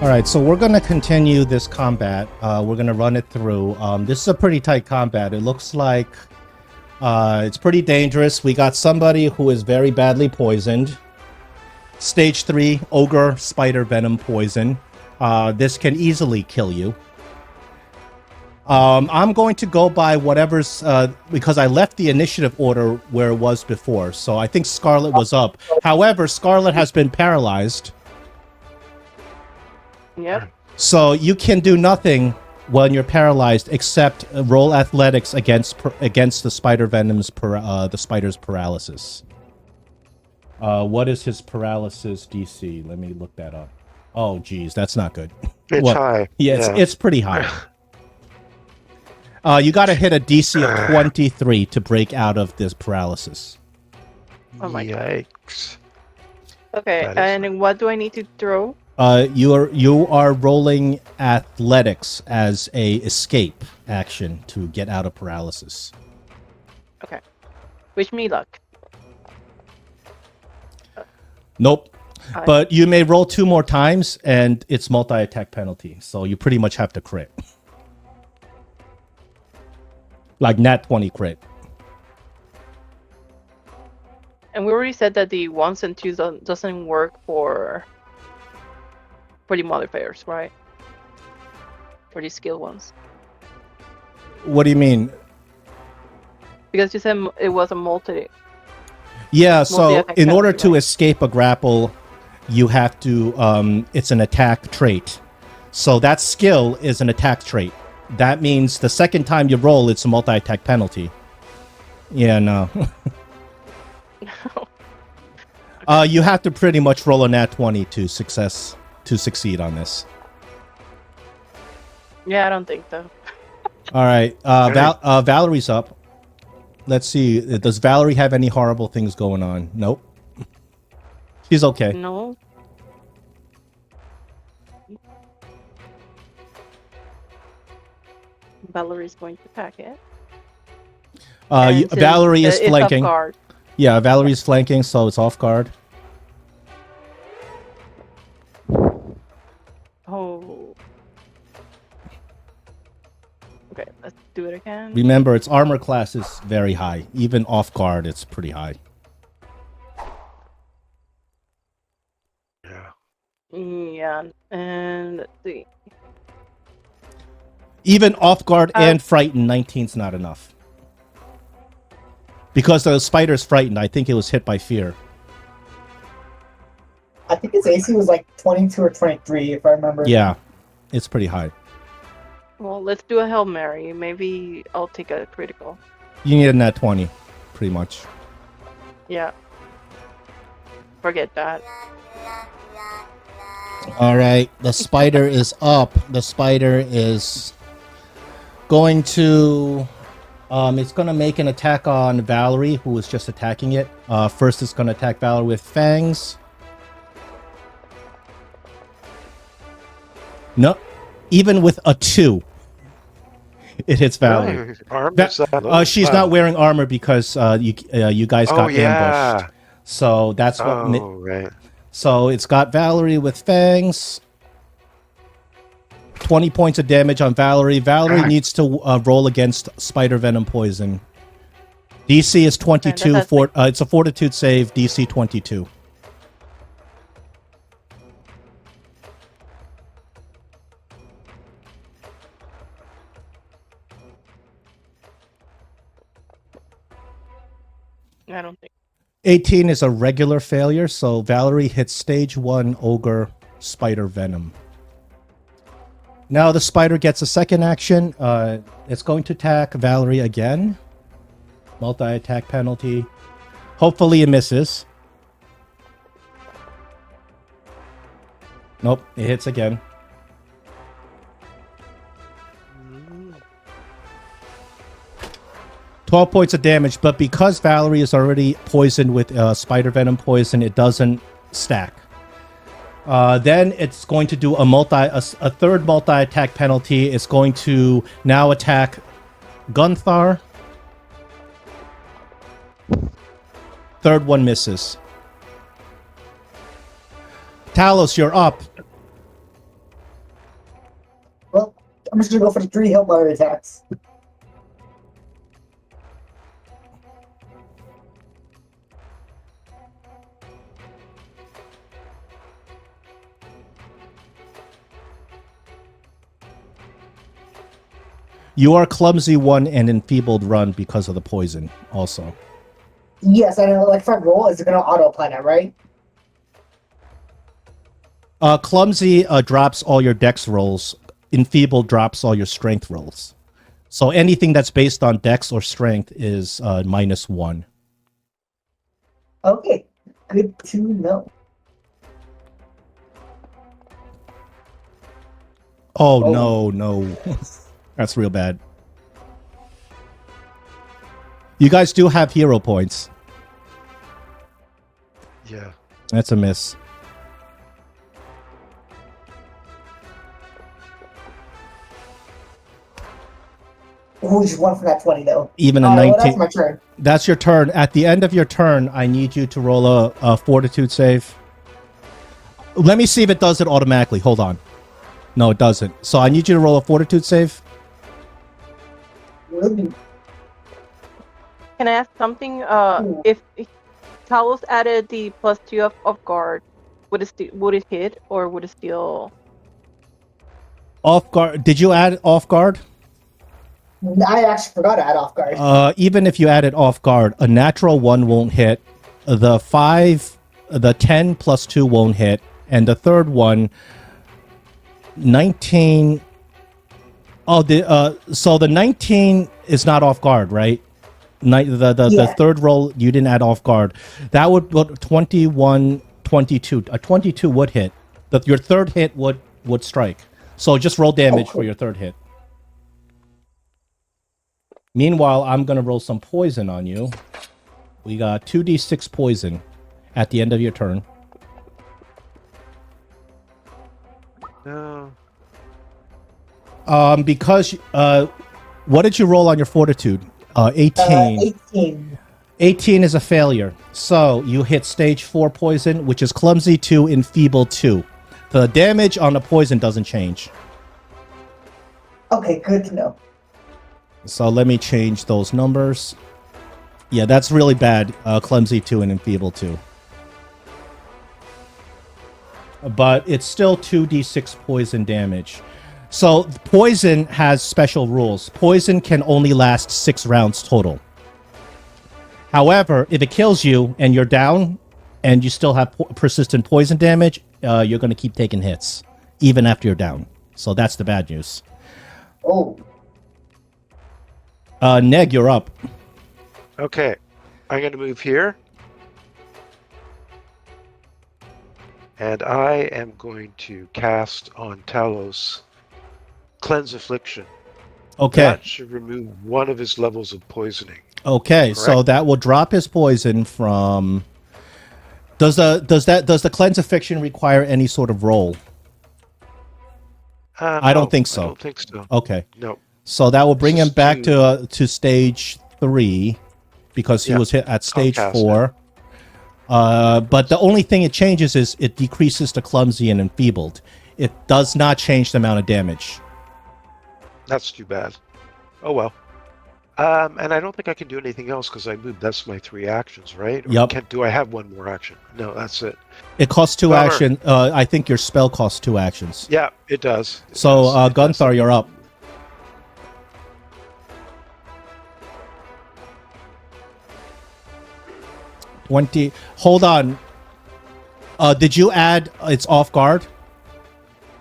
right, so we're going to continue this combat. We're going to run it through. This is a pretty tight combat. It looks like it's pretty dangerous. We got somebody who is very badly poisoned. Stage 3, Ogre Spider Venom Poison. This can easily kill you. I'm going to go by whatever's... because I left the initiative order where it was before. So I think Scarlet was up. However, Scarlet has been paralyzed. Yep. So you can do nothing when you're paralyzed except roll athletics against the spider venom's the spider's paralysis. What is his paralysis DC? Let me look that up. Oh, geez, that's not good. It's high. Yeah, it's pretty high. You got to hit a DC of 23 to break out of this paralysis. Oh my Yikes. Okay, and what do I need to throw? You are rolling athletics as a escape action to get out of paralysis. Okay. Wish me luck. Nope. But you may roll 2 more times, and it's multi-attack penalty. So you pretty much have to crit. Like nat 20 crit. And we already said that the 1s and 2s doesn't work for the modifiers, right? For the skill ones. What do you mean? Because you said it was a multi... Yeah, so multi-attack in order penalty, to right? escape a grapple, you have to... it's an attack trait. So that skill is an attack trait. That means the second time you roll, it's a multi-attack penalty. Yeah, no. You have to pretty much roll a nat 20 to succeed on this. Yeah, I don't think so. All right, Valerie's up. Let's see. Does Valerie have any horrible things going on? Nope. She's okay. No. Valerie's going to attack it. Valerie is flanking. Off guard. Yeah, Valerie's flanking, so it's off guard. Oh. Okay, let's do it again. Remember, its armor class is very high. Even off guard, it's pretty high. Yeah. Yeah, and let's see. Even off guard and frightened, 19's not enough. Because the spider's frightened, I think it was hit by fear. I think its AC was like 22 or 23, if I remember. Yeah, it's pretty high. Well, let's do a Hail Mary. Maybe I'll take a critical. You need a nat 20, pretty much. Yeah. Forget that. All right, the spider is up. The spider is going to... it's going to make an attack on Valerie, who was just attacking it. First, it's going to attack Valerie with fangs. No, even with a 2, it hits Valerie. She's not wearing armor because you guys got ambushed. So that's what... right. So it's got Valerie with fangs. 20 points of damage on Valerie. Valerie needs to roll against spider venom poison. DC is 22. It's a fortitude save. DC 22. I don't think. 18 is a regular failure, so Valerie hits stage 1 ogre spider venom. Now the spider gets a second action. It's going to attack Valerie again. Multi-attack penalty. Hopefully it misses. Nope, it hits again. Mm. 12 points of damage, but because Valerie is already poisoned with spider venom poison, it doesn't stack. Then it's going to do a third multi-attack penalty. It's going to now attack Gunthar. Third one misses. Talos, you're up. I'm just gonna go for the 3 Hail attacks. You are clumsy 1 and enfeebled run because of the poison also. Yes, I know. Like, if I roll, is it gonna auto-apply that, right? Clumsy drops all your dex rolls. Enfeebled drops all your strength rolls. So anything that's based on dex or strength is -1. Okay, good to know. Oh, Oh. no. That's real bad. You guys do have hero points. Yeah. That's a miss. Ooh, just 1 from that 20, though. Even a Alright, 19. well, that's my turn. That's your turn. At the end of your turn, I need you to roll a fortitude save. Let me see if it does it automatically. Hold on. No, it doesn't. So I need you to roll a fortitude save. Really? Can I ask something? Ooh. If Talos added the +2 of guard, would it hit or would it still? Off guard. Did you add off guard? I actually forgot to add off guard. Even if you add it off guard, a natural 1 won't hit. The 10 plus 2 won't hit. And the third one, 19. Oh, so the 19 is not off guard, right? The third roll, you didn't add off guard. That would 21, 22. A 22 would hit. Your third hit would strike. So just roll damage cool. for your third hit. Meanwhile, I'm going to roll some poison on you. We got 2d6 poison at the end of your turn. No. Because, what did you roll on your fortitude? 18. 18. 18 is a failure. So you hit stage 4 poison, which is clumsy 2, enfeebled 2. The damage on the poison doesn't change. Okay, good to know. So let me change those numbers. Yeah, that's really bad. Clumsy 2 and enfeebled 2. But it's still 2d6 poison damage. So poison has special rules. Poison can only last 6 rounds total. However, if it kills you and you're down and you still have persistent poison damage, you're going to keep taking hits even after you're down. So that's the bad news. Oh. Neg, you're up. Okay. I'm going to move here. And I am going to cast on Talos Cleanse Affliction. Okay. That should remove 1 of his levels of poisoning. Okay, so Correct. that will drop his poison from. Does the cleanse affliction require any sort of roll? I don't think so. I don't think so. Okay, No. so that will bring him Just back to stage 3 because he was hit at stage cast 4. But the only thing it changes is it decreases the clumsy and enfeebled. It does not change the amount of damage. That's too bad. Oh well. And I don't think I can do anything else because I moved. That's my 3 actions, right? Or Yep. do I have 1 more action? No, that's it. It costs 2 Bummer. action. I think your spell costs 2 actions. Yeah, it does. It So, does. It does. Gunther, you're up. Hold on. Did you add it's off guard?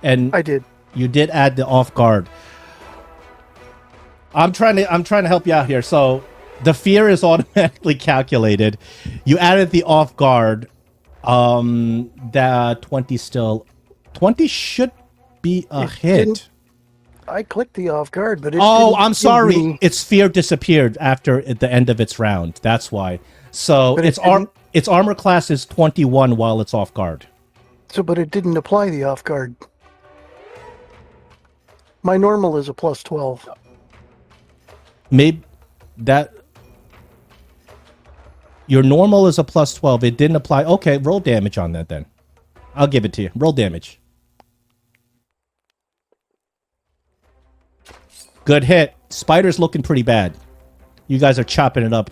And I did. you did add the off guard. I'm trying to help you out here. So the fear is automatically calculated. You added the off guard. That 20 still 20 should be a It hit. didn't- I clicked the off guard, but it Oh, didn't I'm give sorry. me- Its fear disappeared after the end of its round. That's why. So But it its armor class is 21 while it's off guard. but it didn't apply the off guard. My normal is a +12. Maybe that your normal is a +12. It didn't apply. Okay, roll damage on that then. I'll give it to you. Roll damage. Good hit. Spider's looking pretty bad. You guys are chopping it up.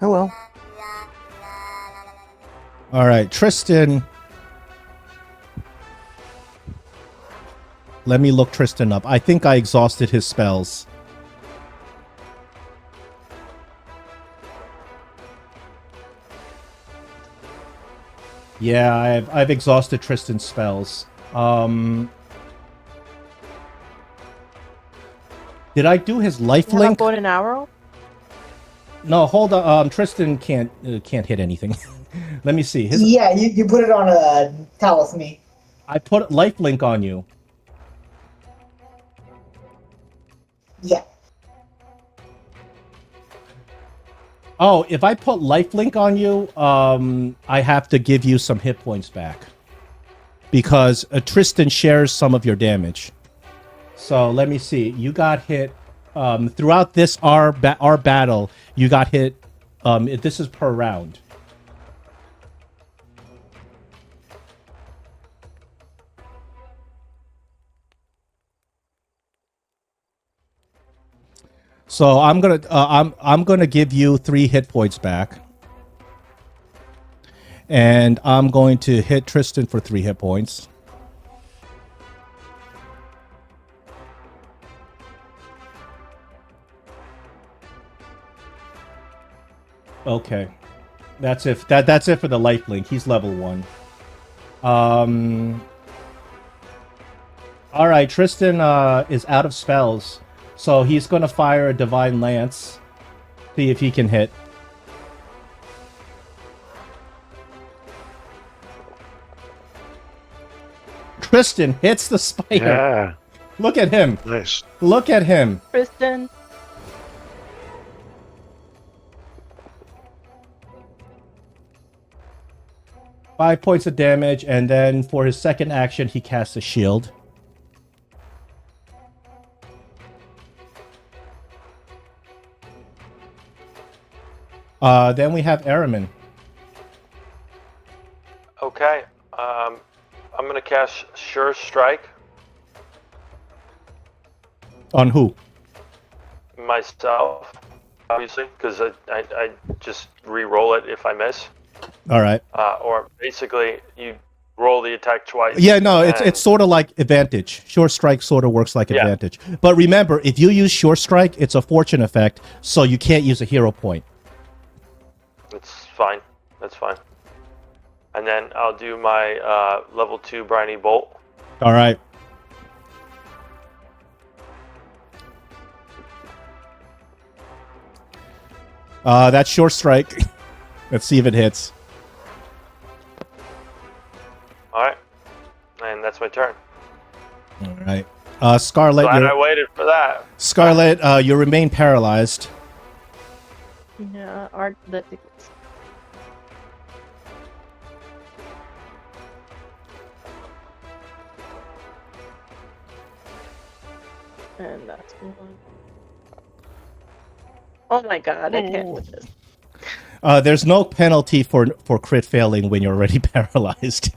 Oh well. All right, Tristan. Let me look Tristan up. I think I exhausted his spells. Yeah, I've exhausted Tristan's spells. Did I do his life You have a link? bow and arrow? No, hold on. Tristan can't hit anything. Let me see. Yeah, you put it on a talisman. I put life link on you. Yeah. Oh, if I put lifelink on you, I have to give you some hit points back. Because Tristan shares some of your damage. So let me see. You got hit throughout this our battle. You got hit. This is per round. So I'm gonna give you 3 hit points back, and I'm going to hit Tristan for 3 hit points. Okay, that's it. That's it for the life link. He's level 1. All right, Tristan is out of spells. So he's going to fire a Divine Lance. See if he can hit. Tristan hits the spider. Yeah. Look at him. Nice. Look at him. Tristan. Five points of damage, and then for his second action, he casts a shield. Then we have Araman. Okay. I'm gonna cast Sure Strike On who? myself, obviously, because I just re-roll it if I miss. All right. Or basically, you roll the attack twice. Yeah, no, and- it's sort of like advantage. Sure strike sort of works like Yeah. advantage. But remember, if you use sure strike, it's a fortune effect, so you can't use a hero point. It's fine. That's fine. And then I'll do my level 2 Briny Bolt. All right. That's sure strike. Let's see if it hits. All right. And that's my turn. All right. Scarlet, Glad I waited for that. Scarlet, you remain paralyzed. Yeah, art athletics. And that's one. Oh my god, I can't with this. There's no penalty for crit failing when you're already paralyzed.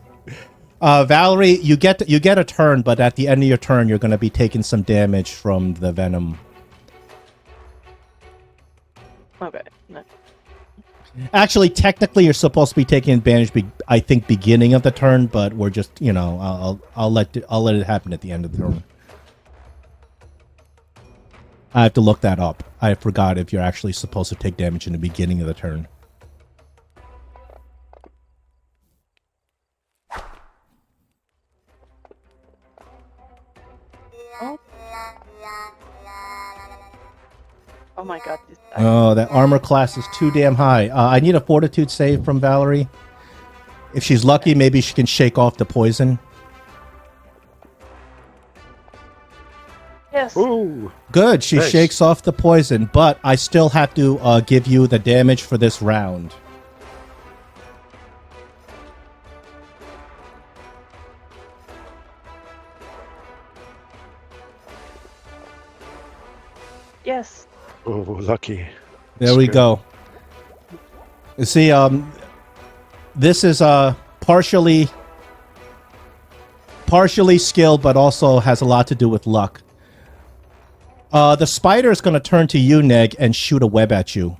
Valerie, you get a turn, but at the end of your turn, you're going to be taking some damage from the venom. Okay. No. Actually, technically, you're supposed to be taking advantage. I think beginning of the turn, but we're just I'll let it happen at the end of the turn. I have to look that up. I forgot if you're actually supposed to take damage in the beginning of the turn. Oh my god. This Oh, that armor class is too damn high. I need a fortitude save from Valerie. If she's lucky, maybe she can shake off the poison. Yes. Ooh. Good, she Nice. shakes off the poison, but I still have to give you the damage for this round. Yes. Oh, lucky. There we Screw. go. You see, this is partially skilled, but also has a lot to do with luck. The spider is going to turn to you, Neg, and shoot a web at you.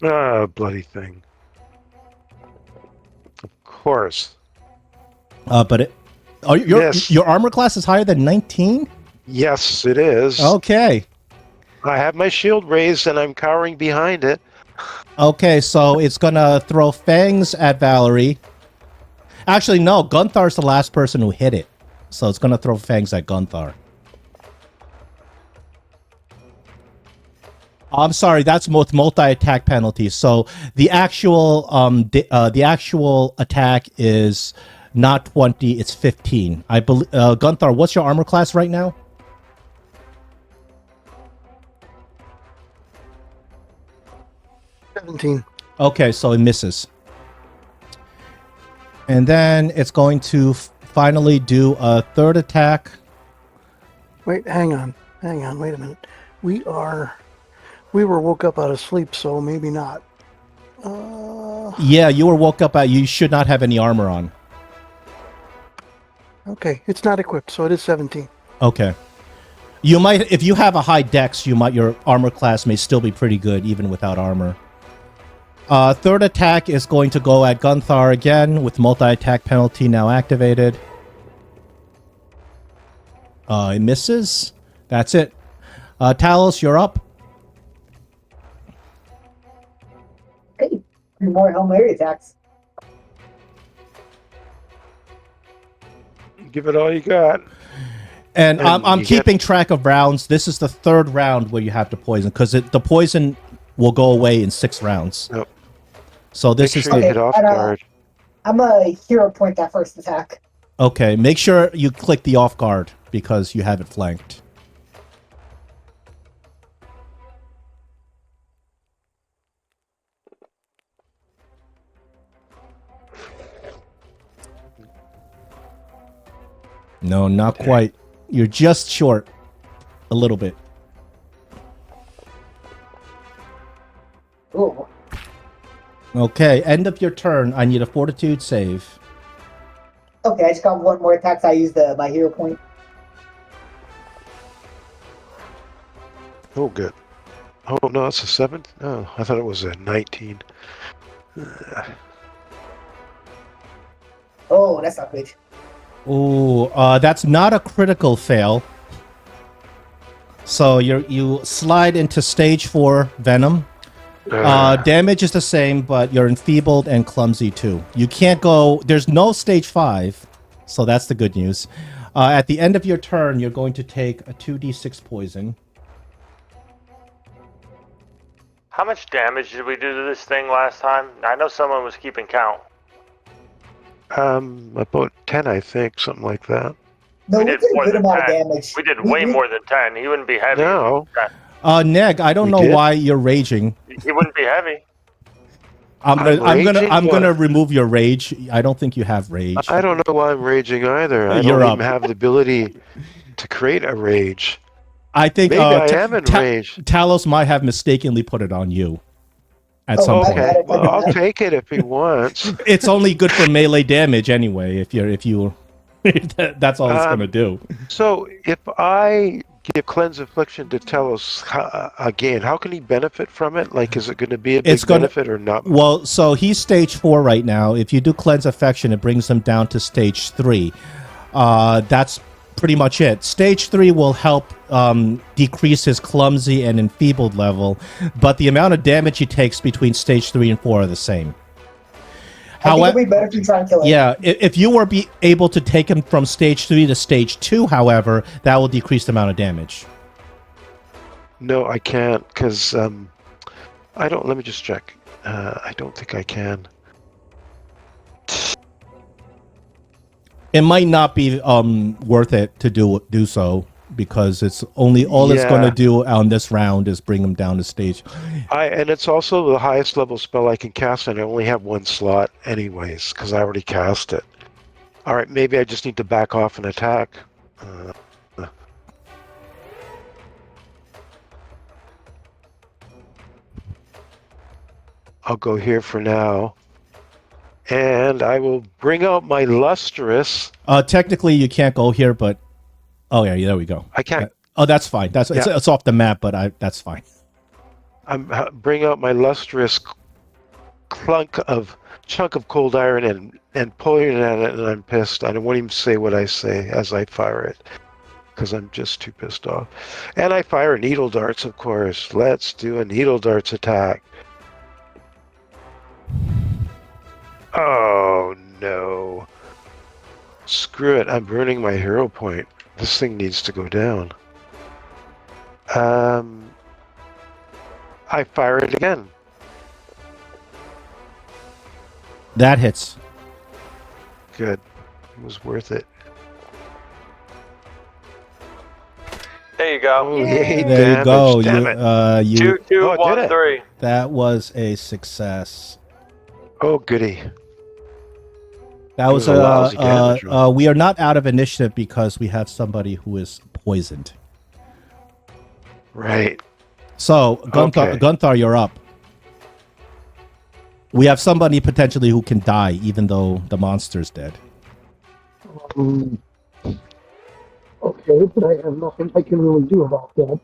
Ah, bloody thing. Of course. But your armor class is higher than 19? Yes, it is. Okay. I have my shield raised and I'm cowering behind it. Okay, so it's going to throw fangs at Valerie. Actually, no, Gunthar's the last person who hit it. So it's going to throw fangs at Gunthar. I'm sorry, that's multi-attack penalty. So the actual attack is not 20, it's 15. I believe Gunthar, what's your armor class right now? $17. Okay, so it misses. And then it's going to finally do a third attack. Wait, hang on, wait a minute. We were woke up out of sleep, so maybe not. Yeah, you were woke up at. You should not have any armor on. Okay, it's not equipped, so it is 17. Okay. You might, if you have a high dex, your armor class may still be pretty good even without armor. Third attack is going to go at Gunthar again with multi-attack penalty now activated. It misses. That's it. Talos, you're up. Okay, 3 more Hail Mary attacks. Give it all you got. And I'm you keeping track of rounds. This is the third round where you have to poison, because the poison will go away in 6 rounds. Yep. So this Make is sure you the... hit off and, guard. I'm a hero point that first attack. Okay, make sure you click the off guard, because you have it flanked. No, not quite. You're just short. A little bit. Ooh. Okay, end of your turn. I need a fortitude save. Okay, I just got 1 more attack, so I used my hero point. Oh, good. Oh, no, it's a 7? Oh, I thought it was a 19. Oh, that's not good. Ooh, that's not a critical fail. So you slide into stage 4 venom. Damage is the same, but you're enfeebled and clumsy too. You can't go... There's no stage 5, so that's the good news. At the end of your turn, you're going to take a 2d6 poison. How much damage did we do to this thing last time? I know someone was keeping count. About 10, I think, something like that. No, We we did did a more good than amount of 10. damage. We did way more than 10. He wouldn't be heavy. No. Neg, I don't We know did? why you're raging. He wouldn't be heavy. I'm raging? gonna remove your rage. I don't think you have rage. I don't know why I'm raging either. I You're don't up. even have the ability to create a rage. I think Maybe I am in rage. Talos might have mistakenly put it on you at Oh, some point. Okay, well, I'll take it if he wants. It's only good for melee damage anyway. If you, that's all it's gonna do. So if I give Cleanse Affliction to Telos again, how can he benefit from it? Like, is it going to be a big benefit or not? Well, so he's stage 4 right now. If you do Cleanse Affection, it brings him down to stage 3. That's pretty much it. Stage 3 will help decrease his clumsy and enfeebled level, but the amount of damage he takes between stage 3 and 4 are the same. I think it'd be better if you try and kill him. Yeah, if you were able to take him from stage 3 to stage 2, however, that will decrease the amount of damage. No, I can't, because I don't... Let me just check. I don't think I can. It might not be worth it to do so, because it's only it's going to do on this round is bring him down to stage. And it's also the highest level spell I can cast, and I only have 1 slot anyways, because I already cast it. All right, maybe I just need to back off and attack. I'll go here for now. And I will bring out my lustrous. Technically, you can't go here, but oh yeah, there we go. I can't. Oh, that's fine. It's off the map, but that's fine. I'm bring out my lustrous chunk of cold iron and pulling it at it, and I'm pissed. I won't even say what I say as I fire it because I'm just too pissed off. And I fire needle darts, of course. Let's do a needle darts attack. Oh no! Screw it! I'm burning my hero point. This thing needs to go down. I fire it again. That hits. Good. It was worth it. There you go. Oh, yay, There you go. damn it. You 2, 2, Oh, I 1, did it. 3. That was a success. Oh, goody. That was was a lousy damage roll. we are not out of initiative because we have somebody who is poisoned. Right. So, Gunther, Okay. you're up. We have somebody potentially who can die even though the monster's dead. Okay, but I have nothing I can really do about that.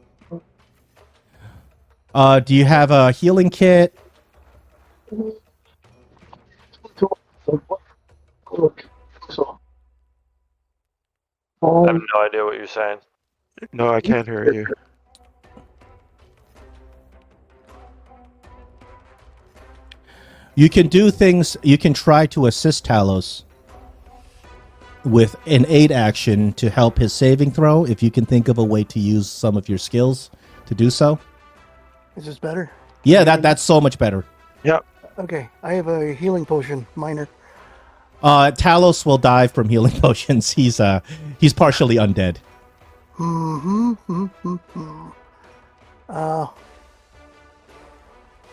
Do you have a healing kit? So, I have no idea what you're saying. No, I can't hear you. You can do things. You can try to assist Talos with an aid action to help his saving throw. If you can think of a way to use some of your skills to do so. is this better? Yeah, that's so much better. Yep. Okay, I have a healing potion, minor. Talos will die from healing potions. He's partially undead.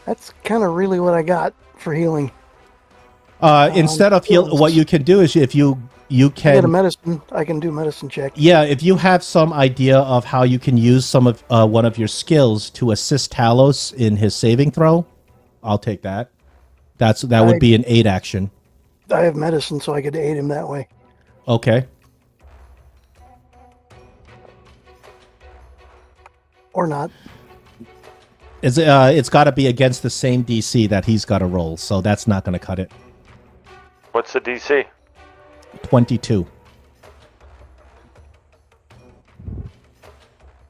That's kind of really what I got for healing. Instead of heal, what you can do is if you I get a can, medicine. I can do medicine check. yeah, if you have some idea of how you can use some of one of your skills to assist Talos in his saving throw, I'll take that. That would be an aid action. I have medicine, so I could aid him that way. Okay. Or not. It's got to be against the same DC that he's got to roll, so that's not going to cut it. What's the DC? 22.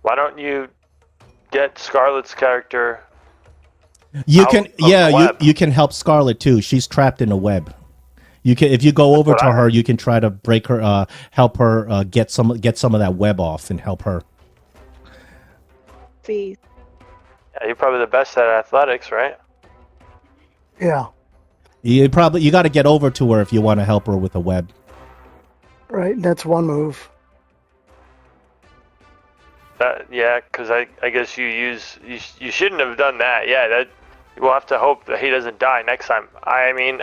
Why don't you get Scarlet's character? You Out can, of yeah, the web. you can help Scarlet too. She's trapped in a web. You can, if you go over what to I her, you can try to break her, help her get some of that web off and help her. Please. Yeah, you're probably the best at athletics, right? Yeah. You got to get over to her if you want to help her with a web. Right. That's one move. Yeah, because I guess you shouldn't have done that. Yeah, that we'll have to hope that he doesn't die next time. I mean,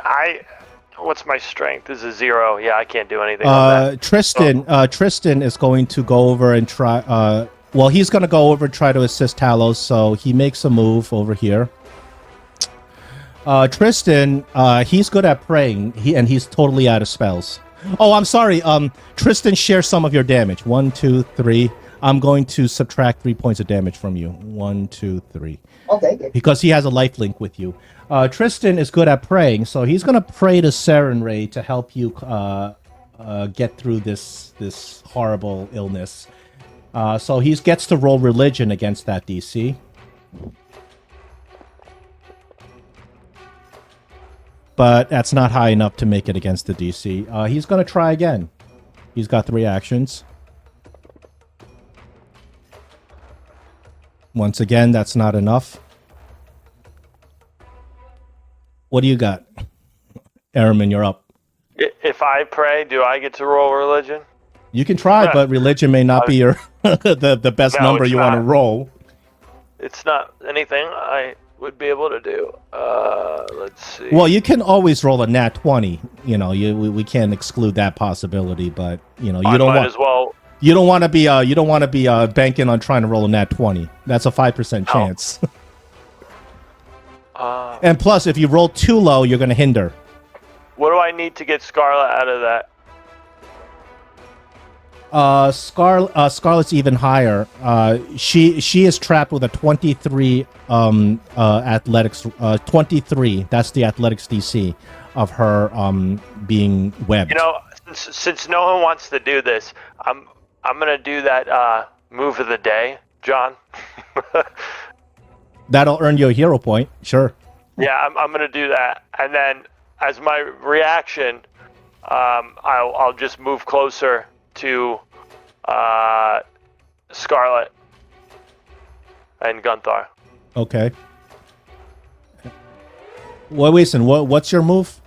what's my strength? This is 0. Yeah, I can't do anything on that. Tristan is going to go over and try. Well, he's going to go over and try to assist Talos, so he makes a move over here. Tristan, he's good at praying, he's totally out of spells. Oh, I'm sorry. Tristan, share some of your damage. 1, 2, 3. I'm going to subtract 3 points of damage from you. 1, 2, 3. I'll take it. Because he has a life link with you. Tristan is good at praying, so he's going to pray to Serenray to help you get through this horrible illness. So he gets to roll religion against that DC. But that's not high enough to make it against the DC. He's going to try again. He's got 3 actions. Once again, that's not enough. What do you got? Airman, you're up. If I pray, do I get to roll religion? You can try, but religion may not be your the best No, number it's you want to not. roll. It's not anything I would be able to do. Let's see. Well, you can always roll a nat 20. You know, we can't exclude that possibility, but you know, I might as well. You don't want to be banking on trying to roll a nat 20. That's a 5% chance. And plus, if you roll too low, you're going to hinder. What do I need to get Scarlet out of that? Scarlet's even higher. She is trapped with a 23 athletics. 23. That's the athletics DC of her being webbed. You know, since no one wants to do this, I'm gonna do that move of the day, John. That'll earn you a hero point. Sure. Yeah, I'm gonna do that, and then as my reaction, I'll just move closer to Scarlet and Gunther. Okay. Well, listen. What's your move?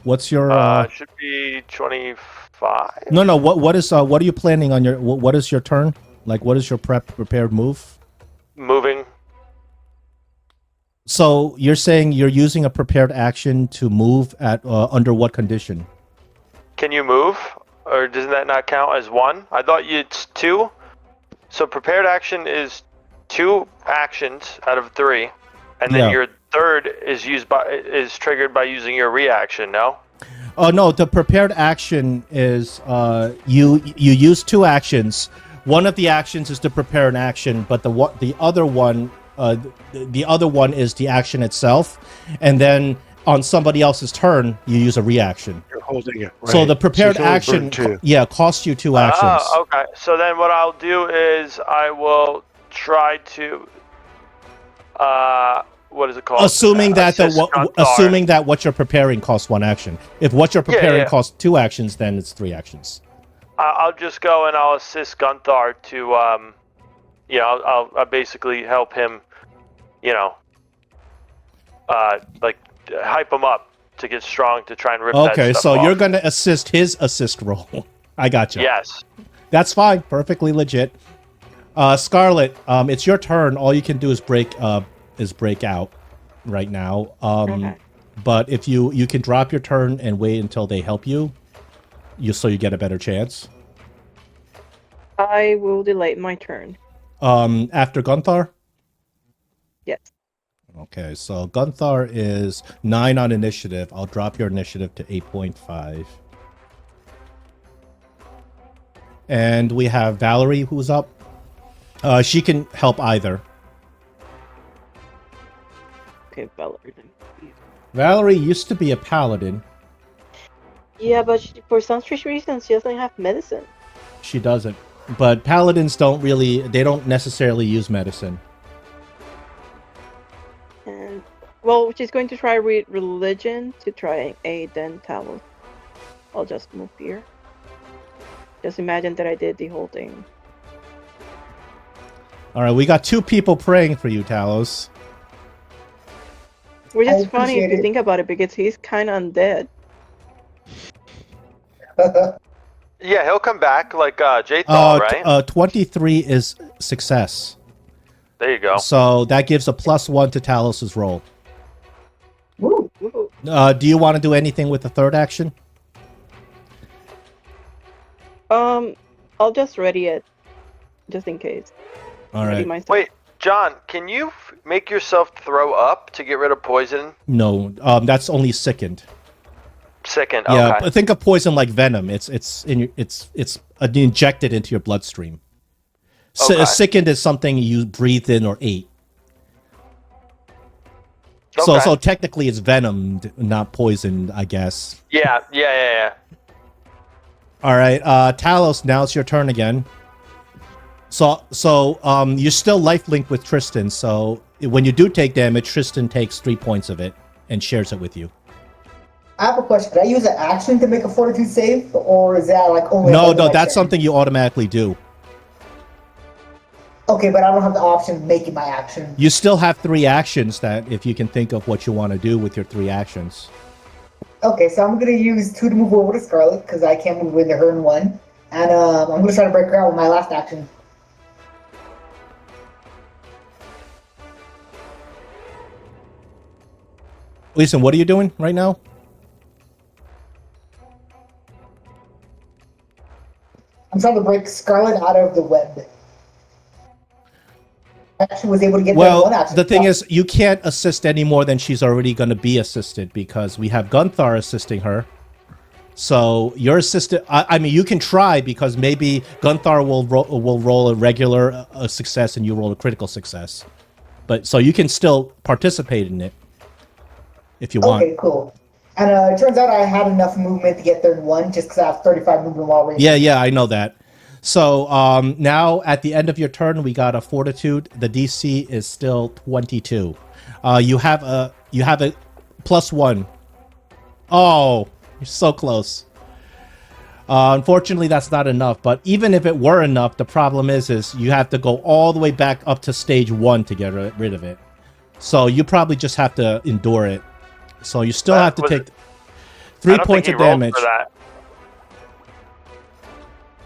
What's your? Should be 25. No. What are you planning on your? What is your turn? Like, what is your prepared move? Moving. So you're saying you're using a prepared action to move at under what condition? Can you move, or doesn't that not count as one? I thought it's two. So prepared action is 2 actions out of 3, and then your third is triggered by using your reaction. No. Oh no, the prepared action is you use 2 actions. One of the actions is to prepare an action, but the other one is the action itself, and then on somebody else's turn you use a reaction. You're holding it. Right. So the prepared action, costs you 2 actions. Oh, okay. So then what I'll do is I will try to what is it called? Assuming that what you're preparing costs 1 action. If what you're preparing costs 2 actions, then it's 3 actions. I'll just go and I'll assist Gunther to I'll basically help him, like hype him up to get strong to try and rip that stuff Okay, so off. you're going to assist his assist roll. I got you. Yes. That's fine. Perfectly legit. Scarlet, it's your turn. All you can do is break out right now. Okay. But if you can drop your turn and wait until they help you, so you get a better chance. I will delay my turn. After Gunther? Yes. Okay, so Gunther is 9 on initiative. I'll drop your initiative to 8.5. And we have Valerie, who's up. She can help either. Okay, Valerie. Valerie used to be a paladin. Yeah, but for some strange reason, she doesn't have medicine. She doesn't. But paladins don't necessarily use medicine. And well, she's going to try read religion to try and aid then Talos. I'll just move here. Just imagine that I did the whole thing. All right, we got 2 people praying for you, Talos. Which I is funny if you appreciate think about it, because he's kind of undead. Yeah, he'll come back like Jthal, right? 23 is success. There you go. So that gives a +1 to Talos's roll. Woo. Woohoo. Do you want to do anything with the third action? I'll just ready it, just in case. All Ready right. myself. Wait, John, can you make yourself throw up to get rid of poison? No, that's only sickened. Sickened. Yeah, Okay. but think of poison like venom. It's injected into your bloodstream. So Okay. sickened is something you breathed in or ate. Okay. So technically it's venomed, not poisoned, I guess. Yeah. All right, Talos, now it's your turn again. So you're still lifelink with Tristan. So when you do take damage, Tristan takes 3 points of it and shares it with you. I have a question. Can I use an action to make a fortitude save, or is that like only? No, like my that's turn? something you automatically do. Okay, but I don't have the option of making my action. You still have 3 actions that if you can think of what you want to do with your 3 actions. Okay, so I'm gonna use 2 to move over to Scarlet because I can't move into her in 1, and I'm gonna try to break her out with my last action. Listen, what are you doing right now? I'm trying to break Scarlet out of the web. actually was able to get that Well, one action. the thing is, you can't assist any more than she's already going to be assisted because we have Gunthar assisting her. So your assistant, I mean, you can try because maybe Gunthar will roll a regular success and you roll a critical success. But so you can still participate in it if you want. Okay, cool. And it turns out I had enough movement to get there in one, just because I have 35 movement while raging. Yeah, I know that. So now at the end of your turn, we got a fortitude. The DC is still 22. You have a +1. Oh, you're so close. Unfortunately, that's not enough. But even if it were enough, the problem is you have to go all the way back up to stage 1 to get rid of it. So you probably just have to endure it. So you still have to take 3 points of damage. For that.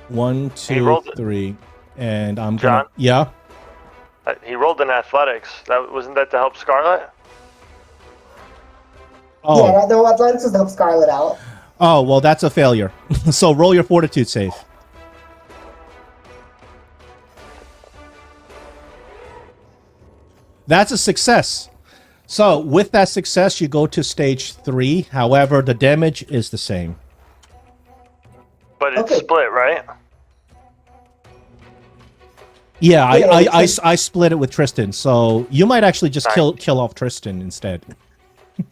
1, 2, 3, and I'm John? gonna. Yeah. He rolled in athletics. Wasn't that to help Scarlet? Oh. Yeah, the athletics was to help Scarlet out. Oh well, that's a failure. So roll your fortitude save. That's a success. So with that success, you go to stage 3. However, the damage is the same. But it's Okay. split, right? Yeah, Yeah, I split it with Tristan. So you might actually just Nice. kill off Tristan instead.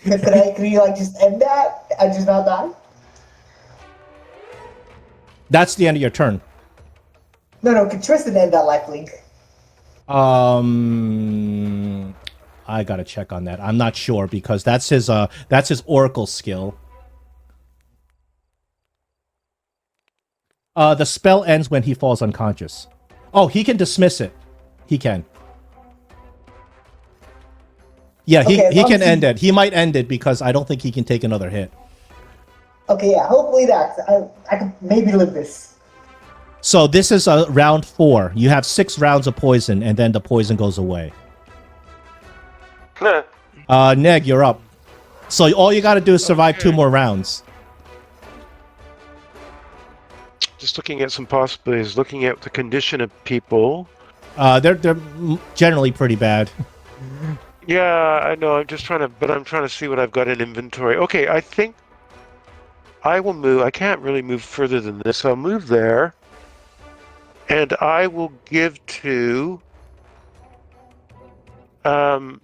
Can you like just end that and just not die? That's the end of your turn. No, can Tristan end that life link? I gotta check on that. I'm not sure because that's his Oracle skill. The spell ends when he falls unconscious. Oh, he can dismiss it. He can. Yeah, Okay, as he long can as he- end it. He might end it because I don't think he can take another hit. Okay, yeah, hopefully that. I could maybe live this. So this is round 4. You have 6 rounds of poison, and then the poison goes away. Neg, you're up. So all you got to do is survive 2 more rounds. Just looking at some possibilities, looking at the condition of people. They're generally pretty bad. Yeah, I know. I'm trying to see what I've got in inventory. Okay, I think I will move. I can't really move further than this. I'll move there, and I will give to. I'm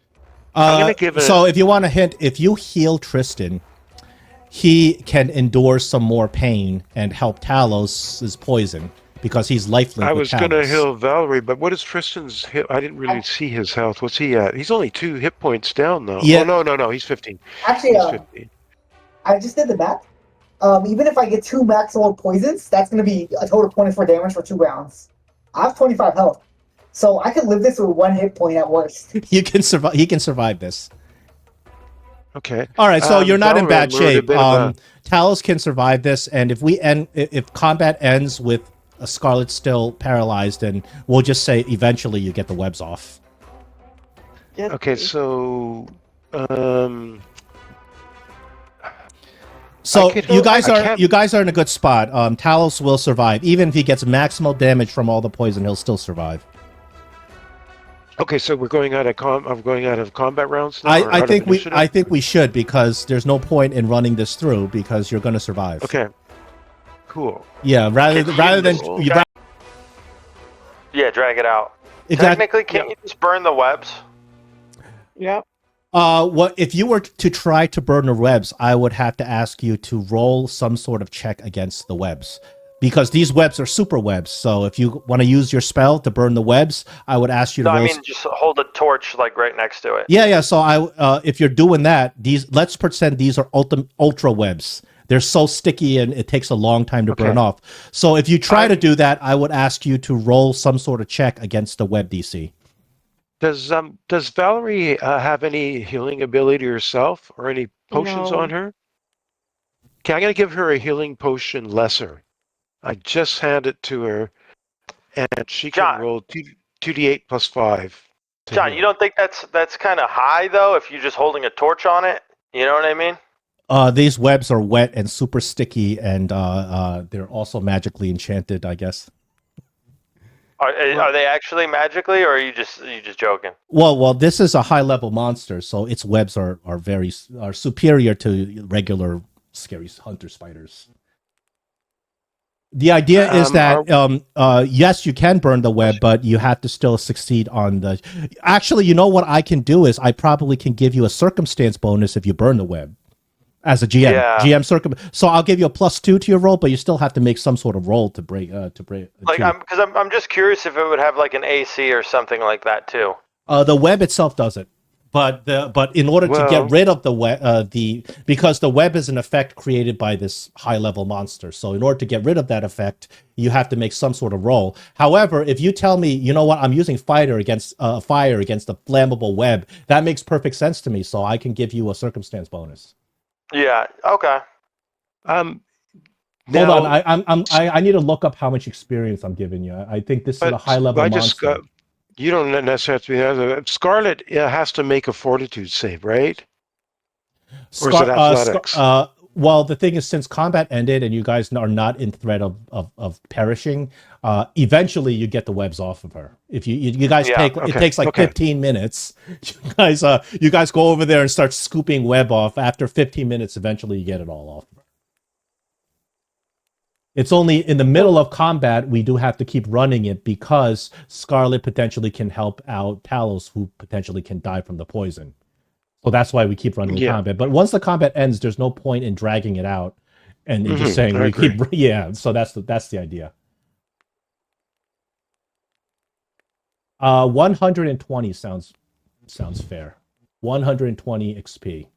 gonna give it. So if you want a hint, if you heal Tristan, he can endure some more pain and help Talos' poison because he's lifelink. I with was gonna Talos. heal Valerie, but what is Tristan's hit? I didn't really see his health. What's he at? He's only 2 hit points down, though. Yeah. Oh, no. He's 15. Actually, He's 15. I just did the math. Even if I get 2 maximal poisons, that's going to be a total of 24 damage for 2 rounds. I have 25 health, so I can live this with 1 hit point at worst. You can survive. He can survive this. Okay. All right, so you're not in Valerie, bad we're at a shape. bit of Talos can survive this, and if combat ends with a Scarlet still paralyzed, then we'll just say eventually you get the webs off. Okay, so So I could- you guys I are can't- in a good spot. Talos will survive, even if he gets maximal damage from all the poison. He'll still survive. okay, so we're going out of combat rounds now, or I out of think initiative? we should because there's no point in running this through because you're going to survive. Okay. Cool. Yeah, rather than roll? you, Yeah, drag it out. exactly. Technically, can't you just burn the webs? Yeah. What if you were to try to burn the webs? I would have to ask you to roll some sort of check against the webs, because these webs are super webs. So if you want to use your spell to burn the webs, I would ask you to No, roll. I mean just hold a torch like right next to it. Yeah. So if you're doing that, let's pretend these are ultra webs. They're so sticky and it takes a long time to burn off. So if you try to do that, I would ask you to roll some sort of check against the web DC. Does Valerie have any healing ability herself, or any potions No. on her? Okay, I'm gonna give her a healing potion lesser. I just hand it to her, and she can John. roll 2d8 plus 5. to John, heal. you don't think that's kind of high though? If you're just holding a torch on it, you know what I mean? These webs are wet and super sticky, and they're also magically enchanted, I guess. Are they actually magically, or are you just joking? Well, this is a high level monster, so its webs are superior to regular scary hunter spiders. The idea is that yes, you can burn the web, but you have to still succeed on the. Actually, you know what I can do is I probably can give you a circumstance bonus if you burn the web as a GM. Yeah. GM so I'll give you a +2 to your roll, but you still have to make some sort of roll to break. Like I'm just curious if it would have like an AC or something like that too. The web itself doesn't. But in order to get rid of the web, because the web is an effect created by this high level monster. So in order to get rid of that effect, you have to make some sort of roll. However, if you tell me, you know what, I'm using fire against a flammable web, that makes perfect sense to me. So I can give you a circumstance bonus. Yeah. Okay. Hold on, I need to look up how much experience I'm giving you. I think this is a high level monster. You don't necessarily have to. Scarlet has to make a fortitude save, right? Or is it athletics? Well, the thing is, since combat ended and you guys are not in threat of perishing, eventually you get the webs off of her. If you guys it takes like 15 minutes. You guys go over there and start scooping web off. After 15 minutes, eventually you get it all off of her. It's only in the middle of combat we do have to keep running it because Scarlet potentially can help out Talos, who potentially can die from the poison. So that's why we keep running the combat. But once the combat ends, there's no point in dragging it out and just saying we keep. Yeah, so that's the idea. 120 sounds fair. 120 XP.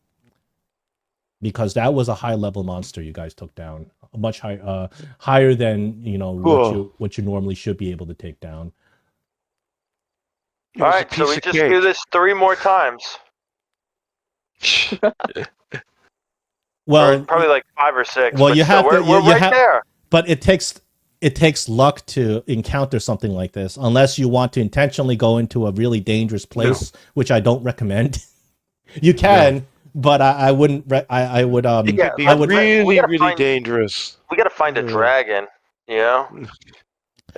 Because that was a high level monster you guys took down, much higher than what you normally should be able to take down. All right, so we just do this 3 more times. Well, or probably like 5 or 6. Well, you have we're right there. But it takes luck to encounter something like this, unless you want to intentionally go into a really dangerous place, which I don't recommend. You can. No. But I wouldn't. I would. It could be really dangerous. We got to find a dragon.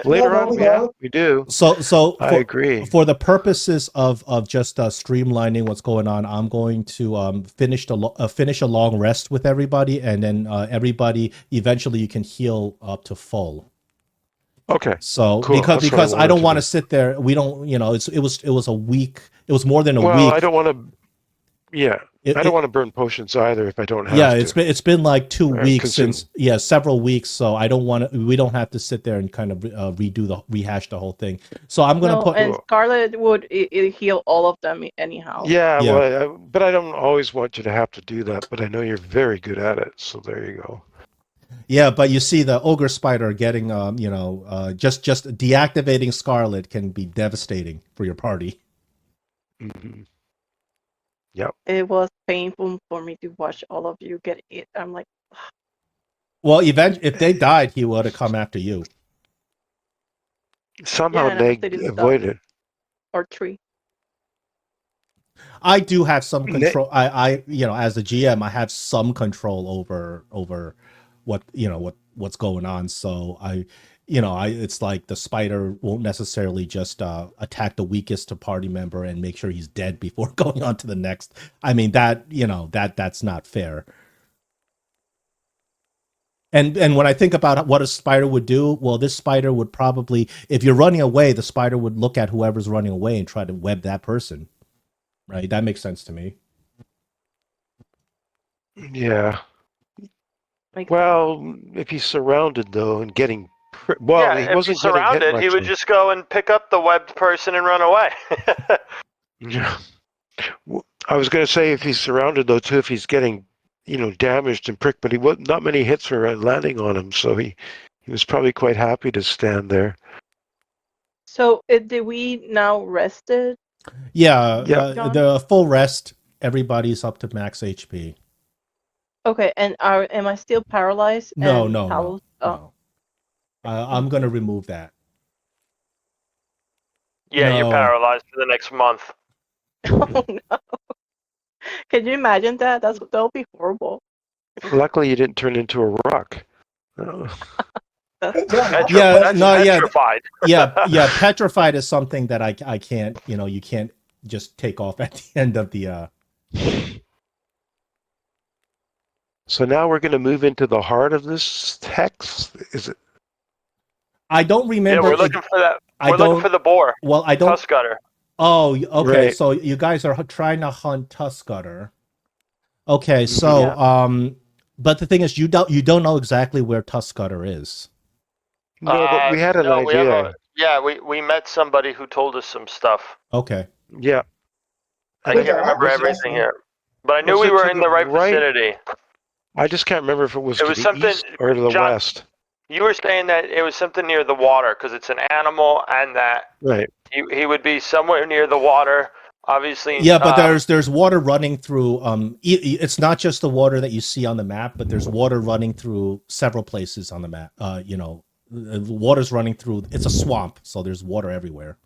Later on, we do. So I agree. For the purposes of just streamlining what's going on, I'm going to finish a long rest with everybody, and then everybody eventually you can heal up to full. Okay. So cool. because I don't want to sit there. We don't. It was a week. It was more than a week. Well, I don't want to. Yeah. I don't want to burn potions either if I don't have to. It's been like 2 weeks since several weeks, so I don't want to. We don't have to sit there and kind of rehash the whole thing. So I'm gonna put. And Scarlet would heal all of them anyhow. Yeah. Well, but I don't always want you to have to do that. But I know you're very good at it, so there you go. Yeah, but you see, the ogre spider getting just deactivating Scarlet can be devastating for your party. Mm-hmm. Yep. It was painful for me to watch all of you get it. I'm like, well, if they died, he would have come after you. Somehow they avoided. Or 3. I do have some control. I as a GM, I have some control over what's going on. So it's like the spider won't necessarily just attack the weakest party member and make sure he's dead before going on to the next. I mean, that's not fair. And when I think about what a spider would do, well, this spider would probably, if you're running away, the spider would look at whoever's running away and try to web that person. Right? That makes sense to me. Yeah. Well, if he's surrounded though and getting he wasn't surrounded. He would just go and pick up the webbed person and run away. Yeah. I was going to say if he's surrounded though too, if he's getting damaged and pricked, but not many hits were landing on him, so he was probably quite happy to stand there. So did we now rest it? Yeah. The full rest. Everybody's up to max HP. Okay, and am I still paralyzed? No. I'm going to remove that. Yeah, you're paralyzed for the next month. Oh no! Can you imagine that? That'll be horrible. Luckily, you didn't turn into a rock. Hey, John, Petrified. Yeah, petrified is something that I can't, you can't just take off at the end of the So now we're going to move into the heart of this text. Is it? I don't Yeah, remember. we're looking for that. I We're looking for the boar. Well, I don't. Tuskgutter. Oh, okay. Right. So you guys are trying to hunt Tuskgutter. Okay, Mm-hmm. so Yeah. but the thing is, you don't know exactly where Tuskgutter is. No, but we had an no, we have idea. we met somebody who told us some stuff. Okay. Yeah. I Wait, can't remember was it- everything here, but I knew Was we it were to in the the right right? vicinity. I just can't remember if it was It to was the something, east or to the John, west. You were saying that it was something near the water because it's an animal, and that Right. he would be somewhere near the water. Obviously, Yeah, but there's water running through. It's not just the water that you see on the map, but there's water running through several places on the map. Water's running through. It's a swamp, so there's water everywhere.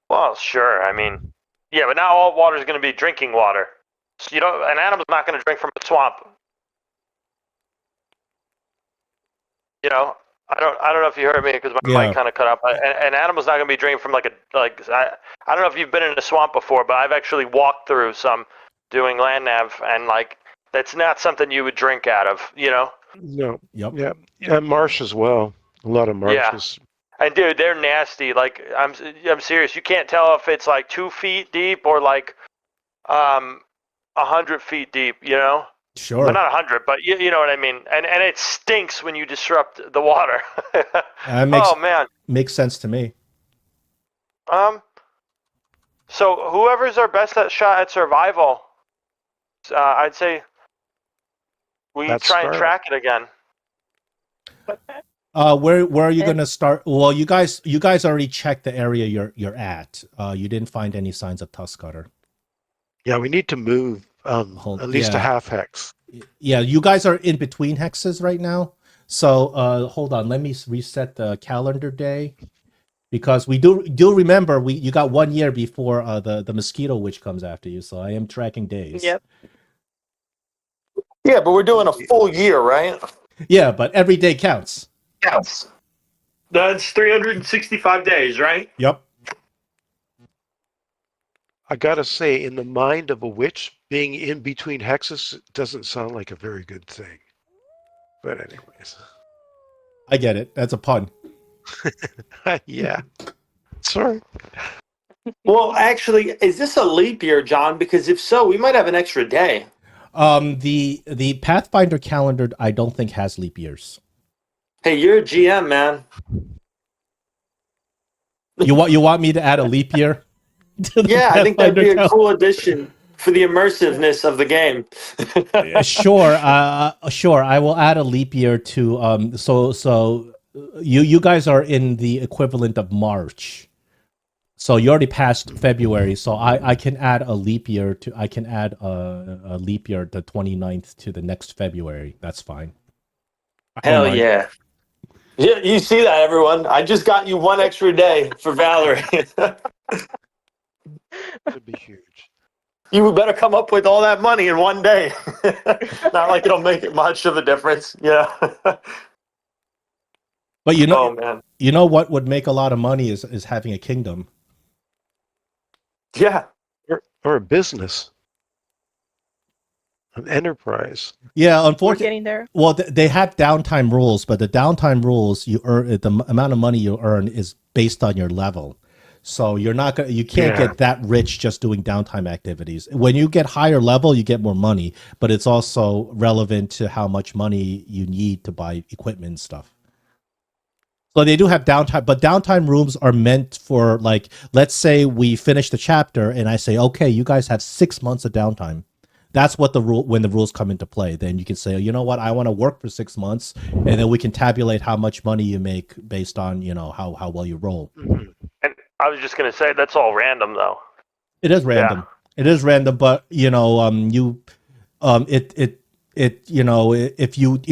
Well, sure. I mean, yeah, but now all water is going to be drinking water. So an animal's not going to drink from a swamp. I don't know if you heard me because my mic kind of cut out. An animal's not going to be drinking from I don't know if you've been in a swamp before, but I've actually walked through some doing land nav, and that's not something you would drink out of. No. Yep. Yeah. Yeah. Marsh as well. A lot of marshes. And dude, they're nasty. I'm serious. You can't tell if it's 2 feet deep or 100 feet deep. Sure. But not 100, but you know what I mean. And it stinks when you disrupt the water. Oh man, makes sense to me. So whoever's our best shot at survival, I'd say we try and track it again. Where are you going to start? Well, you guys already checked the area you're at. You didn't find any signs of Tuskgutter. Yeah, we need to move at least a half hex. Yeah, you guys are in between hexes right now. So hold on, let me reset the calendar day, because we do remember you got 1 year before the mosquito witch comes after you. So I am tracking days. Yep. Yeah, but we're doing a full year, right? Yeah, but every day counts. Yes. That's 365 days, right? Yep. I gotta say, in the mind of a witch, being in between hexes doesn't sound like a very good thing. But anyways. I get it. That's a pun. Yeah. Sorry. Well, actually, is this a leap year, John? Because if so, we might have an extra day. The Pathfinder calendar, I don't think has leap years. Hey, you're a GM, man. You want me to add a leap year? Yeah, I think that'd be a cool addition for the immersiveness of the game. Sure. Sure. I will add a leap year to so you guys are in the equivalent of March. So you already passed February, so I can add a leap year to a leap year the 29th to the next February. That's fine. Hell yeah. Yeah, you see that, everyone. I just got you 1 extra day for Valerie. Could be huge. You better come up with all that money in 1 day. Not like it'll make it much of a difference. Yeah. But oh, man. You know what would make a lot of money is having a kingdom. Yeah. Or a business. An enterprise. Yeah, unfortunately, we're getting there. Well, they have downtime rules, but the downtime rules you earn, the amount of money you earn is based on your level. So you can't get that rich just doing downtime activities. When you get higher level, you get more money, but it's also relevant to how much money you need to buy equipment and stuff. So they do have downtime, but downtime rooms are meant for, let's say we finish the chapter and I say, okay, you guys have 6 months of downtime. That's what when the rules come into play. Then you can say, you know what, I want to work for 6 months, and then we can tabulate how much money you make based on, how well you roll. Mm-hmm. And I was just going to say, that's all random, though. It is random. Yeah. It is random, but if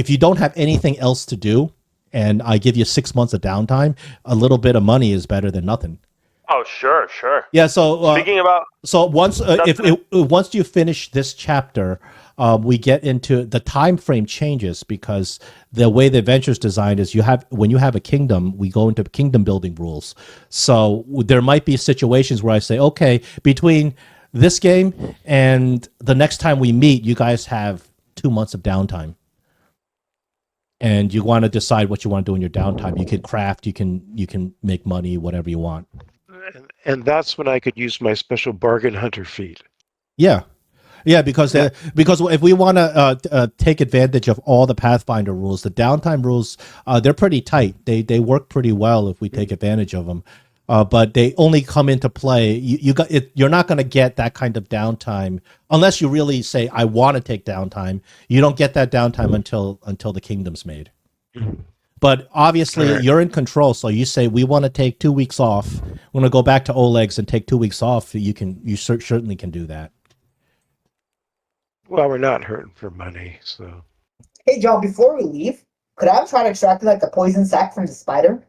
you don't have anything else to do, and I give you 6 months of downtime, a little bit of money is better than nothing. Oh, sure, sure. Yeah. So speaking about, once once you finish this chapter, we get into the time frame changes because the way the adventure is designed is when you have a kingdom, we go into kingdom building rules. So there might be situations where I say, okay, between this game and the next time we meet, you guys have 2 months of downtime. And you want to decide what you want to do in your downtime. You can craft, you can make money, whatever you want. And that's when I could use my special bargain hunter feat. Yeah, because if we want to take advantage of all the Pathfinder rules, the downtime rules, they're pretty tight. They work pretty well if we take advantage of them. But they only come into play. You're not going to get that kind of downtime unless you really say, "I want to take downtime." You don't get that downtime until the kingdom's made. But obviously, you're in control. So you say, "We want to take 2 weeks off. We're going to go back to Oleg's and take 2 weeks off." You certainly can do that. Well, we're not hurting for money, so. Hey, John, before we leave, could I have tried extracting like the poison sac from the spider?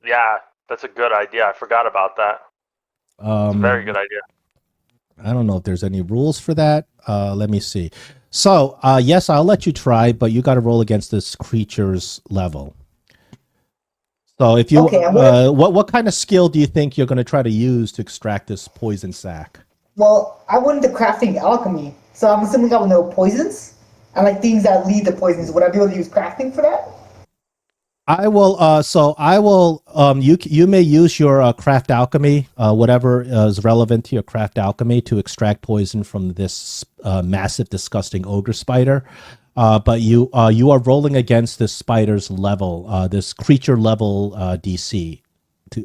Yeah, that's a good idea. I forgot about that. It's a very good idea. I don't know if there's any rules for that. Let me see. So, yes, I'll let you try, but you got to roll against this creature's level. So, if you what kind of skill do you think you're going to try to use to extract this poison sac? Well, I went into crafting alchemy, so I'm assuming I would know poisons and like things that lead to poisons. Would I be able to use crafting for that? I will. You may use your craft alchemy, whatever is relevant to your craft alchemy, to extract poison from this massive, disgusting ogre spider. But you are rolling against this spider's level, this creature level DC,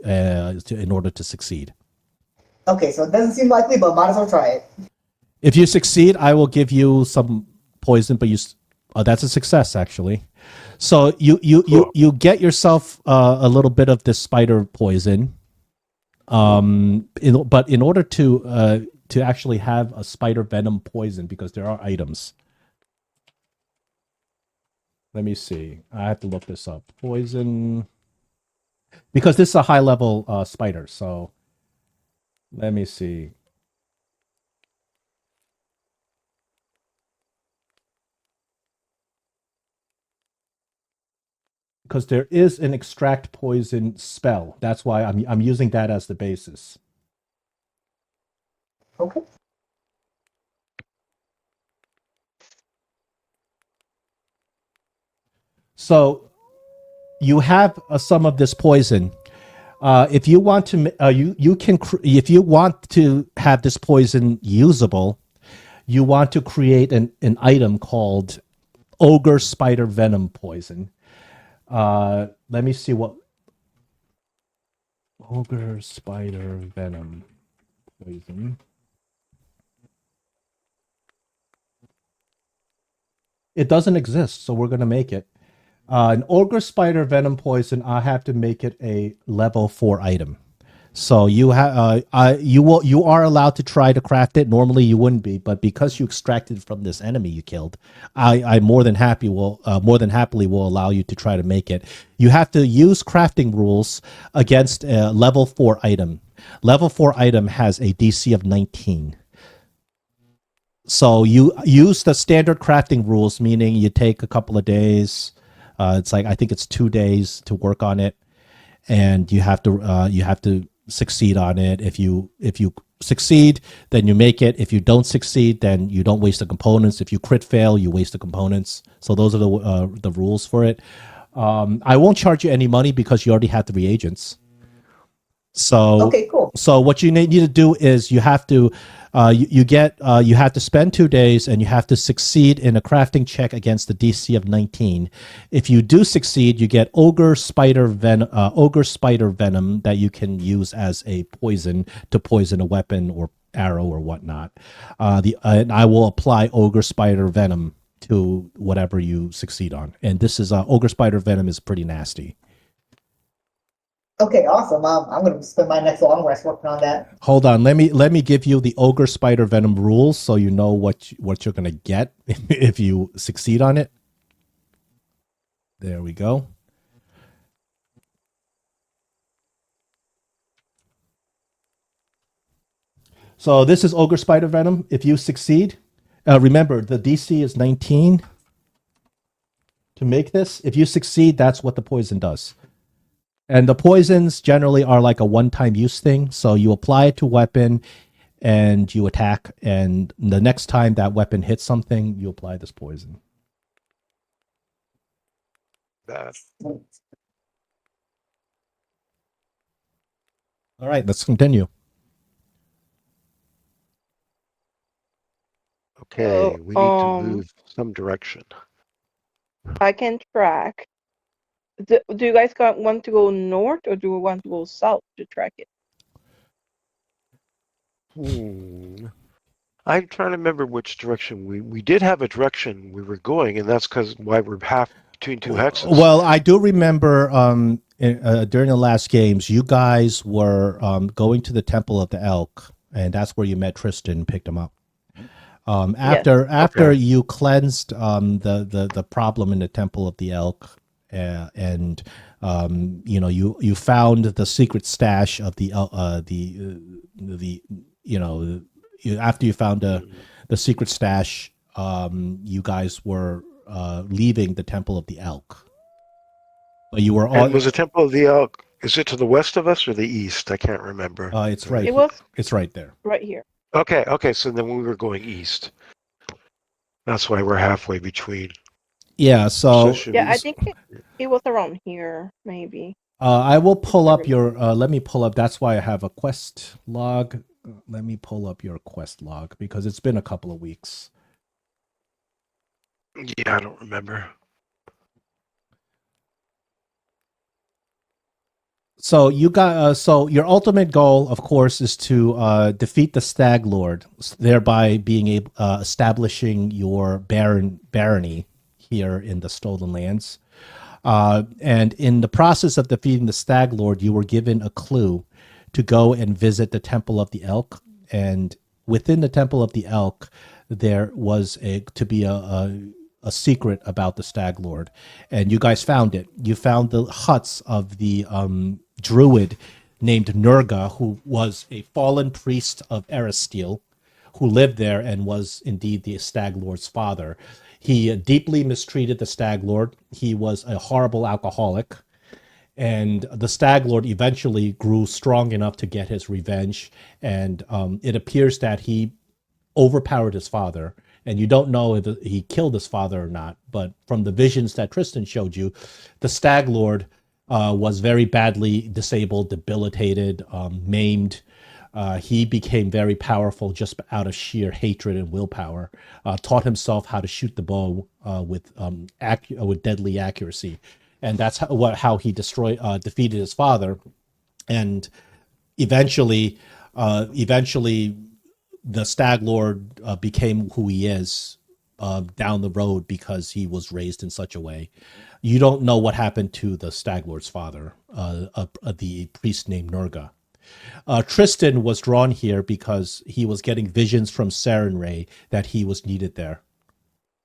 in order to succeed. Okay, so it doesn't seem likely, but might as well try it. If you succeed, I will give you some poison, but that's a success actually. So you get yourself a little bit of this spider poison, but in order to actually have a spider venom poison, because there are items. Let me see. I have to look this up. Poison, because this is a high level spider. So let me see. Because there is an extract poison spell. That's why I'm using that as the basis. Okay. So you have some of this poison. If you want to, you can. If you want to have this poison usable, you want to create an item called Ogre Spider Venom Poison. Let me see what Ogre Spider Venom Poison. It doesn't exist, so we're going to make it. An Ogre Spider Venom Poison, I have to make it a level 4 item. So you are allowed to try to craft it. Normally you wouldn't be, but because you extracted from this enemy you killed, I more than happily will allow you to try to make it. You have to use crafting rules against a level 4 item. Level 4 item has a DC of 19. So you use the standard crafting rules, meaning you take a couple of days. It's like, I think it's 2 days to work on it, and you have to succeed on it. If you succeed, then you make it. If you don't succeed, then you don't waste the components. If you crit fail, you waste the components. So those are the rules for it. I won't charge you any money because you already have the reagents. So okay, cool. So what you need to do is you have to you have to spend 2 days, and you have to succeed in a crafting check against the DC of 19. If you do succeed, you get Ogre Spider Venom that you can use as a poison to poison a weapon or arrow or whatnot. And I will apply Ogre Spider Venom to whatever you succeed on. And this is Ogre Spider Venom is pretty nasty. Okay, awesome. I'm going to spend my next long rest working on that. Hold on, let me give you the Ogre Spider Venom rules so you know what you're going to get if you succeed on it. There we go. So this is Ogre Spider Venom. If you succeed, Remember, the DC is 19 to make this. If you succeed, that's what the poison does. And the poisons generally are like a one-time use thing. So you apply it to weapon and you attack. And the next time that weapon hits something, you apply this poison. Bad. All right, let's continue. Okay, So, we need to move some direction. I can track. Do you guys want to go north or do you want to go south to track it? I'm trying to remember which direction we did have a direction we were going, and that's because why we're half between two hexes. Well, I do remember during the last games, you guys were going to the Temple of the Elk, and that's where you met Tristan and picked him up. After Okay. you cleansed the problem in the Temple of the Elk, and you found the secret stash of after you found the secret stash, you guys were leaving the Temple of the Elk. But you were all. And was the Temple of the Elk? Is it to the west of us or the east? I can't remember. It's right. It was It's right there. right here. Okay. So then we were going east. That's why we're halfway between. Yeah. So I think it was around here, maybe. I will pull up your. Let me pull up. That's why I have a quest log. Let me pull up your quest log because it's been a couple of weeks. Yeah, I don't remember. So you got. So your ultimate goal, of course, is to defeat the Stag Lord, thereby being able establishing your barony here in the Stolen Lands. And in the process of defeating the Stag Lord, you were given a clue to go and visit the Temple of the Elk. And within the Temple of the Elk, there was a secret about the Stag Lord. And you guys found it. You found the huts of the druid named Nurga, who was a fallen priest of Eristeel, who lived there and was indeed the Stag Lord's father. He deeply mistreated the Stag Lord. He was a horrible alcoholic. And the Stag Lord eventually grew strong enough to get his revenge. And it appears that he overpowered his father. And you don't know if he killed his father or not. But from the visions that Tristan showed you, the Stag Lord was very badly disabled, debilitated, maimed. He became very powerful just out of sheer hatred and willpower. Taught himself how to shoot the bow with deadly accuracy, and that's how he defeated his father. And eventually, the Stag Lord became who he is down the road because he was raised in such a way. You don't know what happened to the Stag Lord's father, the priest named Nurga. Tristan was drawn here because he was getting visions from Sarenrae that he was needed there.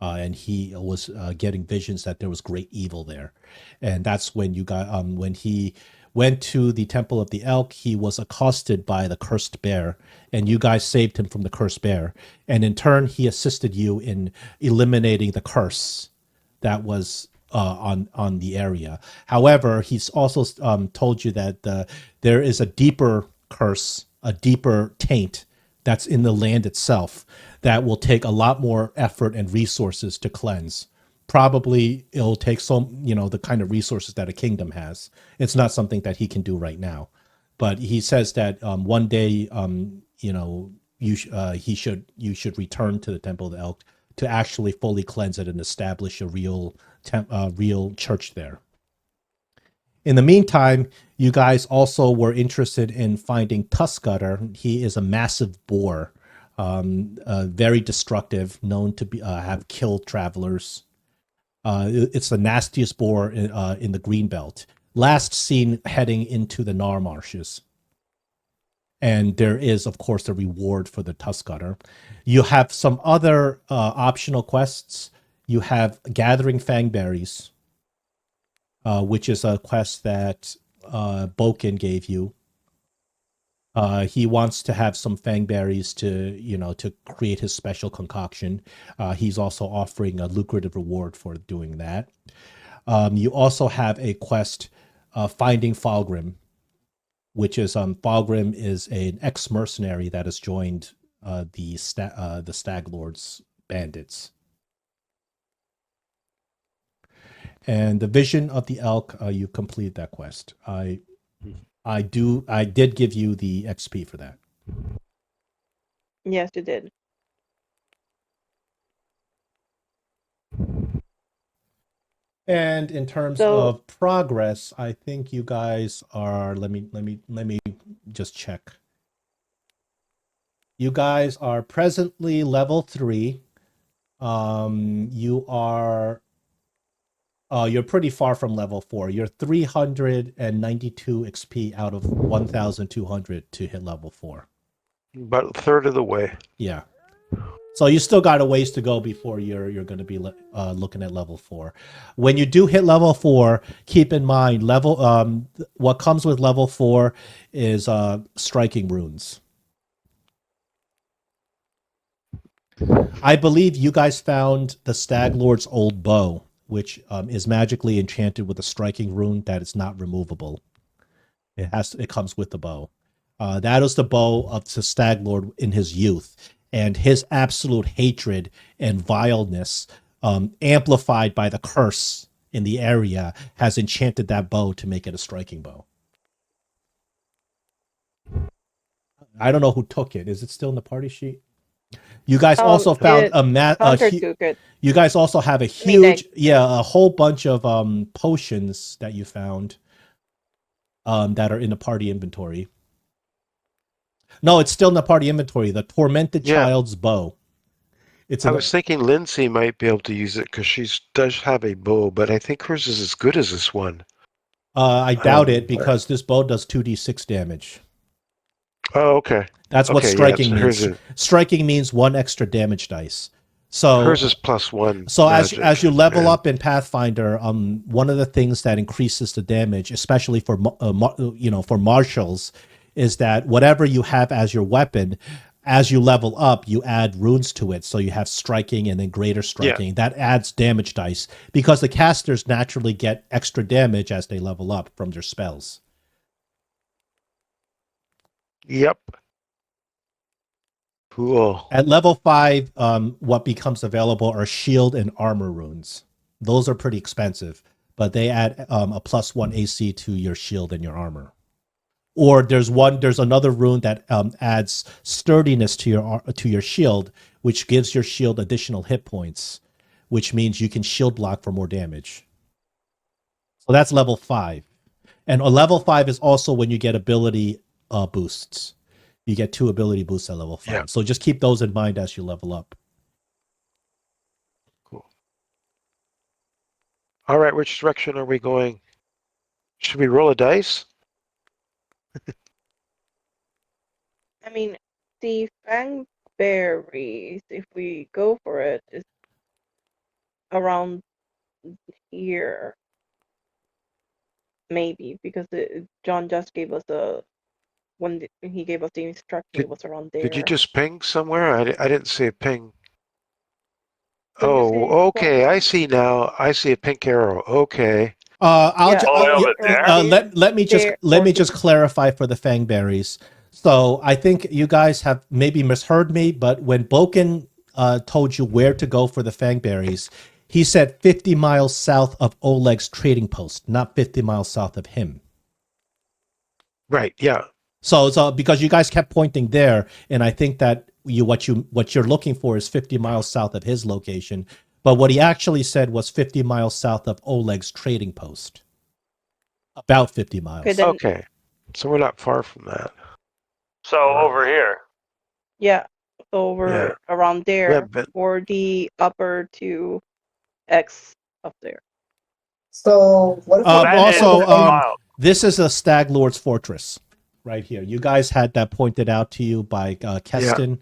And he was getting visions that there was great evil there. And that's when when he went to the Temple of the Elk, he was accosted by the Cursed Bear, and you guys saved him from the Cursed Bear. And in turn, he assisted you in eliminating the curse that was on the area. However, he's also told you that there is a deeper curse, a deeper taint that's in the land itself that will take a lot more effort and resources to cleanse. Probably it'll take the kind of resources that a kingdom has. It's not something that he can do right now. But he says that one day, you should return to the Temple of the Elk to actually fully cleanse it and establish a real church there. In the meantime, you guys also were interested in finding Tuskgutter. He is a massive boar, very destructive, known to have killed travelers. It's the nastiest boar in the Greenbelt. Last seen heading into the Nar Marshes. And there is, of course, a reward for the Tuskgutter. You have some other optional quests. You have Gathering Fangberries, which is a quest that Boken gave you. He wants to have some fangberries to create his special concoction. He's also offering a lucrative reward for doing that. You also have a quest, finding Falgrim, which is Falgrim is an ex-mercenary that has joined the Stag Lord's bandits. And the Vision of the Elk, you complete that quest. I did give you the XP for that. Yes, you did. And in terms of progress, I think you guys are. Let me just check. You guys are presently level 3. You are. You're pretty far from level 4. You're 392 XP out of 1,200 to hit level 4. About a third of the way. Yeah. So you still got a ways to go before you're going to be looking at level 4. When you do hit level 4, keep in mind what comes with level 4 is striking runes. I believe you guys found the Stag Lord's old bow, which is magically enchanted with a striking rune that is not removable. It comes with the bow. That is the bow of the Stag Lord in his youth. And his absolute hatred and vileness, amplified by the curse in the area, has enchanted that bow to make it a striking bow. I don't know who took it. Is it still in the party sheet? You guys also found Hunter took it. You guys also have a huge, a whole bunch of potions that you found that are in the party inventory. No, it's still in the party inventory. The Tormented Child's bow. I was thinking Lindsay might be able to use it because she does have a bow, but I think hers is as good as this one. I doubt it because this bow does 2d6 damage. Oh, okay. That's what striking means. Striking means 1 extra damage dice. So hers is +1. So as you level up in Pathfinder, one of the things that increases the damage, especially for for martials, is that whatever you have as your weapon, as you level up, you add runes to it. So you have striking and then greater striking. Yeah. That adds damage dice because the casters naturally get extra damage as they level up from their spells. Yep. Cool. At level 5, what becomes available are shield and armor runes. Those are pretty expensive, but they add a +1 AC to your shield and your armor. Or there's another rune that adds sturdiness to your shield, which gives your shield additional hit points, which means you can shield block for more damage. So that's level 5. And a level 5 is also when you get ability boosts. You get 2 ability boosts at level 5. Yeah. So just keep those in mind as you level up. Cool. All right, which direction are we going? Should we roll a dice? I mean, the fangberries, if we go for it, is around here. Maybe, because John just gave us when he gave us the instruction, it was around there. Did you just ping somewhere? I didn't see a ping. Oh, okay. I see now. I see a pink arrow. Okay. Let me just clarify for the fangberries. So I think you guys have maybe misheard me, but when Boken told you where to go for the fangberries, he said 50 miles south of Oleg's trading post, not 50 miles south of him. Right. Yeah. So because you guys kept pointing there, and I think that what you're looking for is 50 miles south of his location, but what he actually said was 50 miles south of Oleg's trading post. About 50 miles. Okay. So we're not far from that. So over here. Yeah. Over around there, or the upper 2x up there. So what if this is a Stag Lord's fortress right here. You guys had that pointed out to you by Keston,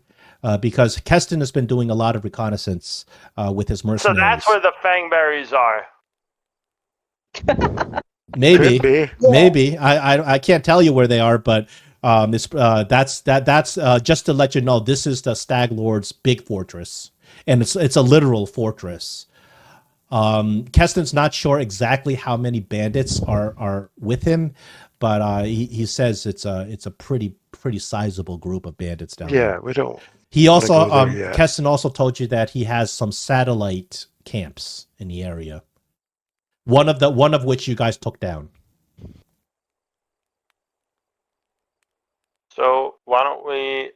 because Keston has been doing a lot of reconnaissance with his mercenaries. So that's where the fangberries are. Maybe. I can't tell you where they are, but That's just to let you know. This is the Stag Lord's big fortress, and it's a literal fortress. Keston's not sure exactly how many bandits are with him, but he says it's a pretty sizable group of bandits down there. Yeah, we don't. He also go there yet. Keston also told you that he has some satellite camps in the area. One of which you guys took down. So why don't we?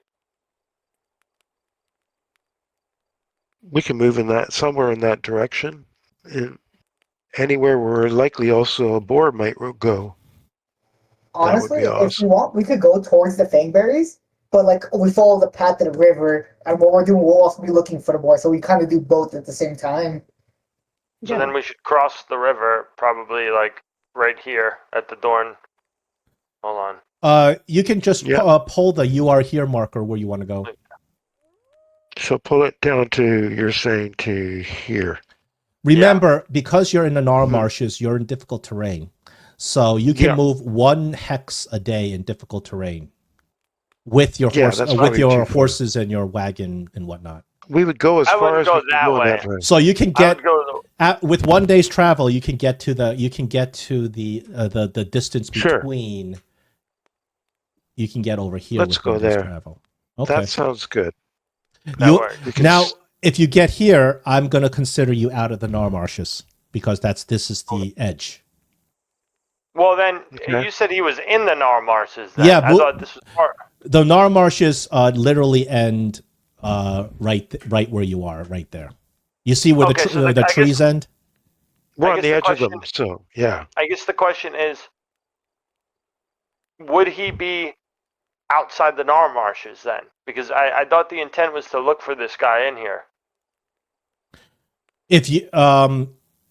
We can move in that somewhere in that direction, and anywhere where likely also a boar might go. Honestly, be if awesome. you want, we could go towards the Fangberries, but like we follow the path of the river, and what we're doing, we'll also be looking for the boar. So we kind of do both at the same time. So then we should cross the river, probably like right here at the Dorn. Hold on. You can just pull the "You are here" marker where you want to go. So pull it down to, you're saying, to here. Remember, because you're in the Nar Marshes, you're in difficult terrain. So you can move 1 hex a day in difficult terrain with your horses and your wagon and whatnot. We would go as far as we can go in that way. So you can get with 1 day's travel, you can get to the distance between. Sure. You can get over here. Let's go there. Travel. Okay. That sounds good. Now, if you get here, I'm going to consider you out of the Nar Marshes because this is the edge. Well, then you said he was in the Nar Marshes. Then. Yeah, I thought this was part. The Nar Marshes literally end right where you are, right there. You see where the trees end? We're on the edge of them, so yeah. I guess the question is, would he be outside the Nar Marshes then? Because I thought the intent was to look for this guy in here. If you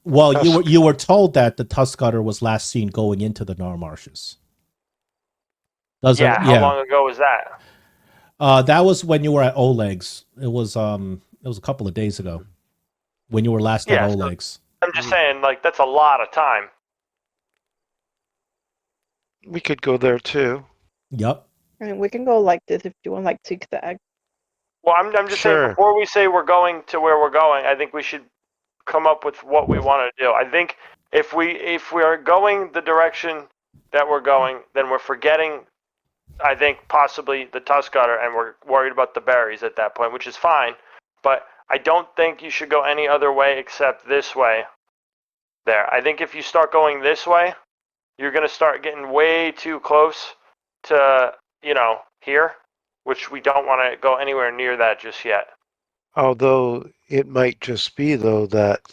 you were told that the Tuskgutter was last seen going into the Nar Marshes. How long ago was that? That was when you were at Oleg's. It was a couple of days ago when you were last at Oleg's. So I'm just saying, like, that's a lot of time. We could go there too. Yep. I mean, we can go like this if you want, like zigzag. Well, I'm just saying, before we say we're going to where we're going, I think we should come up with what we want to do. I think if we are going the direction that we're going, then we're forgetting, I think, possibly the Tuskgutter, and we're worried about the berries at that point, which is fine. But I don't think you should go any other way except this way. There. I think if you start going this way, you're going to start getting way too close to, here, which we don't want to go anywhere near that just yet. Although it might just be, though, that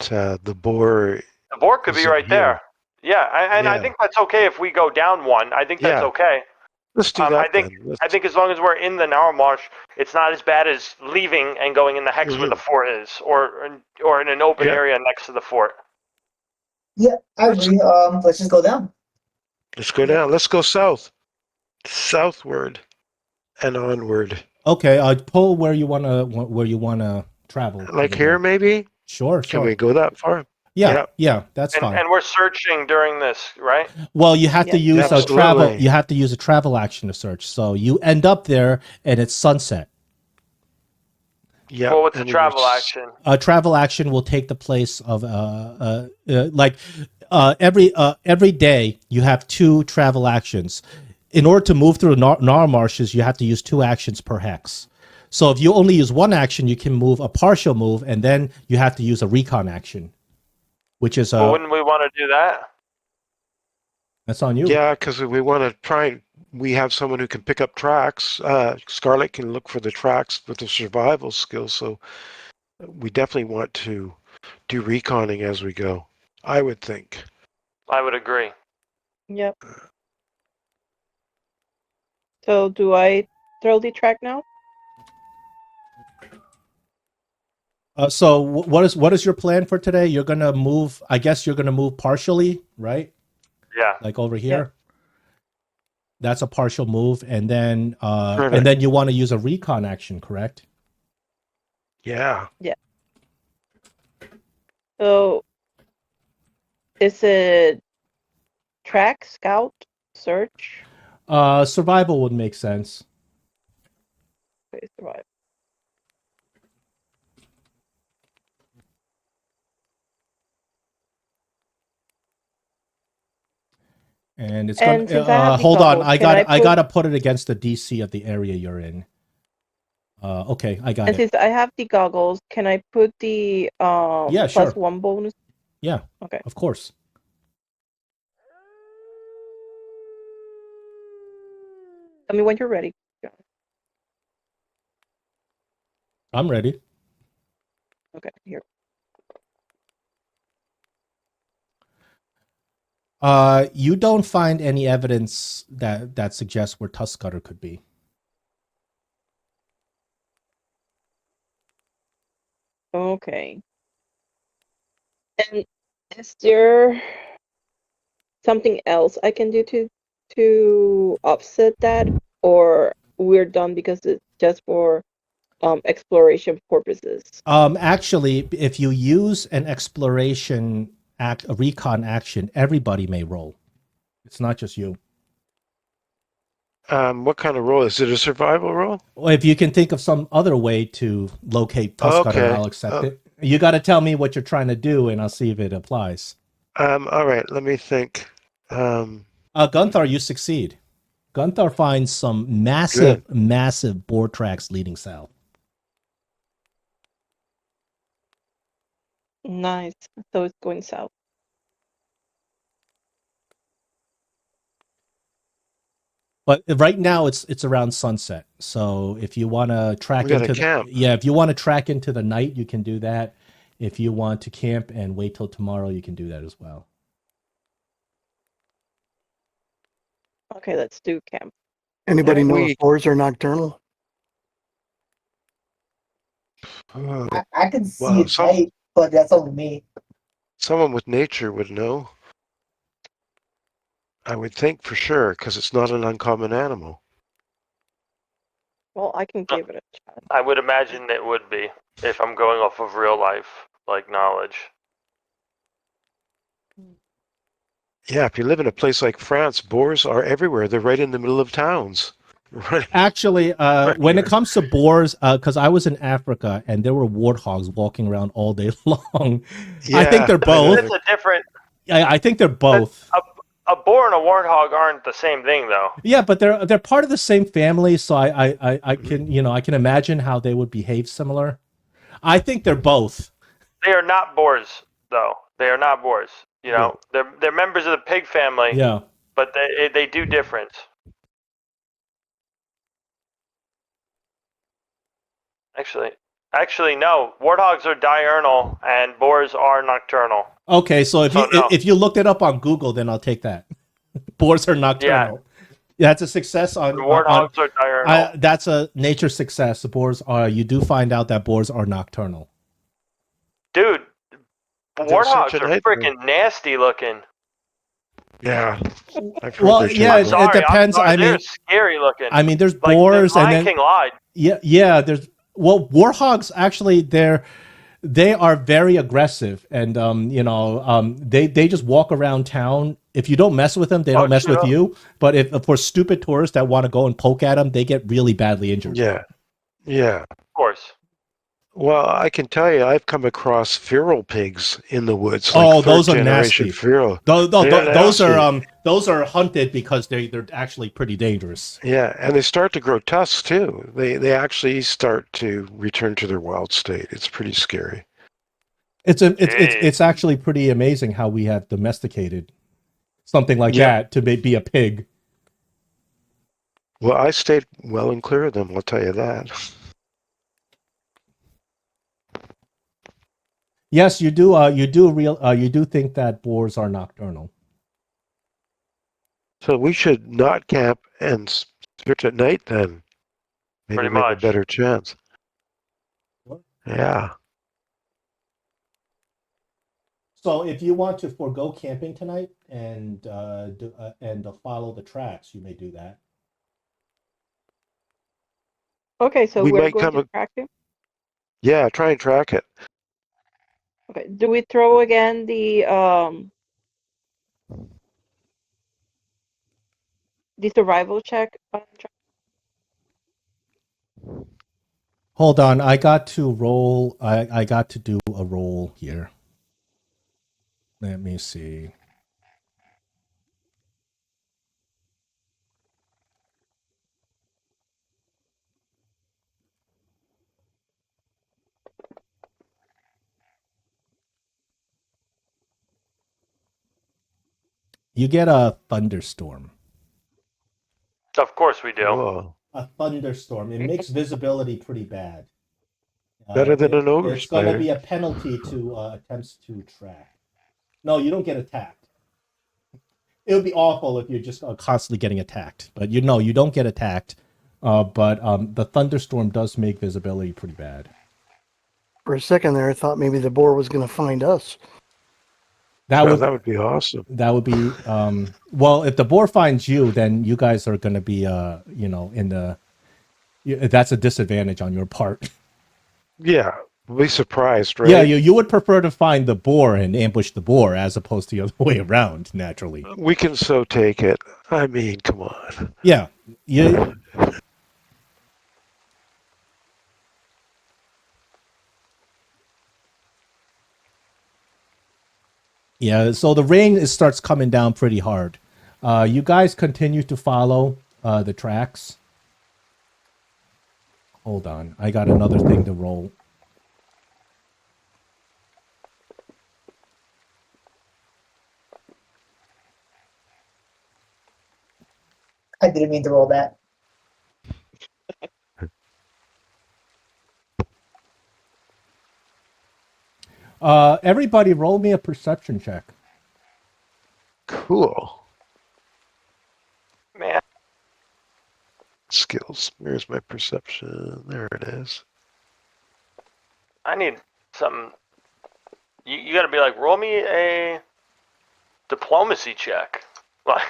the boar... The boar could be right there. Yeah, I think that's okay if we go down 1. I think that's okay. Let's do that. I think as long as we're in the Nar Marsh, it's not as bad as leaving and going in the hex where the fort is, or in an open area next to the fort. Yeah, I agree. Let's just go down. Let's go down. Let's go southward and onward. Okay, pull where you wanna travel. Like here, maybe. Sure. Can we go that far? Yeah, that's fine. And we're searching during this, right? Well, you have to use a travel. You have to use a travel action to search. So you end up there, and it's sunset. Yeah. Well, what's the travel action? A travel action will take the place of every day you have 2 travel actions. In order to move through Nar Marshes, you have to use 2 actions per hex. So if you only use 1 action, you can move a partial move, and then you have to use a recon action. Which is wouldn't we want to do that? That's on you. Yeah, because we want to try. We have someone who can pick up tracks. Scarlet can look for the tracks with the survival skills. So we definitely want to do reconning as we go. I would think. I would agree. Yep. So do I throw the track now? So what is your plan for today? You're gonna move. I guess you're gonna move partially, right? Yeah. Like over here. Yep. That's a partial move, and then you want to use a recon action, correct? Yeah. Yeah. So is it track, scout, search? Survival would make sense. Okay, survive. And it's And gonna since I have the hold on. goggles, I can I put, gotta put it against the DC of the area you're in. Okay, I got and it. since I have the goggles, can I put the Yeah, sure. +1 bonus? Yeah, Okay. of course. Tell me when you're ready. I'm ready. Okay, here. You don't find any evidence that suggests where Tuskgutter could be. Okay. And is there something else I can do to offset that, or we're done because it's just for exploration purposes? Actually, if you use an exploration a recon action, everybody may roll. It's not just you. What kind of roll? Is it a survival roll? Well, if you can think of some other way to locate Tuskgutter, Okay. I'll accept it. You got to tell me what you're trying to do, and I'll see if it applies. All right, let me think. Gunther, you succeed. Gunther finds some massive boar tracks leading south. Nice. So it's going south. But right now it's around sunset. So if you want to track We gotta into camp. if you want to track into the night, you can do that. If you want to camp and wait till tomorrow, you can do that as well. Okay, let's do camp. Anybody know We- if boars are nocturnal? I can see Well, it night, but that's only me. someone with nature would know. I would think for sure, because it's not an uncommon animal. Well, I can give it a shot. I would imagine it would be if I'm going off of real life like knowledge. Yeah, if you live in a place like France, boars are everywhere. They're right in the middle of towns. Right. Actually, when it comes to boars, because I was in Africa and there were warthogs walking around all day long. I think they're both. It's a different. I think they're both. A boar and a warthog aren't the same thing, though. Yeah, but they're part of the same family, so I can I can imagine how they would behave similar. I think they're both. They are not boars, though. They are not boars. You know, they're members of the pig family. Yeah. But they do different. Actually, no. Warthogs are diurnal and boars are nocturnal. Okay, so if you looked it up on Google, then I'll take that. Boars are nocturnal. Yeah, that's a success on warthogs are diurnal. That's a nature success. The boars are. You do find out that boars are nocturnal. Dude, warthogs are freaking nasty looking. Yeah. It depends. I mean, they're scary looking. I mean, there's like, boars and then King lied. Yeah. There's warthogs actually they are very aggressive and they just walk around town. If you don't mess with them, they don't mess with you. But if for stupid tourists that want to go and poke at them, they get really badly injured. Yeah. Of course. Well, I can tell you, I've come across feral pigs in the woods. Those are nasty. Feral. Those are hunted because they're actually pretty dangerous. Yeah, and they start to grow tusks too. They actually start to return to their wild state. It's pretty scary. It's actually pretty amazing how we have domesticated something like that to be a pig. Well, I stayed well and clear of them. I'll tell you that. Yes, you do. You do think that boars are nocturnal. So we should not camp and search at night then. Maybe we have a better chance. Yeah. So if you want to forego camping tonight and follow the tracks, you may do that. Okay, so we're going to track him? Yeah, try and track it. Okay, do we throw again the survival check. Hold on, I got to roll. I got to do a roll here. Let me see. You get a thunderstorm. Of course we do. Whoa. A thunderstorm. It makes visibility pretty bad. Better than an ogre It's going to spider. be a penalty to attempts to track. No, you don't get attacked. It would be awful if you're just constantly getting attacked. But you know, you don't get attacked. But the thunderstorm does make visibility pretty bad. For a second there, I thought maybe the boar was going to find us. That would be awesome. That would be well. If the boar finds you, then you guys are going to be you know, in the. That's a disadvantage on your part. Yeah, we'll be surprised, right? Yeah, you would prefer to find the boar and ambush the boar as opposed to the other way around. Naturally, we can so take it. I mean, come on. Yeah, Yeah, so the rain starts coming down pretty hard. You guys continue to follow the tracks. Hold on, I got another thing to roll. I didn't mean to roll that. Everybody roll me a perception check. Cool. Man, Skills. Where's my perception? There it is. I need something. You got to be like, roll me a diplomacy check. Well,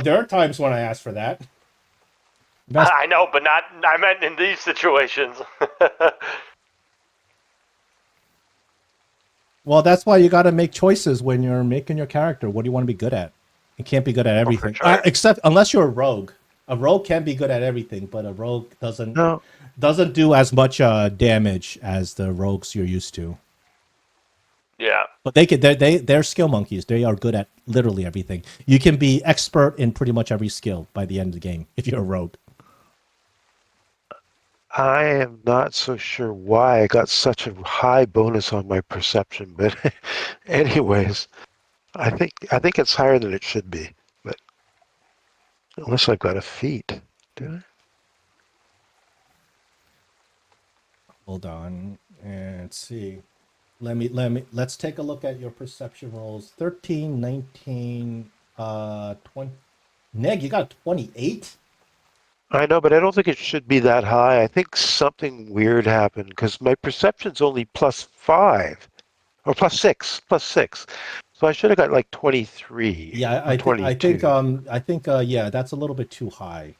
there are times when I ask for that. I know, but not. I meant in these situations. Well, that's why you got to make choices when you're making your character. What do you want to be good at? You can't be good at everything, except unless you're a rogue. A rogue can be good at everything, but a rogue doesn't do as much damage as the rogues you're used to. Yeah, but they're skill monkeys. They are good at literally everything. You can be expert in pretty much every skill by the end of the game if you're a rogue. I am not so sure why I got such a high bonus on my perception, but anyways, I think it's higher than it should be. But unless I've got a feat, do I? Hold on and let's see. Let's take a look at your perception rolls. 13, 19, 20. Neg, you got 28? I know, but I don't think it should be that high. I think something weird happened because my perception's only +5 or +6. So I should have got like 23. Yeah, I think yeah, that's a little bit too high.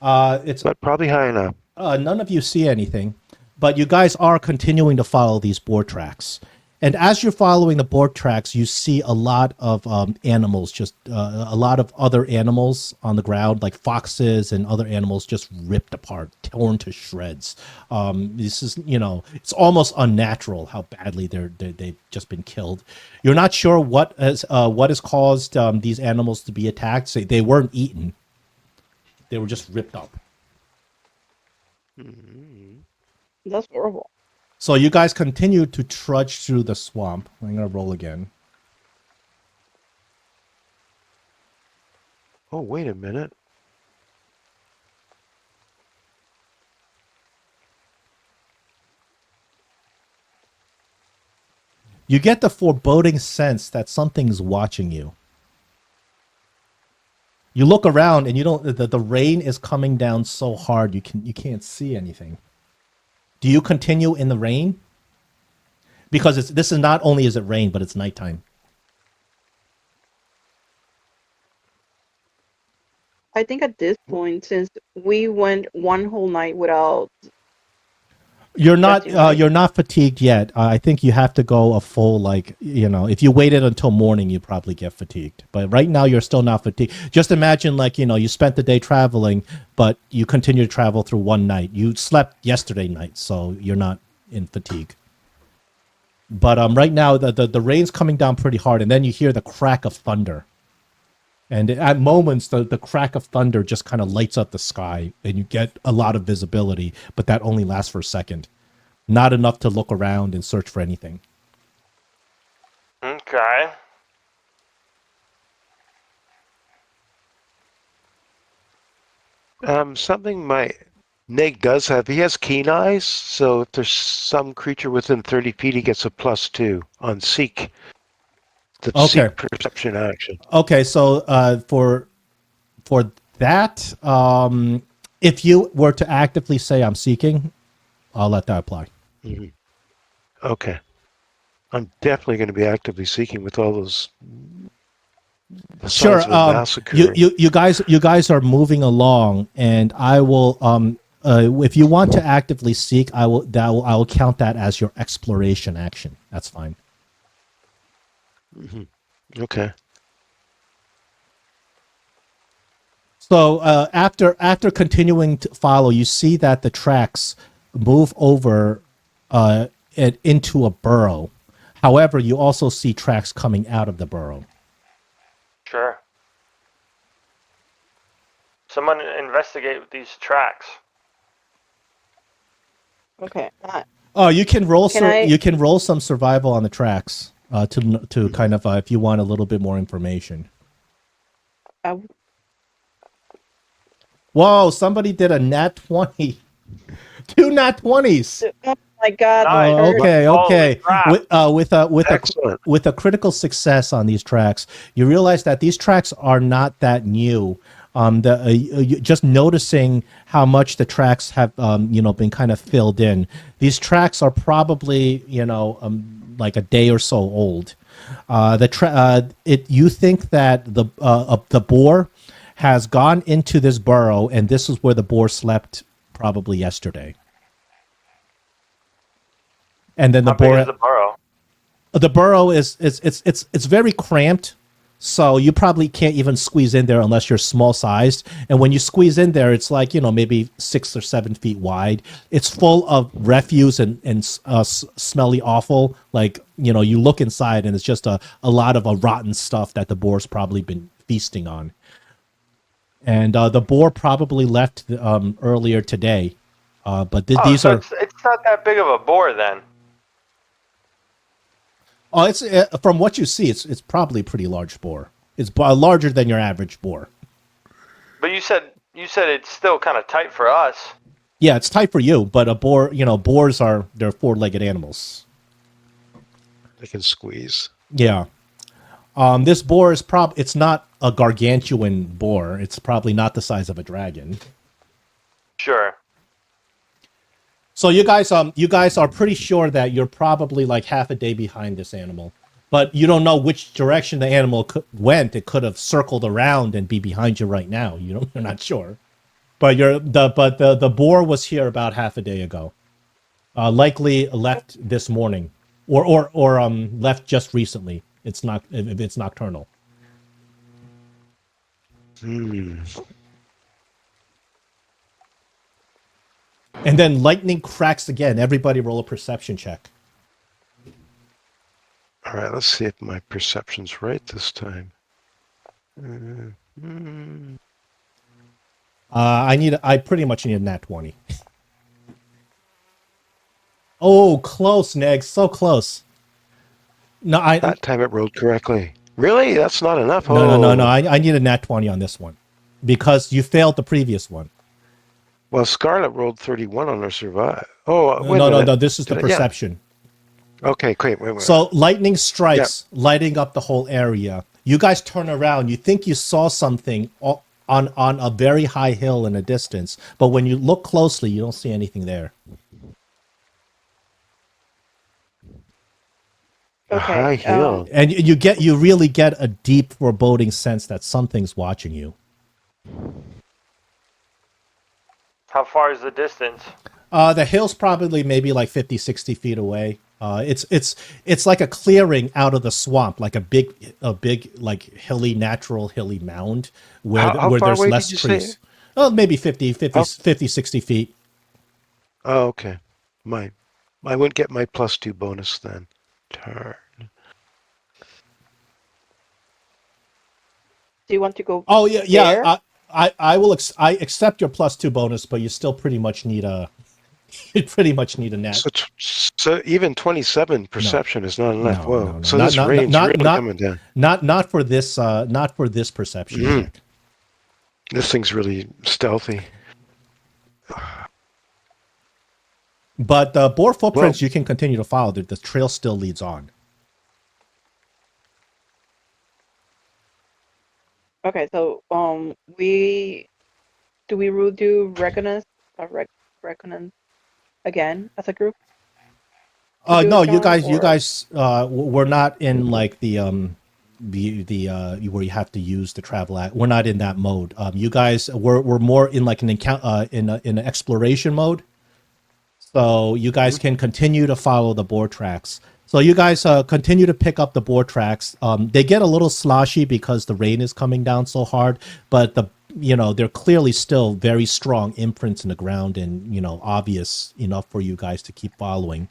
It's but probably high enough. None of you see anything, but you guys are continuing to follow these boar tracks. And as you're following the boar tracks, you see a lot of animals, just a lot of other animals on the ground, like foxes and other animals just ripped apart, torn to shreds. This is, you know, it's almost unnatural how badly they've just been killed. You're not sure what has caused these animals to be attacked. So they weren't eaten. They were just ripped up. That's horrible. So you guys continue to trudge through the swamp. I'm going to roll again. Oh, wait a minute. You get the foreboding sense that something's watching you. You look around and you don't. The rain is coming down so hard you can't see anything. Do you continue in the rain? Because this is not only is it rain, but it's nighttime. I think at this point, since we went one whole night without You're not That's right. you're not fatigued yet. I think you have to go a full if you waited until morning, you probably get fatigued. But right now, you're still not fatigued. Just imagine you spent the day traveling, but you continue to travel through one night. You slept yesterday night, so you're not in fatigue. But right now, the rain's coming down pretty hard, and then you hear the crack of thunder. And at moments, the crack of thunder just kind of lights up the sky, and you get a lot of visibility, but that only lasts for a second. Not enough to look around and search for anything. Okay. Something my Neg does have. He has keen eyes, so if there's some creature within 30 feet, he gets a +2 on seek. The Okay. seek perception action. Okay, so for that, if you were to actively say I'm seeking, I'll let that apply. Mm-hmm. Okay. I'm definitely going to be actively seeking with all those. Sure. Massacre. You guys are moving along, and I will. If you want to actively seek, I will count that as your exploration action. That's fine. Mm-hmm. Okay. So after continuing to follow, you see that the tracks move over into a burrow. However, you also see tracks coming out of the burrow. Sure. Someone investigate these tracks. Okay. Oh, you can roll. Can You can roll some survival on the tracks to kind of if you want a little bit more information. Whoa! Somebody did a nat 20. 2 nat 20s. Oh my God! Nice. Okay. Excellent. With a critical success on these tracks, you realize that these tracks are not that new. Just noticing how much the tracks have been kind of filled in. These tracks are probably like a day or so old. You think that the boar has gone into this burrow, and this is where the boar slept probably yesterday. And then How big is the burrow? The burrow is it's very cramped, so you probably can't even squeeze in there unless you're small sized. And when you squeeze in there, it's like maybe 6 or 7 feet wide. It's full of refuse and smelly awful. Like you look inside and it's just a lot of rotten stuff that the boar's probably been feasting on. And the boar probably left earlier today, but these are. It's not that big of a boar then. Oh, it's from what you see, it's probably a pretty large boar. It's larger than your average boar. But you said it's still kind of tight for us. Yeah, it's tight for you, but a boar, boars they're 4-legged animals. They can squeeze. Yeah. This boar is it's not a gargantuan boar. It's probably not the size of a dragon. Sure. So you guys are pretty sure that you're probably like half a day behind this animal, but you don't know which direction the animal went. It could have circled around and be behind you right now. You're not sure, but the boar was here about half a day ago, likely left this morning, or left just recently. It's nocturnal. And then lightning cracks again. Everybody roll a perception check. All right, let's see if my perception's right this time. I pretty much need a nat 20. Oh, close, Neg. So close. No, that time it rolled correctly. Really? That's not enough. No. I need a nat 20 on this one because you failed the previous one. Well, Scarlet rolled 31 on her survive. Oh, no. This is the perception. Yeah. Okay, wait. So lightning strikes, lighting up the whole area. You guys turn around. You think you saw something on a very high hill in a distance, but when you look closely, you don't see anything there. A high hill, and you really get a deep foreboding sense that something's watching you. How far is the distance? The hill's probably maybe like 50, 60 feet away. It's like a clearing out of the swamp, like a big like natural hilly mound where How where far there's away less did you say? trees. Oh, maybe 50, How? 50, 60 feet. Oh, okay. I wouldn't get my +2 bonus then. Turn. Do you want to go Oh yeah, there? yeah. I will. I accept your +2 bonus, but you still pretty much need a. You pretty much need a net. So even 27 No, perception is not enough. no, Whoa. no, no. So this rain's really coming down. Not for this. Not for this perception check. This thing's really stealthy. But the boar footprints Well, you can continue to follow. The trail still leads on. Okay, so we do reconnaissance again as a group to do it, No, you John, guys we're not in like the where you have to use the travel act. We're not in that mode. You guys we're more in like an encounter in an exploration mode. So you guys can continue to follow the boar tracks. So you guys continue to pick up the boar tracks. They get a little sloshy because the rain is coming down so hard, but they're clearly still very strong imprints in the ground and obvious enough for you guys to keep following.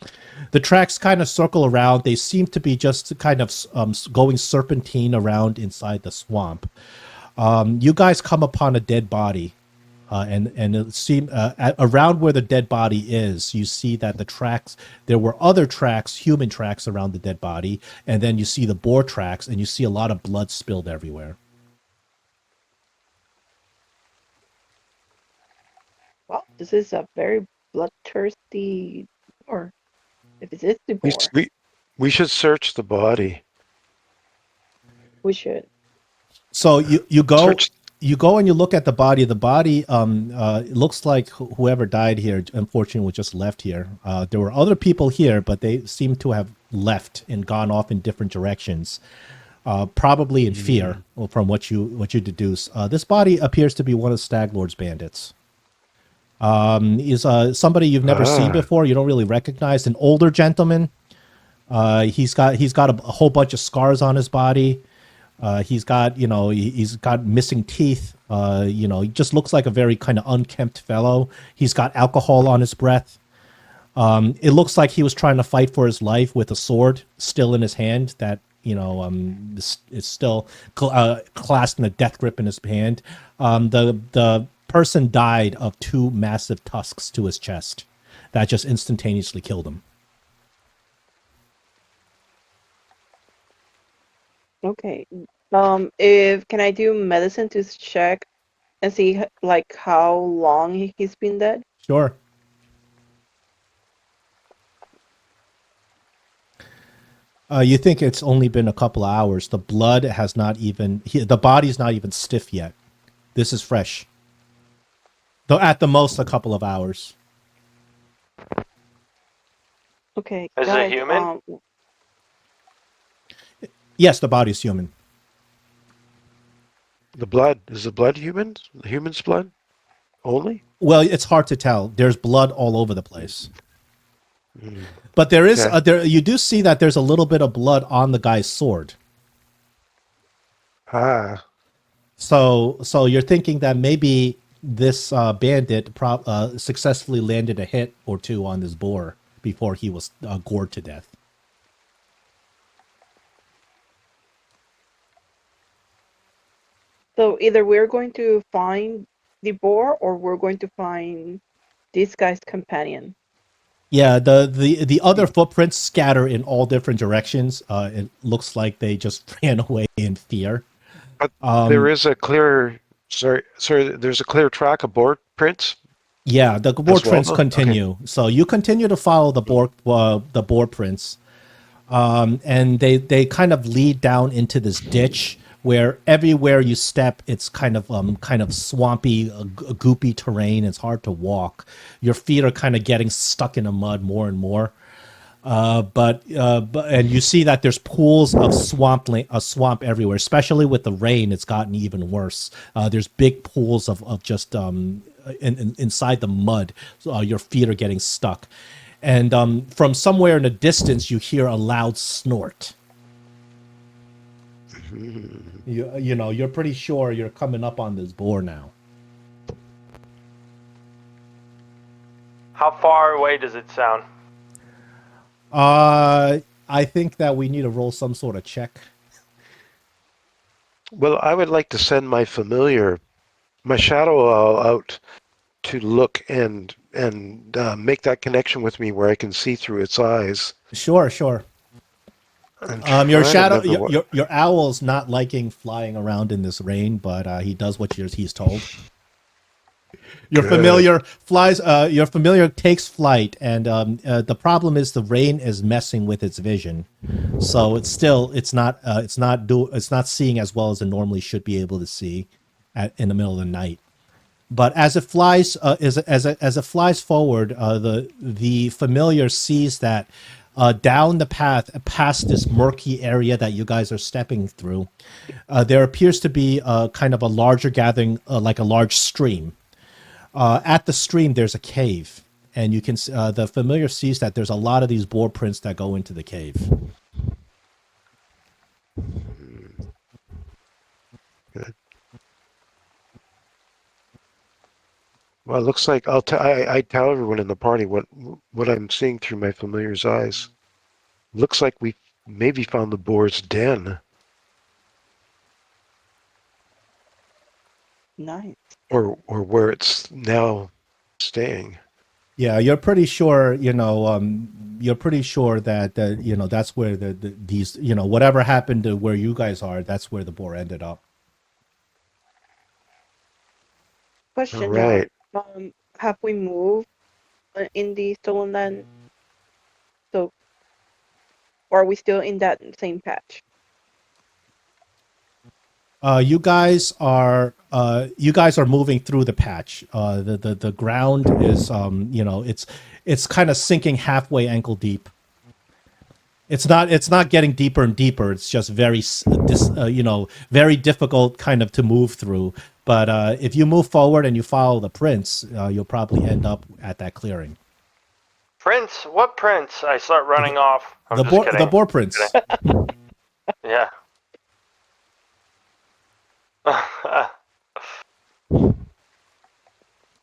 The tracks kind of circle around. They seem to be just kind of going serpentine around inside the swamp. You guys come upon a dead body. And it seemed around where the dead body is, you see that there were other tracks, human tracks around the dead body, and then you see the boar tracks, and you see a lot of blood spilled everywhere. well, this is a very bloodthirsty boar. If it is the boar, we should search the body. we should. So you go. Search. You go and you look at the body. The body, it looks like whoever died here, unfortunately, was just left here. There were other people here, but they seem to have left and gone off in different directions, probably in fear, from what you deduce. This body appears to be one of Staglord's bandits. Is somebody you've never seen before. You don't really recognize. An older gentleman. He's got a whole bunch of scars on his body. He's got missing teeth. He just looks like a very kind of unkempt fellow. He's got alcohol on his breath. It looks like he was trying to fight for his life with a sword still in his hand that is still clasped in a death grip in his hand. The person died of 2 massive tusks to his chest that just instantaneously killed him. Okay. If can I do medicine to check and see like how long he's been dead? Sure. You think it's only been a couple of hours. The blood has not even... the body's not even stiff yet. This is fresh. Though at the most, a couple of hours. Okay. Is it human? Yes, the body's human. The blood. Is the blood human? The human's blood? Only? Well, it's hard to tell. There's blood all over the place. But there is... you do see that there's a little bit of blood on the guy's sword. So you're thinking that maybe this bandit successfully landed a hit or 2 on this boar before he was gored to death. So either we're going to find the boar or we're going to find this guy's companion. Yeah, the other footprints scatter in all different directions. It looks like they just ran away in fear. But there is a clear... Sorry, there's a clear track of boar prints? Yeah, the boar prints well? continue. Okay. So you continue to follow the boar prints. And they kind of lead down into this ditch where everywhere you step, it's kind of swampy, goopy terrain. It's hard to walk. Your feet are kind of getting stuck in the mud more and more. But you see that there's pools of swamp everywhere, especially with the rain. It's gotten even worse. There's big pools of just inside the mud. So, your feet are getting stuck. And from somewhere in the distance, you hear a loud snort. You know, you're pretty sure you're coming up on this boar now. How far away does it sound? I think that we need to roll some sort of check. Well, I would like to send my familiar, my shadow owl, out to look and make that connection with me where I can see through its eyes. Sure. And Your try to shadow, remember what- your owl's not liking flying around in this rain, but he does what he's told. Your Good. familiar flies. Your familiar takes flight, and the problem is the rain is messing with its vision, so it's not seeing as well as it normally should be able to see in the middle of the night. But as it flies, as it flies forward, the familiar sees that down the path, past this murky area that you guys are stepping through, there appears to be kind of a larger gathering, like a large stream. At the stream, there's a cave, and you can the familiar sees that there's a lot of these boar prints that go into the cave. Good. Well, it looks like I tell everyone in the party what I'm seeing through my familiar's eyes. Looks like we maybe found the boar's den, Nice. or where it's now staying. Yeah, you're pretty sure. You're pretty sure that that's where these whatever happened to where you guys are. That's where the boar ended up. Question, All right. John. Have we moved in the stolen land? So, or are we still in that same patch? You guys are moving through the patch. The ground is it's kind of sinking halfway ankle deep. It's not getting deeper and deeper. It's just very very difficult kind of to move through. But if you move forward and you follow the prints, you'll probably end up at that clearing. Prince? What prince? I start running off. I'm just kidding. The boar prints. Yeah.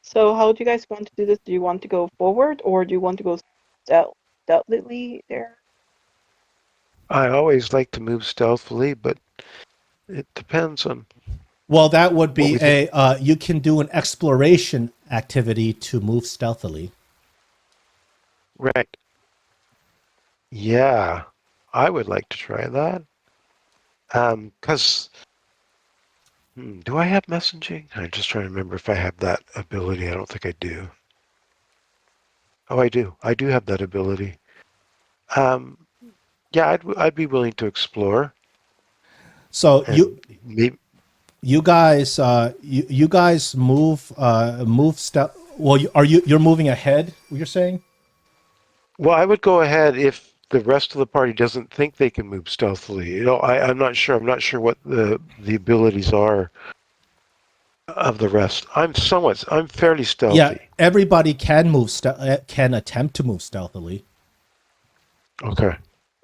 So, how do you guys want to do this? Do you want to go forward, or do you want to go stealthily there? I always like to move stealthily, but it depends on. Well, that would be What we you can do an exploration activity to move stealthily. Right. Yeah, I would like to try that. Because do I have messaging? I'm just trying to remember if I have that ability. I don't think I do. Oh, I do. I do have that ability. Yeah, I'd be willing to explore. So And maybe, you guys you guys move stealth. Well, you're moving ahead. You're saying? well, I would go ahead if the rest of the party doesn't think they can move stealthily. I'm not sure. I'm not sure what the abilities are of the rest. I'm fairly stealthy. Yeah, everybody can can attempt to move stealthily. Okay.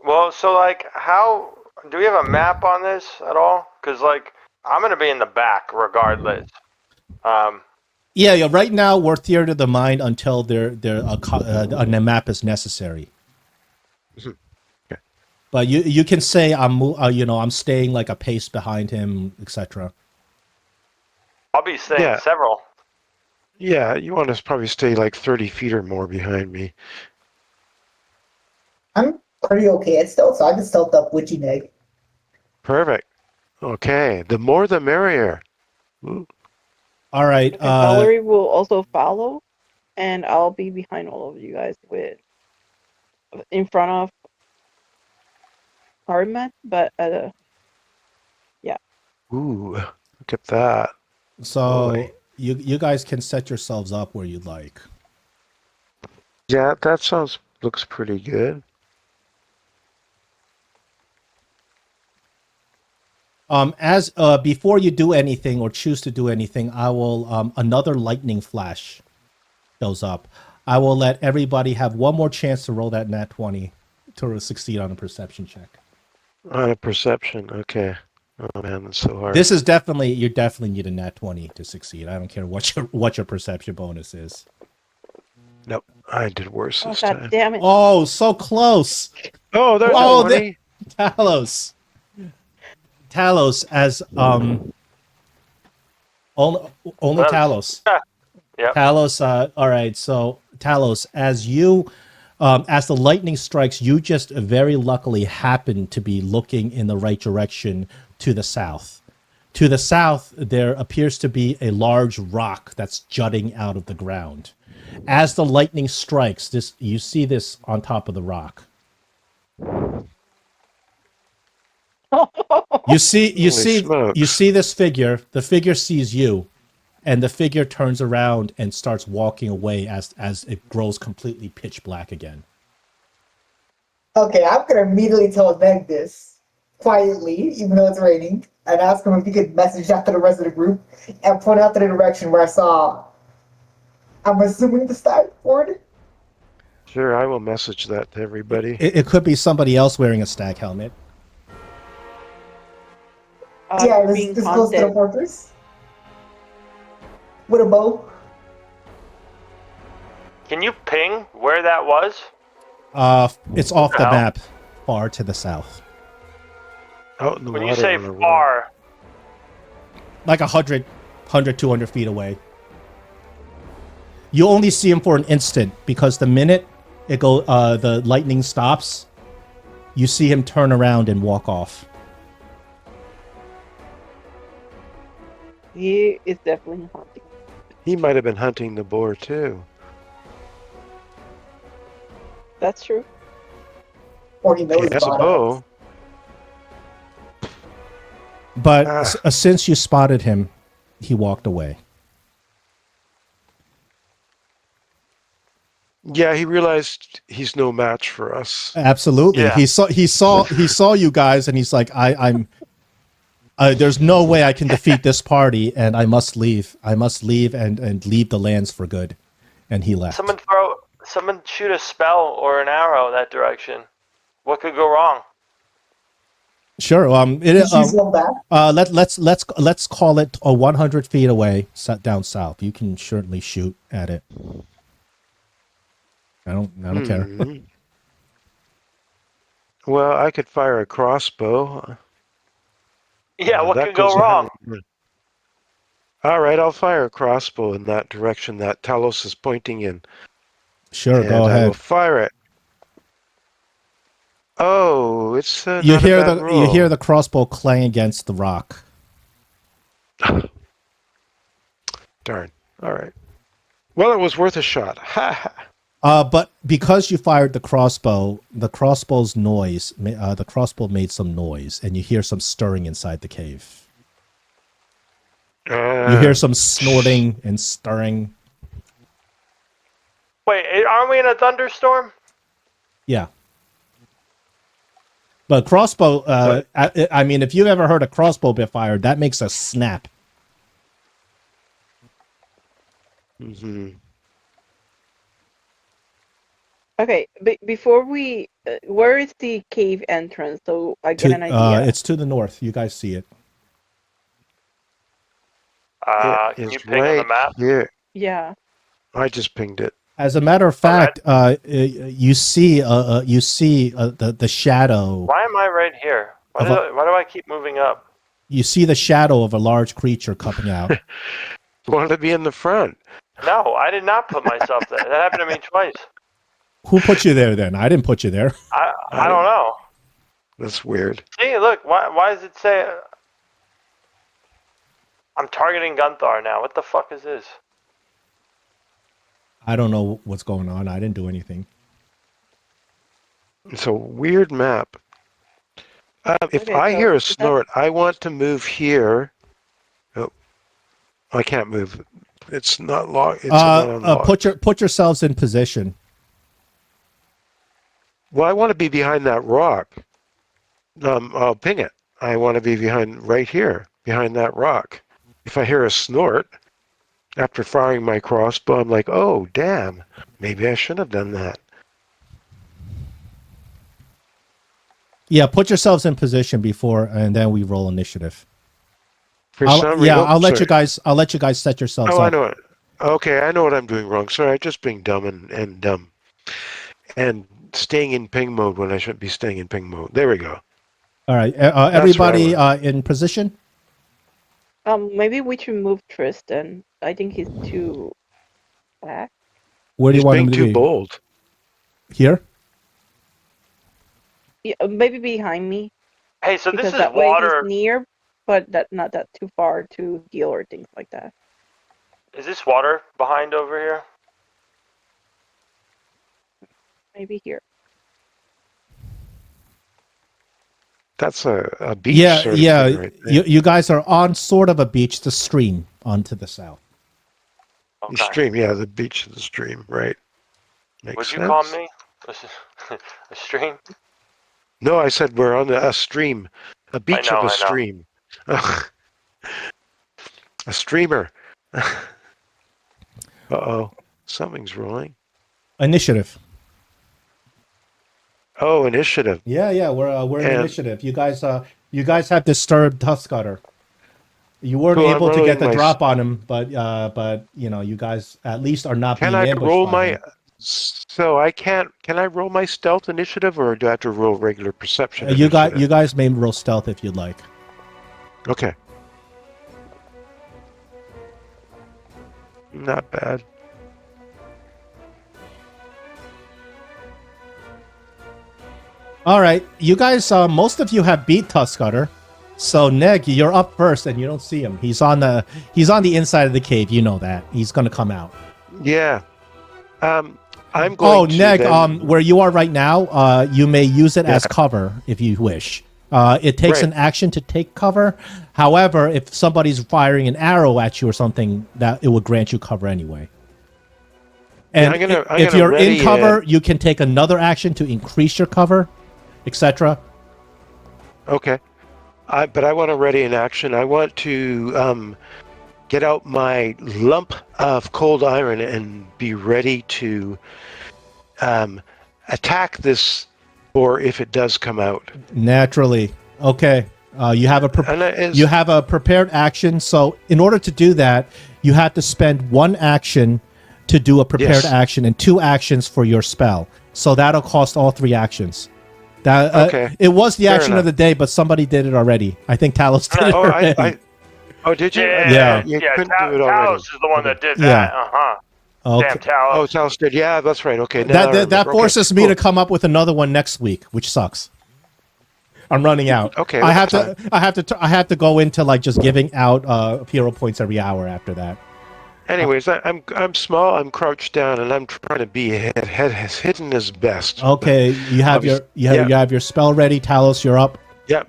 Well, so like, how do we have a map on this at all? Because like, I'm gonna be in the back regardless. Yeah. Right now, we're theater of the mind until a map is necessary. Mhm. Okay. But you can say I'm staying like a pace behind him, etc. I'll be saying Yeah. several. Yeah, you want to probably stay like 30 feet or more behind me. I'm pretty okay at stealth, so I can stealth up Witchy Egg. Perfect. Okay, the more the merrier. Ooh. All right. Okay, Valerie will also follow, and I'll be behind all of you guys in front of Armat, but yeah. Ooh, look at that. So Boy. you guys can set yourselves up where you'd like. Yeah, that looks pretty good. As before you do anything or choose to do anything, I will another lightning flash shows up. I will let everybody have one more chance to roll that nat 20 to succeed on a perception check. On a perception, okay. Oh man, that's so hard. This is definitely you definitely need a nat 20 to succeed. I don't care what your perception bonus is. Nope, I did worse Oh, this God time. damn it. Oh, so close. Oh, there's Oh, a 20. Talos. Talos as only Well, Talos. Yep. Talos, all right, so Talos, as you as the lightning strikes, you just very luckily happen to be looking in the right direction to the south. To the south, there appears to be a large rock that's jutting out of the ground. As the lightning strikes, this you see this on top of the rock. You Holy smokes. see this figure. The figure sees you, and the figure turns around and starts walking away as it grows completely pitch black again. Okay, I'm gonna immediately tell Meg this quietly, even though it's raining, and ask him if he could message that to the rest of the group and point out to the direction where I saw. I'm assuming the start board. Sure, I will message that to everybody. It could be somebody else wearing a stag helmet. Yeah, Being this close to the haunted. fortress with a bow. Can you ping where that was? It's off the Hell. map, far to the south, Out in the When water. you say on a rock. far, like 100, 200 feet away. You only see him for an instant because the minute the lightning stops, you see him turn around and walk off. He is definitely haunting. He might have been hunting the boar too. That's true. Or he knows He has a about bow. us. But since you spotted him, he walked away. Yeah, he realized he's no match for us. Absolutely, Yeah. he saw you guys, and he's like, I'm. There's no way I can defeat this party, and I must leave. I must leave and leave the lands for good. And he left. someone shoot a spell or an arrow that direction. What could go wrong? Sure. She's going back. Let's call it 100 feet away, down south. You can certainly shoot at it. I don't care. Mhm. Well, I could fire a crossbow. Yeah, what That could go goes wrong? ahead. All right, I'll fire a crossbow in that direction that Talos is pointing in. Sure, and go I will ahead. fire it. Oh, it's You not a hear bad the roll. crossbow clang against the rock. Darn. All right. Well, it was worth a shot. Ha ha. But because you fired the crossbow made some noise, and you hear some stirring inside the cave. You hear some snorting and stirring. Wait, aren't we in a thunderstorm? Yeah. But crossbow, I mean, if you've ever heard a crossbow be fired, that makes a snap. Mm-hmm. Okay, before we, where is the cave entrance? So I get an idea. It's to the north. You guys see it. Can you ping on the map? here. Yeah. I just pinged it. As a matter of fact, you see the shadow. Why am I right here? Why do I keep moving up? You see the shadow of a large creature coming out. Want to be in the front? No, I did not put myself there. That happened to me twice. Who put you there then? I didn't put you there. I don't know. That's weird. See, look, why does it say I'm targeting Gunthar now? What the fuck is this? I don't know what's going on. I didn't do anything. It's a weird map. If Okay, I so hear a is that- snort, I want to move here. Oh, I can't move. It's not locked. It's not unlocked. Put yourselves in position. Well, I want to be behind that rock. I'll ping it. I want to be right here, behind that rock. If I hear a snort after firing my crossbow, I'm like, oh, damn, maybe I shouldn't have done that. Yeah, put yourselves in position before, and then we roll initiative. For I'll some reason, let sorry. you guys. I'll let you guys set yourselves Oh, I up. know it. Okay, I know what I'm doing wrong. Sorry, I'm just being dumb and dumb. And staying in ping mode when I shouldn't be staying in ping mode. There we go. All right, where I everybody was. in position. Maybe we should move Tristan. I think he's too back. Where do you He's want being him to too be? bold. Here. Yeah, maybe behind me Hey, so this because is that way he's water. near, but not that too far to heal or things like that. Is this water behind over here? Maybe here. That's a beach Yeah, sort of yeah. thing right there. You guys are on sort of a beach, the stream onto the south. The Okay. stream, yeah, the beach of the stream, right. Makes Would you sense. call me a stream? No, I said we're on a stream. A beach of a I know. stream. A streamer. Uh-oh. Something's rolling. Initiative. Oh, initiative. Yeah. We're in And initiative. You guys have disturbed Tuskgutter. You weren't cool, I'm able to get rolling the my... drop on him, but you know, you guys at least are not Can being I ambushed roll by my... him. So I can't... Can I roll my stealth initiative, or do I have to roll regular perception You initiative? guys may roll stealth if you'd like. Okay. Not bad. All right, you guys. Most of you have beat Tuskgutter, so Neg, you're up first, and you don't see him. He's on the inside of the cave. You know that he's going to come out. Yeah. I'm going Oh, to Neg, then... where you are right now, you may use it as Yeah. cover if you wish. It takes Right. an action to take cover. However, if somebody's firing an arrow at you or something, that it would grant you cover anyway. And I'm gonna if you're in ready cover, you can take another action to increase your cover, etc. Okay. But I want to ready in action. I want to get out my lump of cold iron and be ready to attack this, or if it does come out. Naturally. Okay. You have And you have a prepared action. So in order to do that, you have to spend one action to do a prepared Yes. action and 2 actions for your spell. So that'll cost all 3 actions. That Okay. It was the Fair action of enough. the day, but somebody did it already. I think Talos did it Oh, already. oh, did you? Yeah. You couldn't do it Talos already. is the one Okay. that did Yeah. that. Okay. Damn Talos. Oh, Talos did. Yeah, that's right. Okay. Now I That remember. forces Okay, me cool. to come up with another one next week, which sucks. I'm running out. Okay, I have that's to I have to go into like just giving out hero points every hour after that. Anyways, I'm small. I'm crouched down, and I'm trying to be as hidden as best. Okay, you have your Obviously- you have your spell ready, Talos. You're up. Yep.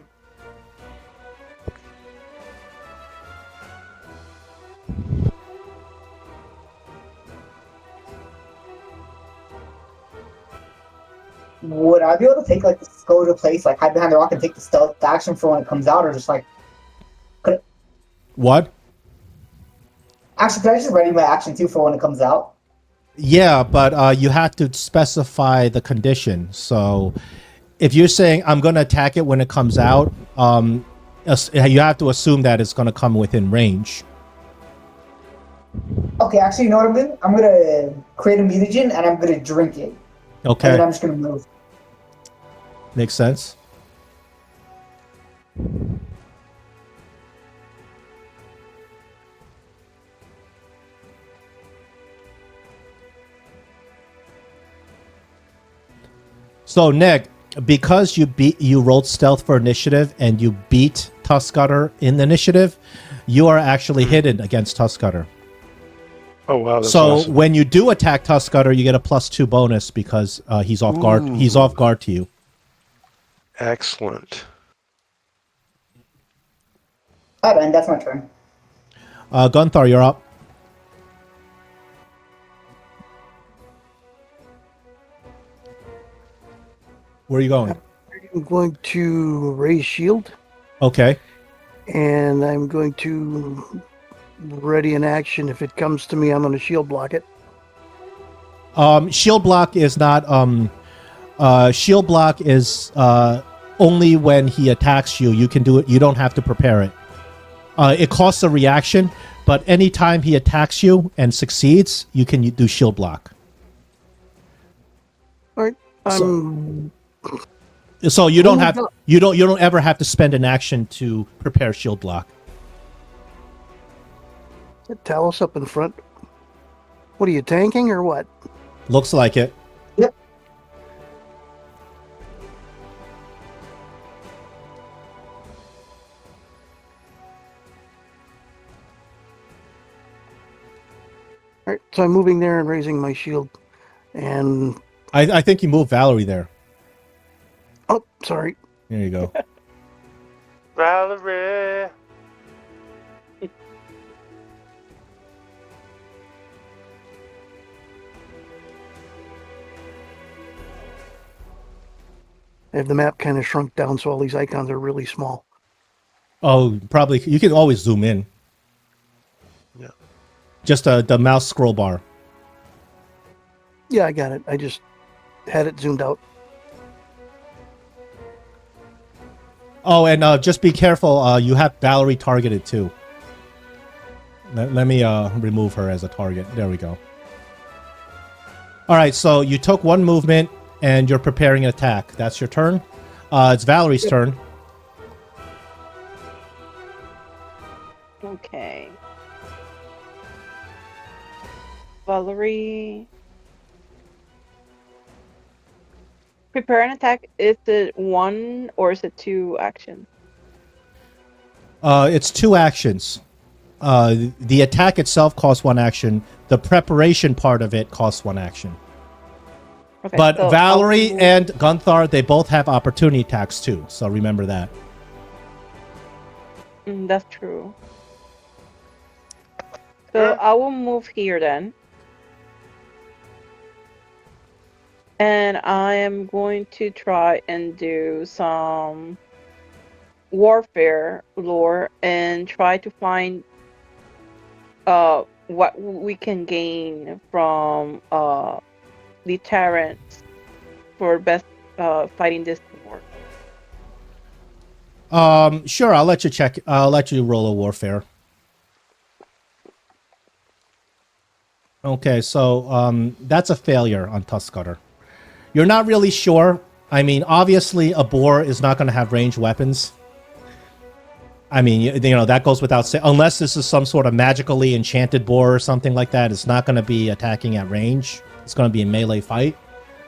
Would I be able to take like go to a place like hide behind the rock and take the stealth action for when it comes out, or just like What? actually could I just ready my action too for when it comes out? Yeah, but you have to specify the condition. So if you're saying I'm going to attack it when it comes out, you have to assume that it's going to come within range. Okay, actually, you know what I'm doing? I'm gonna create a mutagen and I'm gonna drink it, and then Okay, I'm just gonna move. makes sense. So Neg, because you rolled stealth for initiative and you beat Tuskgutter in the initiative, you are actually hidden against Tuskgutter. Oh wow. That's So awesome. when you do attack Tuskgutter, you get a +2 bonus because he's off guard. He's off guard to you. Excellent. Alright, and that's my turn. Gunthar, you're up. Where are you going? I'm going to raise shield. Okay. And I'm going to ready an action. If it comes to me, I'm going to shield block it. Shield block is not. Shield block is only when he attacks you. You can do it. You don't have to prepare it. It costs a reaction, but anytime he attacks you and succeeds, you can do shield block. All right. So you don't have you don't ever have to spend an action to prepare shield block. Talus up in front. What are you, tanking or what? Looks like it. Yep. All right, so I'm moving there and raising my shield. And I think you moved Valerie there. oh, sorry. There you go. Valerie. I have the map kind of shrunk down, so all these icons are really small. Oh, probably you can always zoom in. Yeah. Just the mouse scroll bar. Yeah, I got it. I just had it zoomed out. Oh, and just be careful. You have Valerie targeted too. Let me remove her as a target. There we go. All right, so you took one movement and you're preparing an attack. That's your turn. It's Valerie's turn. Okay. Valerie. Prepare an attack. Is it one or is it two actions? It's two actions. The attack itself costs one action. The preparation part of it costs one action. Okay, But so Valerie and Gunthar, they both have opportunity attacks too. So remember that. That's true. So I will move here then. And I am going to try and do some warfare lore and try to find what we can gain from deterrence for best fighting this war. Sure, I'll let you check. I'll let you roll a warfare. Okay, so that's a failure on Tuskgutter. You're not really sure. I mean, obviously, a boar is not going to have ranged weapons. I mean, you know, that goes without saying. Unless this is some sort of magically enchanted boar or something like that, it's not going to be attacking at range. It's going to be a melee fight.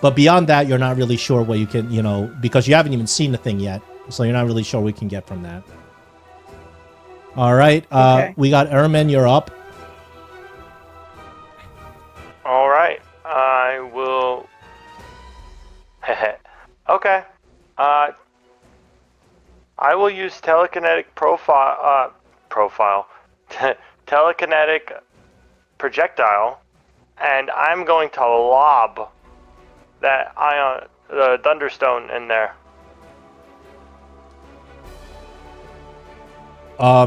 But beyond that, you're not really sure what you can, you know, because you haven't even seen the thing yet. So you're not really sure what we can get from that. All right. Okay. We got Ermin. You're up. All right. I will. Okay. I will use telekinetic telekinetic projectile, and I'm going to lob that ion, the thunderstone in there.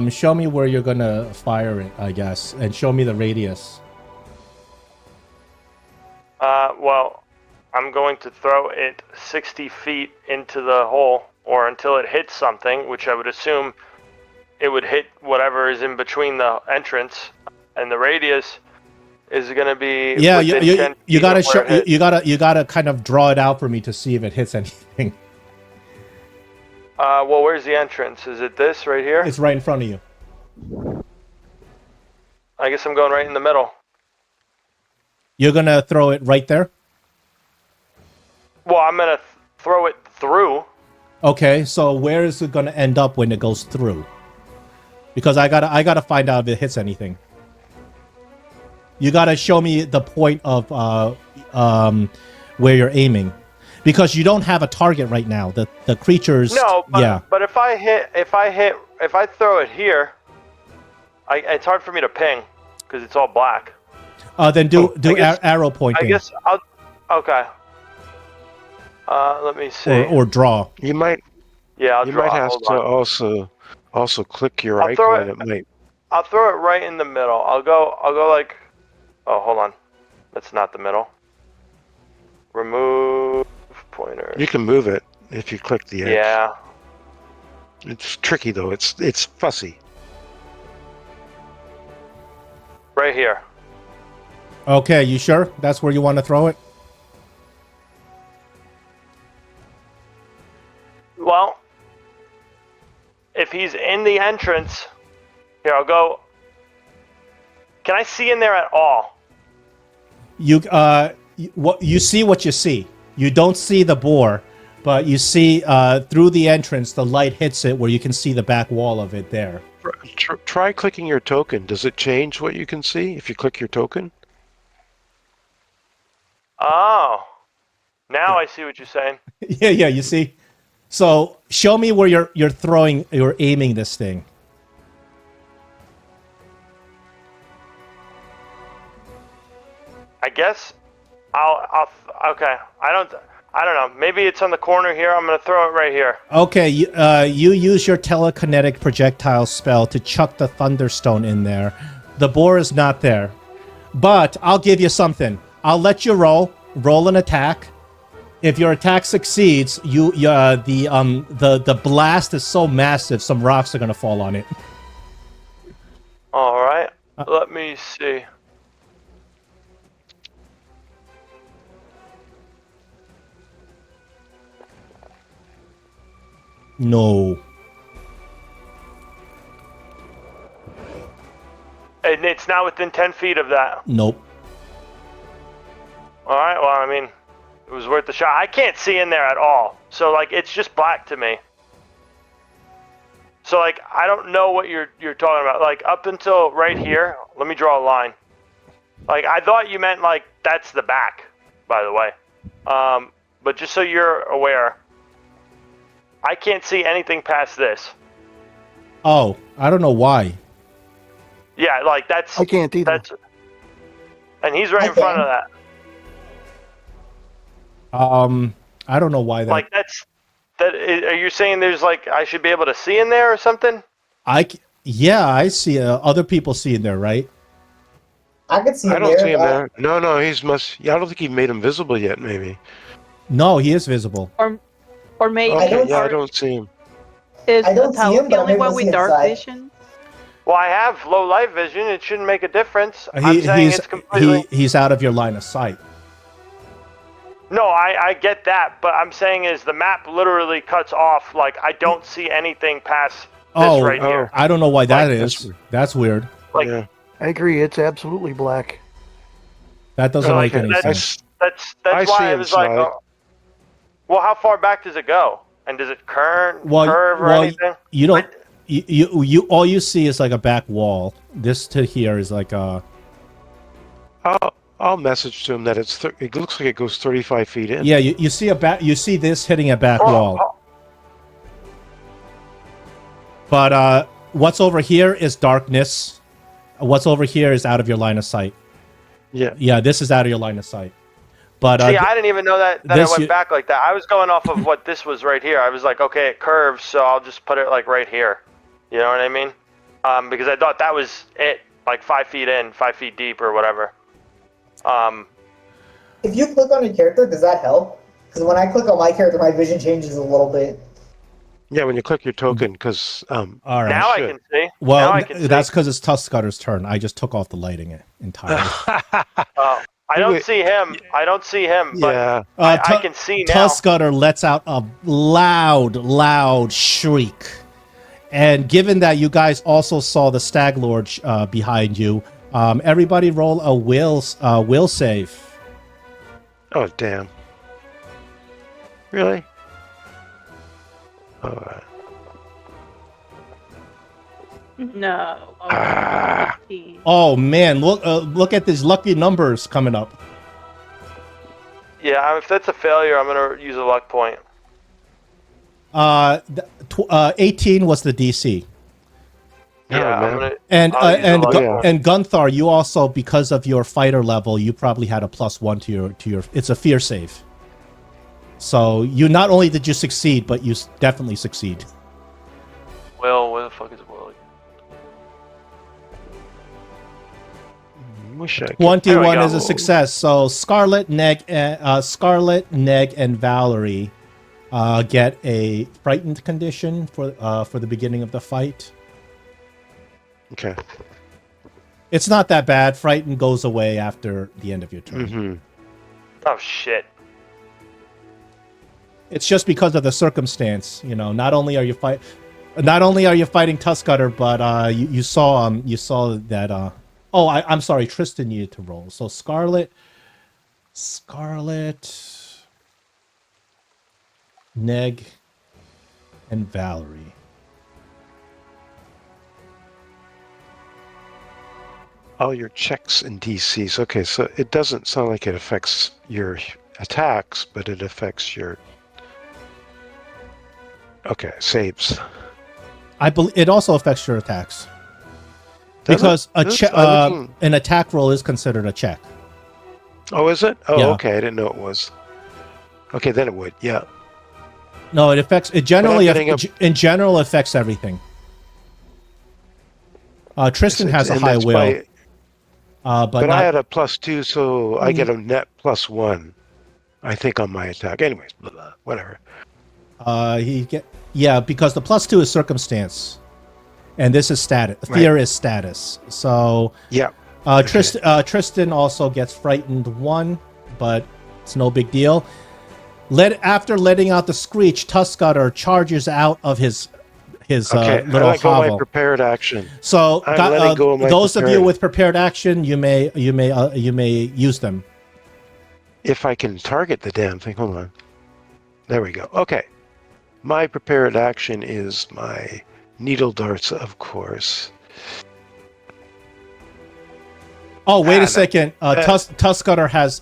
Show me where you're gonna fire it, I guess, and show me the radius. Well, I'm going to throw it 60 feet into the hole, or until it hits something, which I would assume it would hit whatever is in between the entrance, and the radius is going to be Yeah, within 10 you feet gotta of where it hits. you gotta kind of draw it out for me to see if it hits anything. Well, where's the entrance? Is it this right here? It's right in front of you. I guess I'm going right in the middle. You're gonna throw it right there. Well, I'm gonna throw it through. Okay, so where is it gonna end up when it goes through? Because I gotta find out if it hits anything. You gotta show me the point of where you're aiming, because you don't have a target right now. The creatures. No, but, yeah. But if I throw it here, it's hard for me to ping because it's all black. Then do arrow pointing. I guess I'll. Okay. Let me see. Or draw. You might. Yeah, I'll You draw. might have Hold to on. also Also, click your I'll throw icon. it- It might. I'll throw it right in the middle. I'll go like. Oh, hold on. That's not the middle. Remove pointer. You can move it if you click the X. Yeah. It's tricky though. It's fussy. Right here. Okay, you sure that's where you want to throw it? Well, if he's in the entrance, here I'll go. Can I see in there at all? What you see, what you see. You don't see the boar, but you see through the entrance, the light hits it where you can see the back wall of it there. Try clicking your token. Does it change what you can see if you click your token? Oh. Now I see what you're saying. Yeah, you see. So show me where you're aiming this thing. I guess okay. I don't know. Maybe it's on the corner here. I'm going to throw it right here. Okay, you use your telekinetic projectile spell to chuck the thunderstone in there. The boar is not there, but I'll give you something. I'll let you roll an attack. If your attack succeeds, the blast is so massive, some rocks are gonna fall on it. All right. Let me see. No. And it's not within 10 feet of that. Nope. All right. Well, I mean, it was worth the shot. I can't see in there at all. So, like, it's just black to me. So, like, I don't know what you're talking about. Like, up until right here, let me draw a line. Like, I thought you meant, like, that's the back, by the way. But just so you're aware, I can't see anything past this. Oh, I don't know why. Yeah, like, that's... I can't either. And he's right in front of that. I don't know why that. Like, are you saying there's, like, I should be able to see in there or something? Yeah, I see. Other people see in there, right? I can see him I don't there. see him there. No, I don't think he made him visible yet. Maybe. No, he is visible. Or maybe Okay, I don't see him. is I don't see Talos him, the but I'm only able one to with see dark inside. vision? Well, I have low light vision. It shouldn't make a difference. I'm saying it's completely... he's out of your line of sight. No, I get that, but I'm saying is the map literally cuts off. Like, I don't see anything past this right here. I don't know why that Like, is. That's weird. Like, Yeah. I agree. It's absolutely black. That doesn't No, make like, any that's- sense. That's I see why I was like, inside. oh. Well, how far back does it go? And does it curve or anything? You don't. You all you see is like a back wall. This to here is like a. I'll message to him that it looks like it goes 35 feet in. Yeah, you see a back. You see this hitting a back wall. But what's over here is darkness. What's over here is out of your line of sight. Yeah. Yeah, this is out of your line of sight. But See, I didn't even know that it this went back like that. I was going off of what this was right here. I was like, okay, it curves, so I'll just put it like right here. You know what I mean? Because I thought that was it, like 5 feet in, 5 feet deep or whatever. If you click on your character, does that help? Because when I click on my character, my vision changes a little bit. Yeah, when you click your token, because all right. Now I can see. Well, now I can see. that's because it's Tuskgutter's turn. I just took off the lighting entirely. Oh, I don't see him. I don't see him. But yeah. I can see now. Tuskgutter lets out a loud shriek. And given that you guys also saw the Stag Lord behind you, everybody roll a will save. Oh, damn. Really? All right. No. Ah. 15. Oh man, look at these lucky numbers coming up. Yeah, if that's a failure, I'm gonna use a luck point. 18 was the DC. Yeah, Yeah, man. I'm gonna. And I'll use a luck point. and Gunthar, you also, because of your fighter level, you probably had a +1 to your. It's a fear save. So you not only did you succeed, but you definitely succeed. Will, where the fuck is wish I could. 21 go. is a success. So Scarlet, Neg, and Valerie get a frightened condition for the beginning of the fight. Okay. It's not that bad. Frightened goes away after the end of your turn. Mm-hmm. Oh shit. It's just because of the circumstance. Not only are you fighting Tuskgutter, but you saw that. I'm sorry. Tristan needed to roll. So Scarlet, Neg, and Valerie. All your checks and DCs. Okay, so it doesn't sound like it affects your attacks, but it affects your... Okay, saves. I believe it also affects your attacks. Does Because it? an attack roll is considered a check. Oh, is it? Oh, Yeah. okay. I didn't know it was. Okay, then it would. Yeah. No, it affects. It generally, in general, affects everything. Tristan has a And high that's will, but but I not. had a +2, so I get a net +1. I think on my attack. Anyways, blah, blah, whatever. Because the +2 is circumstance, and this is status. Fear is status. So Yeah. Tristan also gets frightened 1, but it's no big deal. After letting out the screech, Tuskgutter charges out of his little I let go of hovel. my prepared action. So I'm letting go of my those of you prepared. with prepared action, you may use them. If I can target the damn thing, hold on. There we go. Okay. My prepared action is my needle darts, of course. Oh, wait a second. Tuskgutter has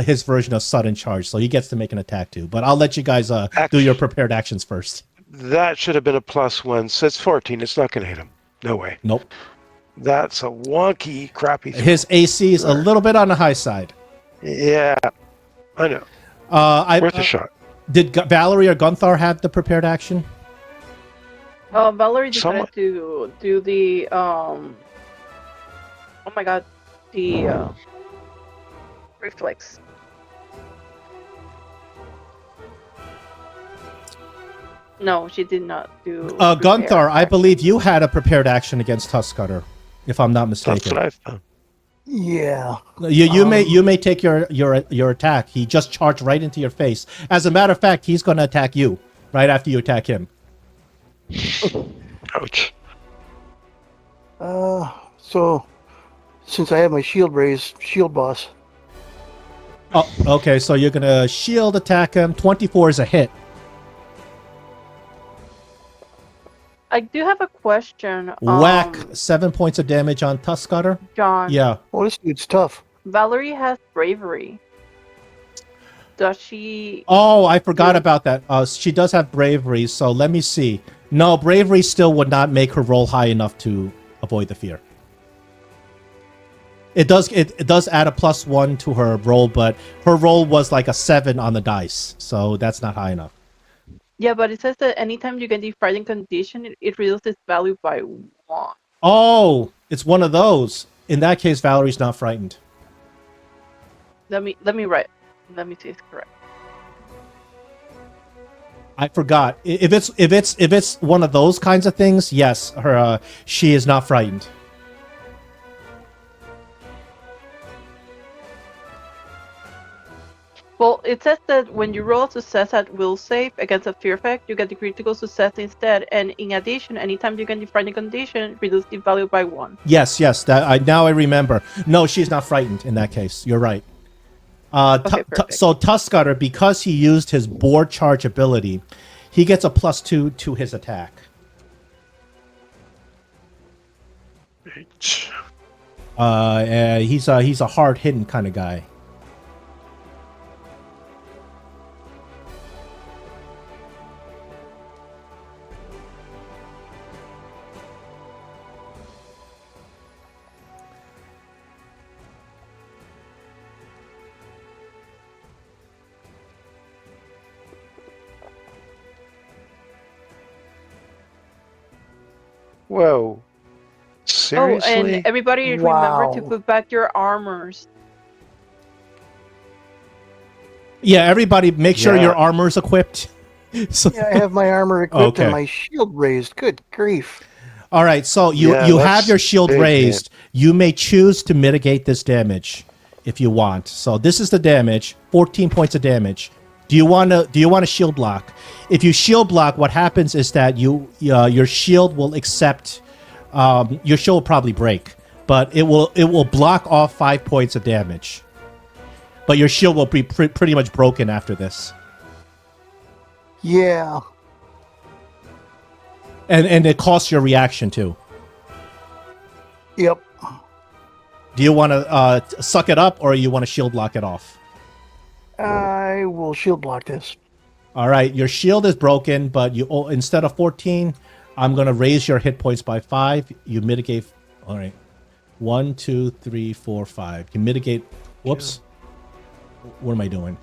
his version of sudden charge, so he gets to make an attack too. But I'll let you guys do your prepared actions first. That should have been a +1. So it's 14. It's not going to hit him. No way. Nope. That's a wonky, crappy thing. His AC is a little bit on the high side. Yeah, I know. Worth a shot. Did Valerie or Gunthar have the prepared action? Valerie decided to do the oh my god, the reflex. No, she did not do. Gunthar, I believe you had a prepared action against Tuskgutter, if I'm not mistaken. That's what I thought. Yeah. You may take your attack. He just charged right into your face. As a matter of fact, he's going to attack you right after you attack him. Ouch. So since I have my shield raised, shield boss. Oh, okay. So you're going to shield attack him. 24 is a hit. I do have a question. Whack 7 points of damage on Tuskgutter. John. Yeah. Oh, this dude's tough. Valerie has bravery. Does she? Oh, I forgot about that. She does have bravery, so let me see. No, bravery still would not make her roll high enough to avoid the fear. It does add a +1 to her roll, but her roll was like a 7 on the dice, so that's not high enough. Yeah, but it says that anytime you get the frightened condition, it reduces its value by 1. Oh, it's one of those. In that case, Valerie's not frightened. Let me write. Let me see if it's correct. I forgot. If it's one of those kinds of things, yes, she is not frightened. Well, it says that when you roll a success at will save against a fear effect, you get the critical success instead. And in addition, anytime you get the frightened condition, reduce the value by 1. Yes. Now I remember. No, she's not frightened in that case. You're right. So Tuskgutter, because he used his board charge ability, he gets a +2 to his attack. He's a hard hitting kind of guy. Whoa. Seriously? Oh, and everybody remember to Wow. put back your armors. Yeah, everybody, make sure Yeah. your armor's equipped. So, Yeah, I have my armor equipped Okay. and my shield raised. Good grief. all right, so you Yeah, have that's your shield big, man. raised. You may choose to mitigate this damage if you want. So this is the damage, 14 points of damage. Do you want to shield block? If you shield block, what happens is that your shield will accept your shield will probably break, but it will block off 5 points of damage. But your shield will be pretty much broken after this. Yeah. And it costs your reaction too. Yep. Do you want to suck it up, or you want to shield block it off? I will shield block this. All right, your shield is broken, but instead of 14, I'm going to raise your hit points by 5. You mitigate. All right. 1, 2, 3, 4, 5. You mitigate. Whoops. What am I doing?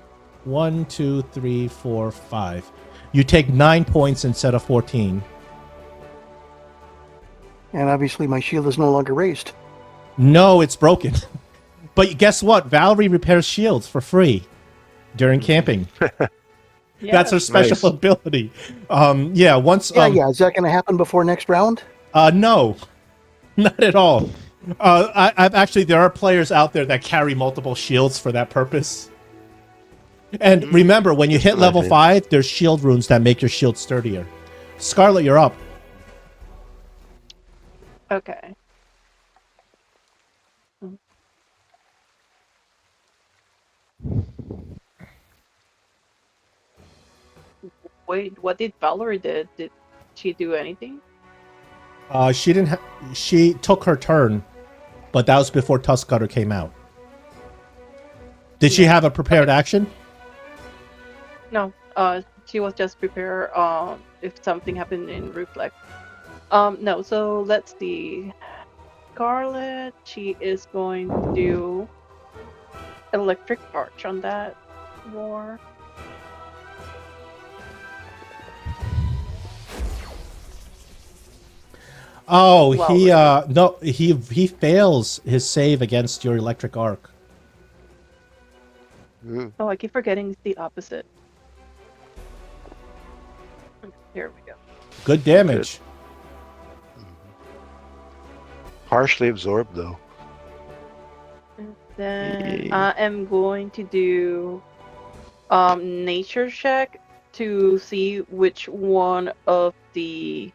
1, 2, 3, 4, 5. You take 9 points instead of 14. And obviously my shield is no longer raised. No, it's broken. But guess what? Valerie repairs shields for free during camping. Yeah, That's her special Nice. ability. Yeah, once. Yeah. Is that going to happen before next round? No, not at all. I've actually, there are players out there that carry multiple shields for that purpose. And remember, when you hit level Okay. 5, there's shield runes that make your shield sturdier. Scarlet, you're up. Okay. Wait, what did Valerie did? Did she do anything? She didn't. She took her turn, but that was before Tuskgutter came out. Did she have a prepared action? No. She was just prepared. If something happened in reflex. No. So let's see. Scarlet, she is going to do electric arch on that war. Oh, Well, no, he fails his save against your electric arc. Mm. Oh, I keep forgetting it's the opposite. Here we go. Good damage. Partially absorbed, though. And then Yeah. I am going to do nature check to see which one of the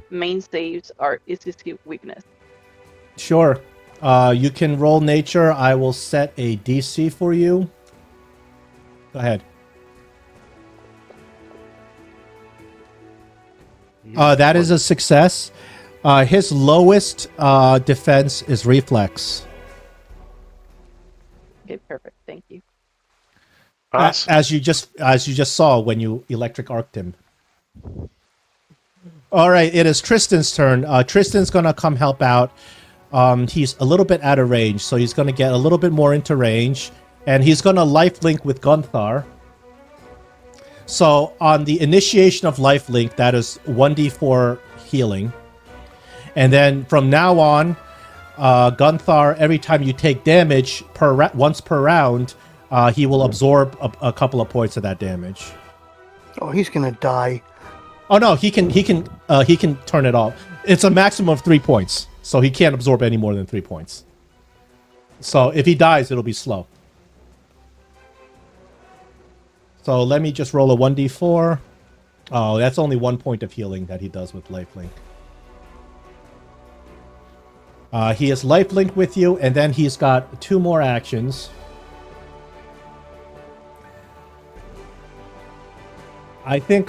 main saves is his weakness. Sure. You can roll nature. I will set a DC for you. Go ahead. That is a success. His lowest defense is reflex. Okay, perfect. Thank you. Awesome. As you just saw when you electric arced him. All right, it is Tristan's turn. Tristan's gonna come help out. He's a little bit out of range, so he's gonna get a little bit more into range, and he's gonna lifelink with Gunthar. So on the initiation of lifelink, that is 1d4 healing, and then from now on, Gunthar, every time you take damage once per round, he will absorb a couple of points of that damage. Oh, he's going to die. Oh no, he can turn it off. It's a maximum of 3 points, so he can't absorb any more than 3 points. So if he dies, it'll be slow. So let me just roll a 1d4. Oh, that's only 1 point of healing that he does with lifelink. He is lifelink with you, and then he's got 2 more actions. I think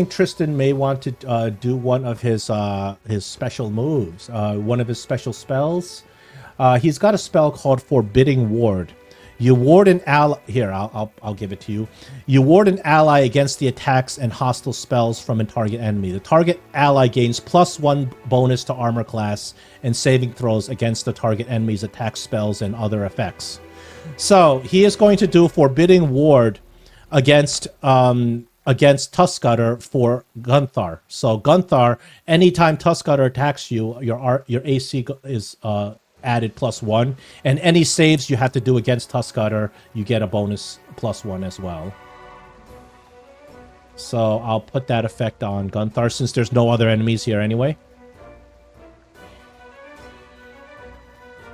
Tristan may want to do one of his special moves, one of his special spells. He's got a spell called Forbidding Ward. You ward an ally. Here, I'll give it to you. You ward an ally against the attacks and hostile spells from a target enemy. The target ally gains +1 bonus to armor class and saving throws against the target enemy's attack spells and other effects. So he is going to do Forbidding Ward against against Tuskgutter for Gunthar. So Gunthar, anytime Tuskgutter attacks you, your AC is added +1, and any saves you have to do against Tuskgutter, you get a bonus +1 as well. So I'll put that effect on Gunthar since there's no other enemies here anyway.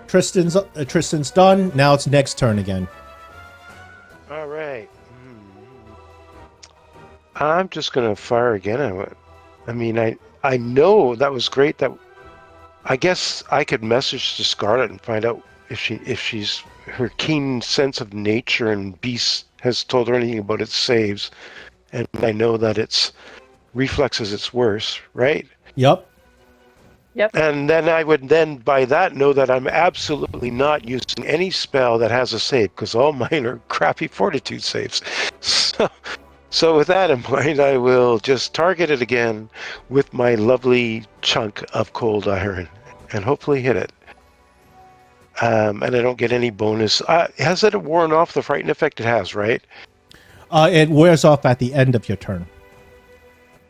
Tristan's done. Now it's next turn again. All right. I'm just gonna fire again. I mean, I know that was great. That I guess I could message to Scarlet and find out if she's her keen sense of nature and beasts has told her anything about its saves, and I know that its reflexes its worse, right? Yep. And then I would then by that know that I'm absolutely not using any spell that has a save because all mine are crappy fortitude saves. So with that in mind, I will just target it again with my lovely chunk of cold iron and hopefully hit it. And I don't get any bonus. Has it worn off the frightened effect? It has, right? It wears off at the end of your turn.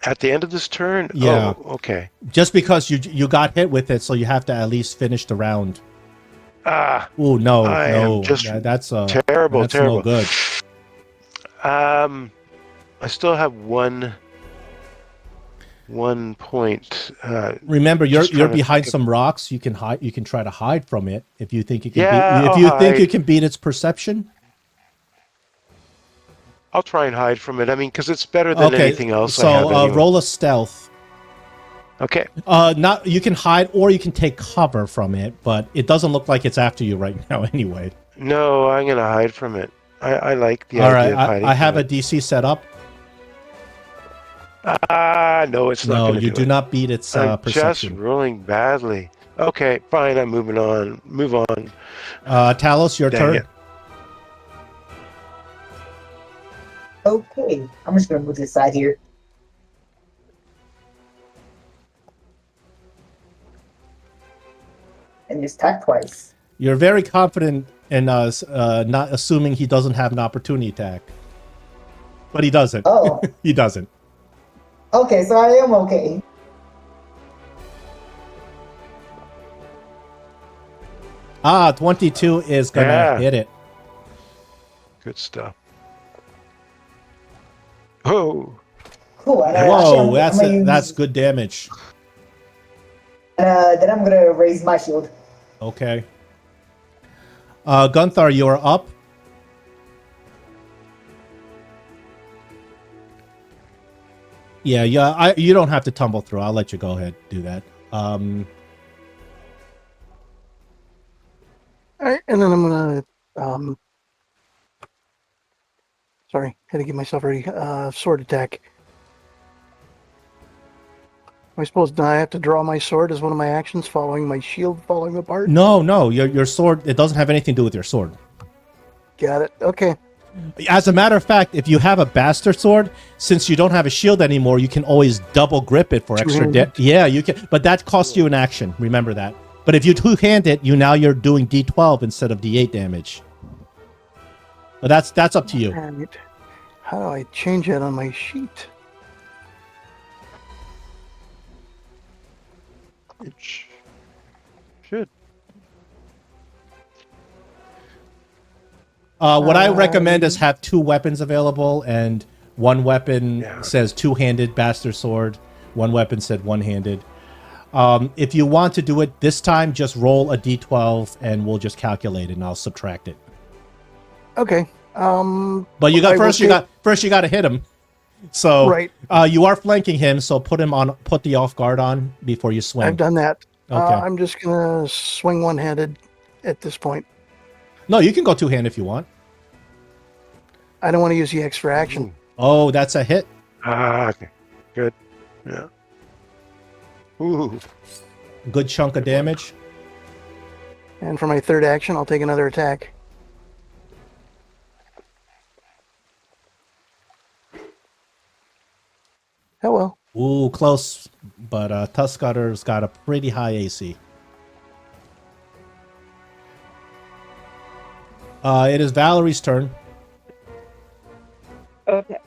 At the end of this turn? Yeah. Oh, okay. Just because you got hit with it, so you have to at least finish the round. Oh no, no, that's terrible, that's terrible. No good. I still have one point. Remember, you're behind some rocks. You can hide. You can try to hide from it if you think you can. Yeah, if you think you can beat its perception. I'll try and hide from it. I mean, because it's better than anything else. I have anyway. Roll a stealth. Okay. Not you can hide or you can take cover from it, but it doesn't look like it's after you right now anyway. No, I'm gonna hide from it. I like the idea of hiding. I have a DC set up. No, it's not. No, gonna you do not beat its perception. Just rolling badly. Okay, fine. I'm moving on. Move on. Talos, your turn. It. Okay, I'm just gonna move to the side here. And just attack twice. You're very confident in not assuming he doesn't have an opportunity attack. But he doesn't. Oh. He doesn't. Okay, so I am okay. Ah, 22 is gonna hit it. Good stuff. Oh. Cool. Whoa, that's good damage. Then I'm gonna raise my shield. Okay. Gunthar, you are up. Yeah, you don't have to tumble through. I'll let you go ahead do that. All right, and then I'm gonna sorry, had to get myself ready. Sword attack. I suppose I have to draw my sword as one of my actions, following my shield falling apart? No, your sword, it doesn't have anything to do with your sword. Got it. Okay. As a matter of fact, if you have a bastard sword, since you don't have a shield anymore, you can always double grip it for extra Yeah, you can, but that costs you an action. Remember that. But if you two-hand it, you're doing D12 instead of D8 damage. But that's up to you. Right. How do I change that on my sheet? It should. What I recommend is have 2 weapons available, and one weapon says two-handed bastard sword. One weapon said one-handed. If you want to do it this time, just roll a D12, and we'll just calculate it, and I'll subtract it. Okay. But you got first you got to hit him. So right. You are flanking him, so put the off guard on before you swing. I've done that. Okay. I'm just gonna swing one-handed at this point. No, you can go two-handed if you want. I don't want to use the extra action. Oh, that's a hit. Okay. Good. Yeah. Ooh. Good chunk of damage. And for my third action, I'll take another attack. Oh well. Ooh, close. But Tuskgutter's got a pretty high AC. It is Valerie's turn. Okay.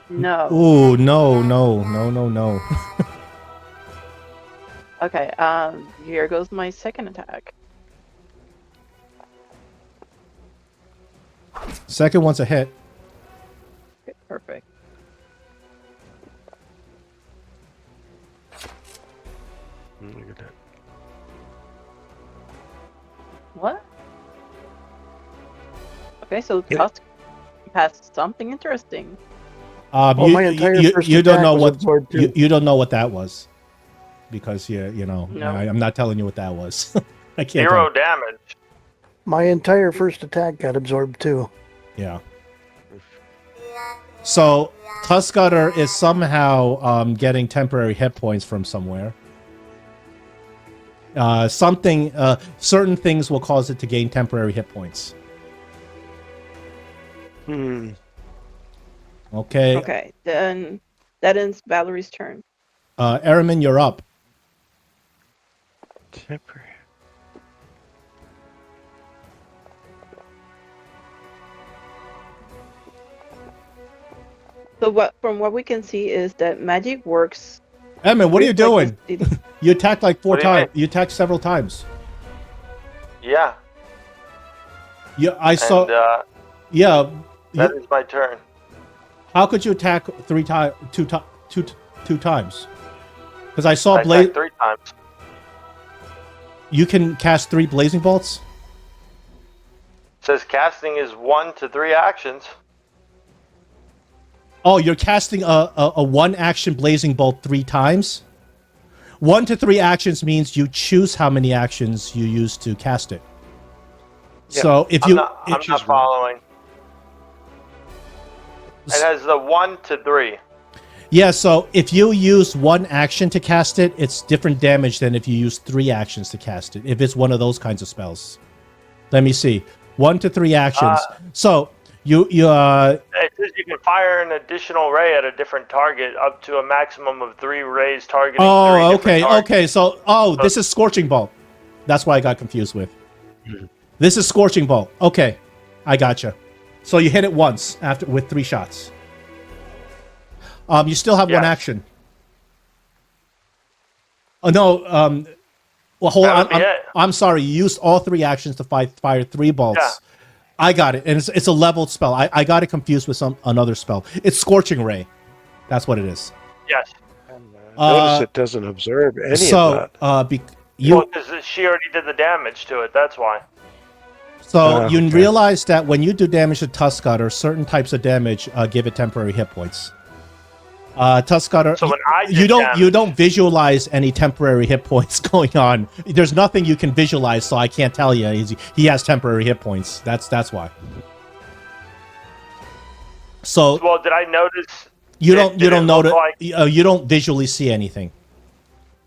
No. Ooh, no. Okay, here goes my second attack. Second one's a hit. Okay, perfect. Look at that. What? Okay, so Yeah. Tusk has something interesting. Oh, my entire first you don't attack know was what absorbed too. you don't know what that was, because you know No. I'm not telling you what that was. I can't. Zero Tell. damage. My entire first attack got absorbed too. Yeah. So Tuskgutter is somehow getting temporary hit points from somewhere. Certain things will cause it to gain temporary hit points. Hmm. Okay. Okay, then that ends Valerie's turn. Aramin, you're up. Temporary. So from what we can see is that magic works. Aramin, what are you with, like, doing? this- You attacked like 4 What do you times. mean? You attacked several times. Yeah. I saw. And Yeah. that is my turn. How could you attack 3 times? Two times? Because I saw I attacked 3 times. You can cast 3 blazing bolts. It says casting is 1 to 3 actions. Oh, you're casting a 1-action blazing bolt 3 times. 1 to 3 actions means you choose how many actions you use to cast it. Yeah. So if I'm not following. It has the 1 to 3. Yeah, so if you use 1 action to cast it, it's different damage than if you use 3 actions to cast it. If it's one of those kinds of spells. Let me see. 1 to 3 actions. So you It says you can fire an additional ray at a different target up to a maximum of 3 rays targeting 3 different targets. Okay. So this is Scorching Bolt. That's why I got confused with. This is Scorching Bolt. Okay, I gotcha. So you hit it once with 3 shots. You still have 1 action. Oh no. Well, hold on. I'm sorry. You used all 3 actions to fire 3 bolts. Yeah. I got it, and it's a leveled spell. I got it confused with another spell. It's Scorching Ray. That's what it is. Yes. Notice it doesn't absorb any of So Well, because she already did the damage to it. That's why. So you okay. realize that when you do damage to Tuskgutter, certain types of damage give it temporary hit points. Tuskgutter, So when I did you don't visualize any temporary hit points going on. There's nothing you can visualize, so I can't tell you he has temporary hit points. That's why. So Well, did I notice? you don't notice. Like, You don't visually see anything.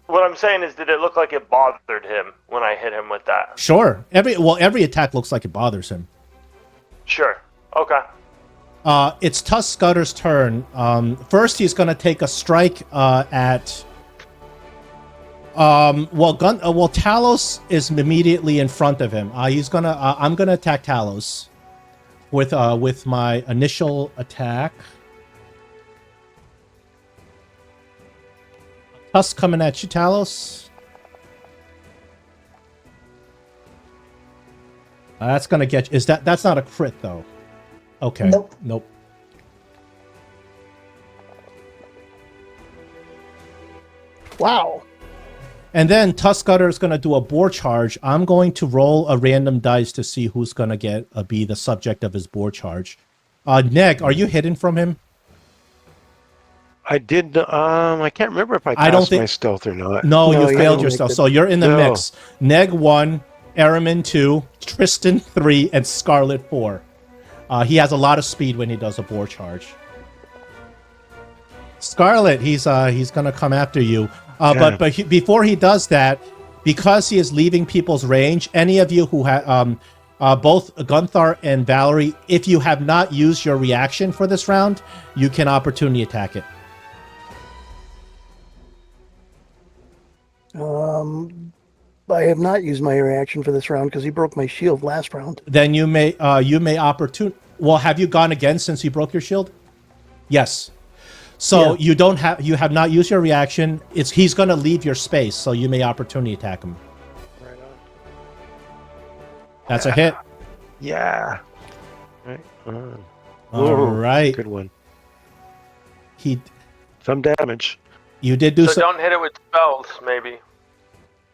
what I'm saying is, did it look like it bothered him when I hit him with that? Sure. Every attack looks like it bothers him. Sure. Okay. It's Tuskgutter's turn. First, he's going to take a strike at. Talos is immediately in front of him. I'm gonna attack Talos with my initial attack. Tusk coming at you, Talos. That's gonna get you. That's not a crit though? Okay. Nope. Wow. And then Tuskgutter is going to do a boar charge. I'm going to roll a random dice to see who's going to be the subject of his boar charge. Neg, are you hidden from him? I did. I can't remember if I passed my stealth or not. No, you you failed didn't your make stealth. it. So you're in the No. mix. Neg 1, Aramin 2, Tristan 3, and Scarlet 4. He has a lot of speed when he does a boar charge. Scarlet, he's going to come after you. But before he does that, because he is leaving people's range, any of you who have both Gunthar and Valerie, if you have not used your reaction for this round, you can opportunity attack it. I have not used my reaction for this round because he broke my shield last round. Then you may opportune. Well, have you gone again since you broke your shield? Yes. So Yeah. you have not used your reaction. He's going to leave your space, so you may opportunity attack him. Right on. That's a hit. Yeah. Right on. All right. Good one. Some damage. You did do So some. don't hit it with spells, maybe.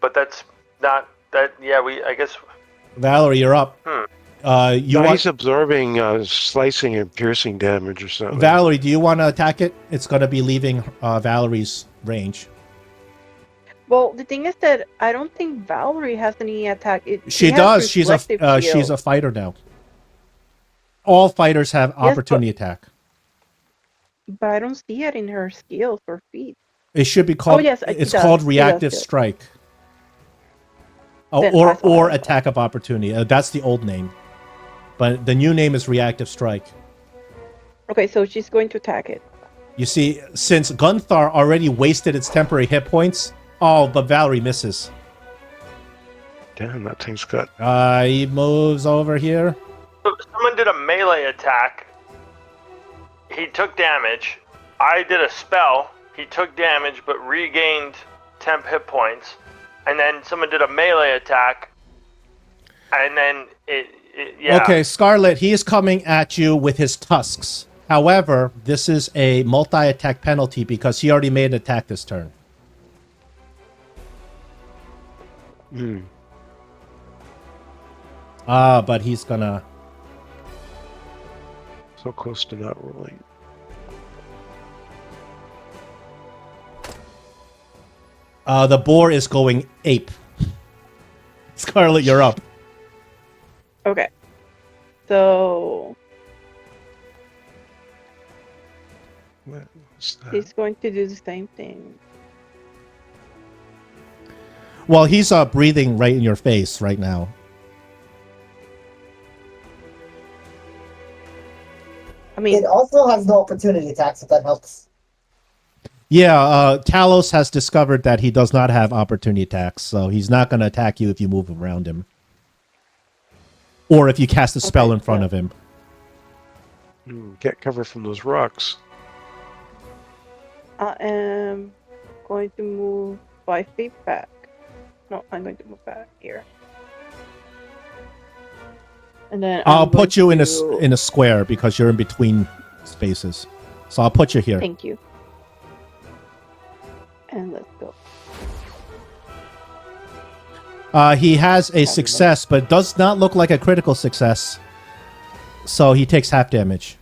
But that's not that. Yeah, I guess. Valerie, you're up. He's absorbing slicing and piercing damage or something. Valerie, do you want to attack it? It's going to be leaving Valerie's range. Well, the thing is that I don't think Valerie has any attack. She has does. She's reflective she's a fighter now. All fighters have opportunity attack. But I don't see it in her skills or feats. It should be called. Oh, yes, it's it called does. reactive It does. strike. Then Or attack of opportunity. That's the old name, but the new name is reactive strike. Okay, so she's going to attack it. You see, since Gunthar already wasted its temporary hit points, but Valerie misses. Damn, that thing's got. He moves over here. So someone did a melee attack. He took damage. I did a spell. He took damage but regained temp hit points. And then someone did a melee attack. And then yeah. Okay, Scarlet, he is coming at you with his tusks. However, this is a multi-attack penalty because he already made an attack this turn. But he's gonna... So close to not rolling. The boar is going ape. Scarlet, you're up. Okay. So What's that? he's going to do the same thing. Well, he's breathing right in your face right now. I mean, It also has no opportunity attacks, if that helps. Yeah, Talos has discovered that he does not have opportunity attacks, so he's not going to attack you if you move around him. Or if you cast a spell in front of him. Get cover from those rocks. I am going to move 5 feet back. No, I'm going to move back here. And then I'll put you in a square because you're in between spaces. So I'll put you here. Thank you. And let's go. He has a success, but does not look like a critical success. So he takes half damage.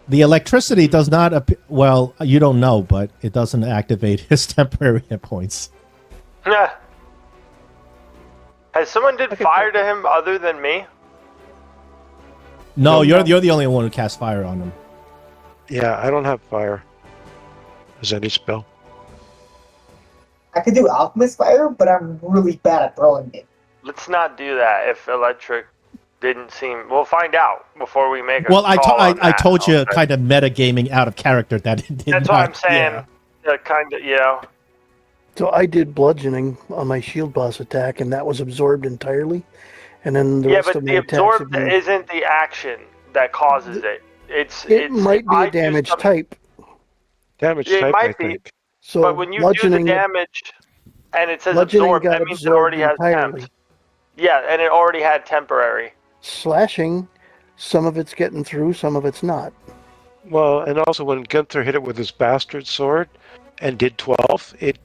The electricity does not well, you don't know, but it doesn't activate his temporary hit points. Yeah. Has someone did fire to him other than me? No, you're the only one who cast fire on him. Yeah, I don't have fire. Is any spell? I could do Alchemist Fire, but I'm really bad at throwing it. Let's not do that if electric didn't seem... We'll find out before we make a Well, call on I that. told you Okay. kind of metagaming out of character that it did That's not. what I'm saying. Yeah. Kind of, you know. So I did bludgeoning on my shield boss attack, and that was absorbed entirely. And then the rest But of my the attacks have absorb been... isn't the action that causes it. It might be a damage type. Damage It type, might I be. think. So But when you do the bludgeoning, damage and it says bludgeoning absorb, got that means it absorbed already has entirely. temp. Yeah, and it already had temporary. Slashing, some of it's getting through, some of it's not. Well, and also when Gunther hit it with his bastard sword and did 12, it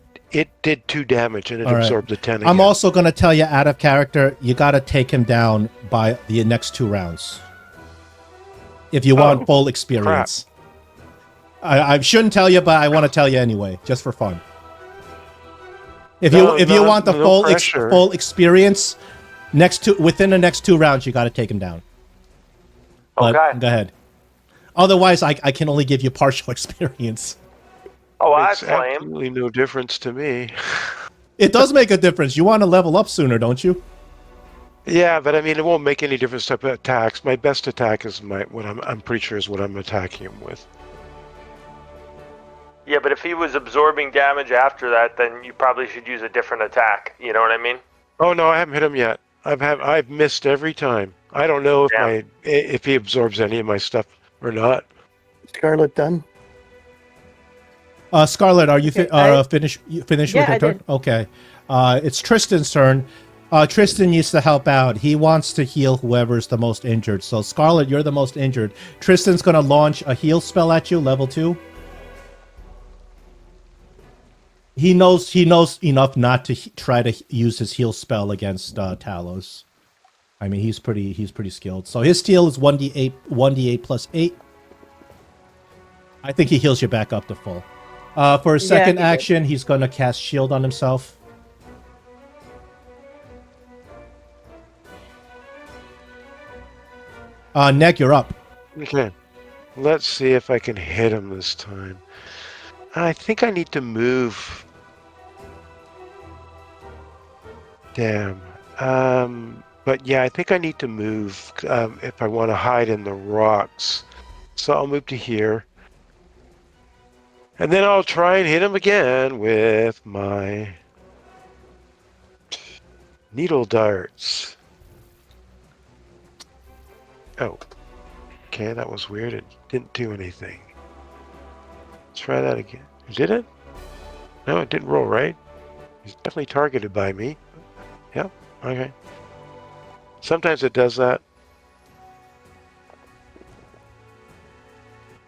did 2 damage and it All right. absorbed the 10 again. I'm also going to tell you out of character, you got to take him down by the next 2 rounds. If you want full experience. I shouldn't tell you, but I want to tell you anyway, just for fun. If you want the full experience, within the next 2 rounds, you got to take him down. But Okay. go ahead. Otherwise, I can only give you partial experience. Oh, Makes that's lame. absolutely no difference to me. It does make a difference. You want to level up sooner, don't you? Yeah, but I mean, it won't make any difference type of attacks. My best attack is I'm pretty sure is what I'm attacking him with. Yeah, but if he was absorbing damage after that, then you probably should use a different attack. You know what I mean? Oh no, I haven't hit him yet. I've missed every time. I don't know if Damn. if he absorbs any of my stuff or not. Scarlet done. Scarlet, are you Okay, finished with Yeah, your I turn? did. Okay. It's Tristan's turn. Tristan needs to help out. He wants to heal whoever's the most injured. So Scarlet, you're the most injured. Tristan's gonna launch a heal spell at you, level 2. He knows enough not to try to use his heal spell against Talos. I mean, he's pretty skilled. So his heal is 1d8 plus 8. I think he heals you back up to full. For his second he did. action, he's going to cast Shield on himself. Neg, you're up. Okay. Let's see if I can hit him this time. I think I need to move. Damn. But yeah, I think I need to move if I want to hide in the rocks. So I'll move to here. And then I'll try and hit him again with my needle darts. Oh. Okay, that was weird. It didn't do anything. Let's try that again. Did it? No, it didn't roll, right? He's definitely targeted by me. Yep, okay. Sometimes it does that.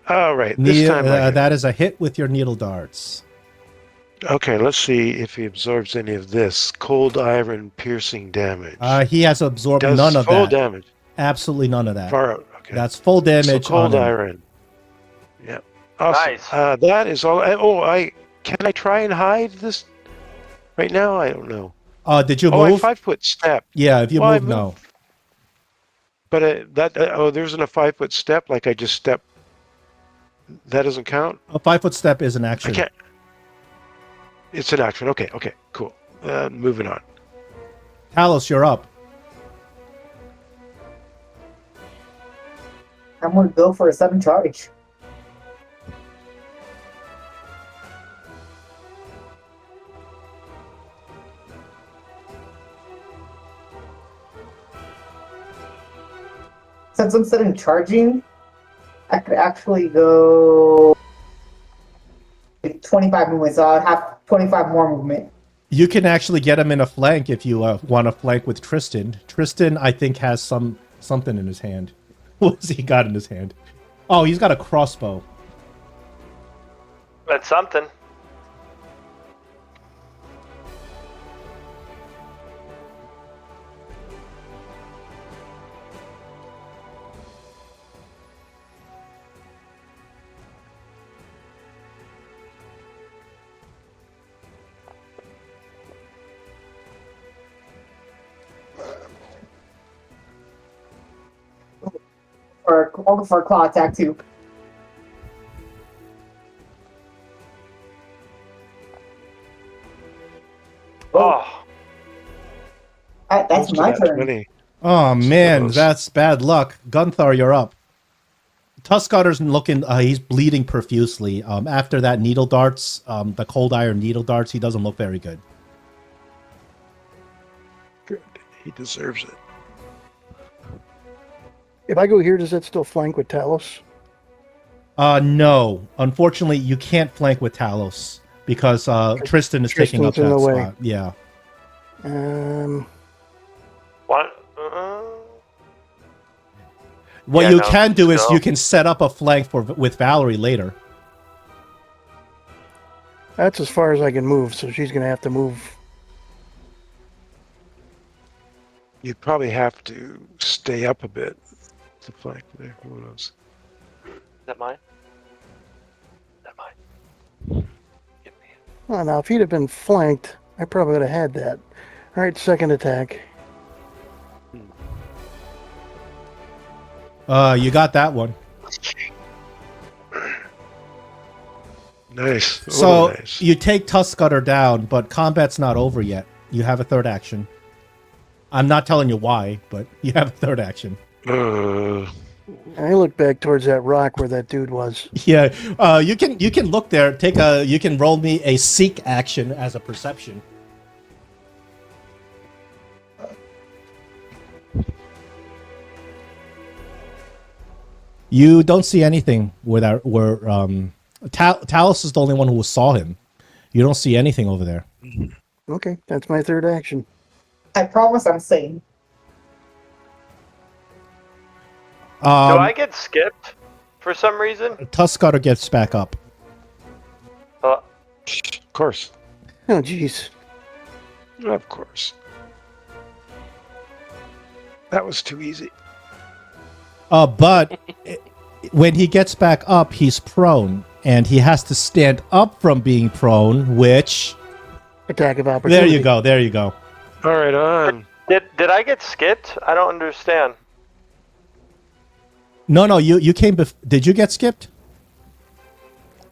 All right, this time I hit. That is a hit with your needle darts. Okay, let's see if he absorbs any of this. Cold iron piercing damage. He has absorbed Does none of full that. damage. Absolutely none of that. Far out. Okay. That's full damage So cold on him. iron. Yeah. Awesome. Nice. That is all. Can I try and hide this right now? I don't know. Did you Oh, move? I 5-foot step. Yeah, if you Well, I move, no. But there isn't a 5-foot step. Like I just step. That doesn't count. A 5-foot step is an I action. can't. It's an action. Okay, cool. Moving on. Talos, you're up. I'm gonna go for a sudden charge. Since I'm sudden charging, I could actually go 25 movement, so I'd have 25 more movement. You can actually get him in a flank if you want to flank with Tristan. Tristan, I think, has something in his hand. What's he got in his hand? Oh, he's got a crossbow. That's something. Or I'll go for a claw attack too. Oh, That's Close to my that turn. 20. Oh man, Close. that's bad luck. Gunthar, you're up. Tuskgutter's looking. He's bleeding profusely. After that needle darts, the cold iron needle darts, he doesn't look very good. Good. He deserves it. If I go here, does that still flank with Talos? No. Unfortunately, you can't flank with Talos because Tristan is taking up Tristan's in that the way. spot. Yeah. what? What Yeah, you no, can do is no. you can set up a flank with Valerie later. That's as far as I can move, so she's going to have to move. You'd probably have to stay up a bit to flank there. Who knows? Is that mine? Is that mine? Give me it. Oh, now, if he'd have been flanked, I probably would have had that. All right, second attack. You got that one. Nice. So Nice. you take Tuskgutter down, but combat's not over yet. You have a third action. I'm not telling you why, but you have a third action. I look back towards that rock where that dude was. Yeah, you can look there. You can roll me a seek action as a perception. You don't see anything where Talus is the only one who saw him. You don't see anything over there. Okay, that's my third action. I promise I'm sane. Do I get skipped for some reason? Tuskgutter gets back up. Of course. Oh, jeez. Of course. That was too easy. But when he gets back up, he's prone, and he has to stand up from being prone, which... Attack of opportunity. There you go. All right, on. Did I get skipped? I don't understand. No, you came did you get skipped?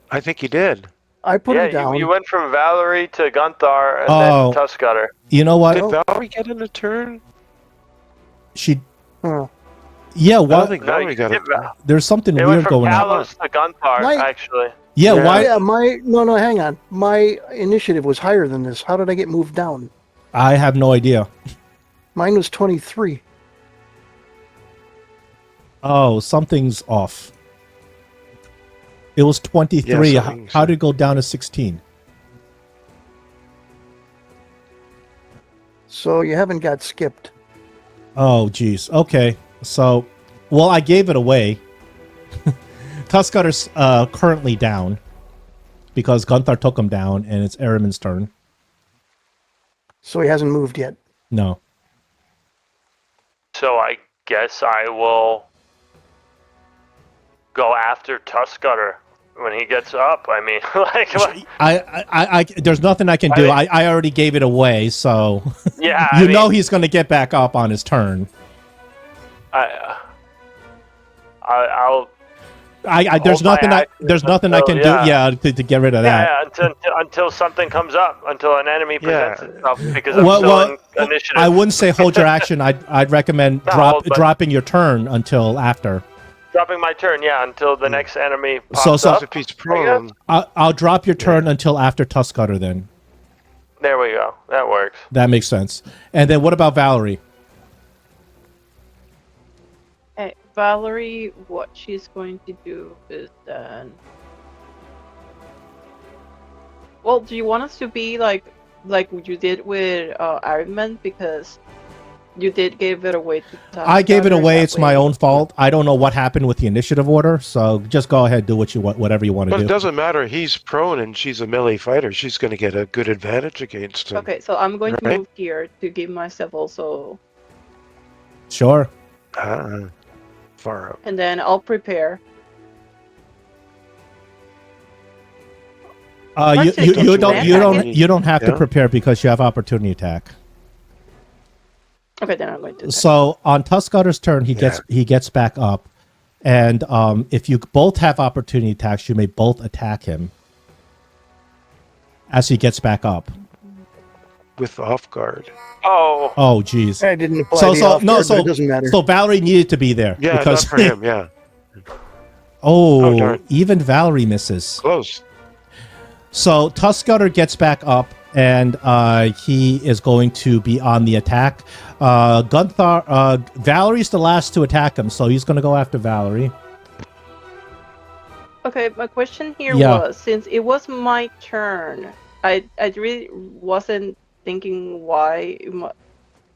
I think you did. I put Yeah, him down. you went from Valerie to Gunther and then Tuskgutter. You know what? Did Valerie get in a turn? She... Oh. Yeah, I don't what? think Valerie got it. There's something It weird went from going on. Talos to Gunther, Why- actually. Yeah, Yeah. why? Yeah, no, hang on. My initiative was higher than this. How did I get moved down? I have no idea. Mine was 23. Oh, something's off. It was 23. Yeah, How did it go down to 16? So you haven't got skipped. Oh, geez. Okay. So, well, I gave it away. Tuskgutter's currently down because Gunther took him down, and it's Eraman's turn. So he hasn't moved yet. No. So I guess I will go after Tuskgutter when he gets up. I mean, like, what? I there's nothing I can do. I already gave it away, so Yeah, you know he's going to get back up on his turn. There's nothing I can do. Yeah, to get rid of that. Yeah, until something comes up, until an enemy presents itself, because I'm Well, still in initiative. I wouldn't say hold your action. I'd recommend dropping your turn until after. Dropping my turn, until the next enemy pops So up. If he's prone, I'll drop your turn until after Tuskgutter then. There we go. That works. That makes sense. And then what about Valerie? Valerie, what she's going to do is then... Well, do you want us to be like you did with Iron Man? Because you did give it away to I gave it Tuskgutter away. that It's my way. own fault. I don't know what happened with the initiative order, so just go ahead, do whatever you want to but do. it doesn't matter. He's prone and she's a melee fighter. She's going to get a good advantage against him. Okay, so I'm going to Right? move here to give myself also... Sure. Far out. And then I'll prepare. You don't have to Yeah. prepare because you have opportunity attack. Okay, then I'm going to... So on Tuskgutter's turn, he gets back up, and if you both have opportunity attacks, you may both attack him as he gets back up. With off guard. Oh, geez. I didn't apply the off guard, but it doesn't matter. So Valerie needed to be there. Yeah, because not for him, yeah. Oh, darn. even Valerie misses. Close. So Tuskgutter gets back up, and he is going to be on the attack. Valerie's the last to attack him, so he's going to go after Valerie. Okay, my question here Yeah. was, since it was my turn, I really wasn't thinking why,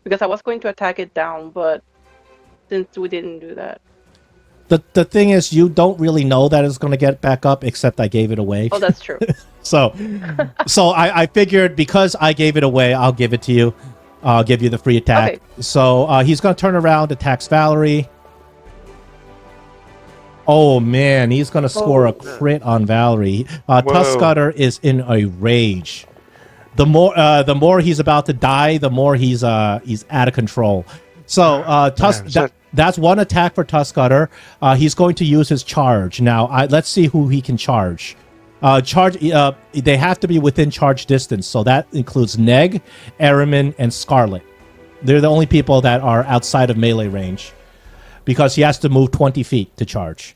because I was going to attack it down, but since we didn't do that. The thing is, you don't really know that it's going to get back up, except I gave it away. Oh, that's true. So I figured because I gave it away, I'll give it to you. I'll give you the free attack. Okay. So he's going to turn around, attacks Valerie. Oh man, he's going to score a crit on Valerie. Tuskgutter is in a rage. The more he's about to die, the more he's out of control. So that's one attack for Tuskgutter. He's going to use his charge. Now let's see who he can charge. They have to be within charge distance, so that includes Neg, Eraman, and Scarlet. They're the only people that are outside of melee range, because he has to move 20 feet to charge.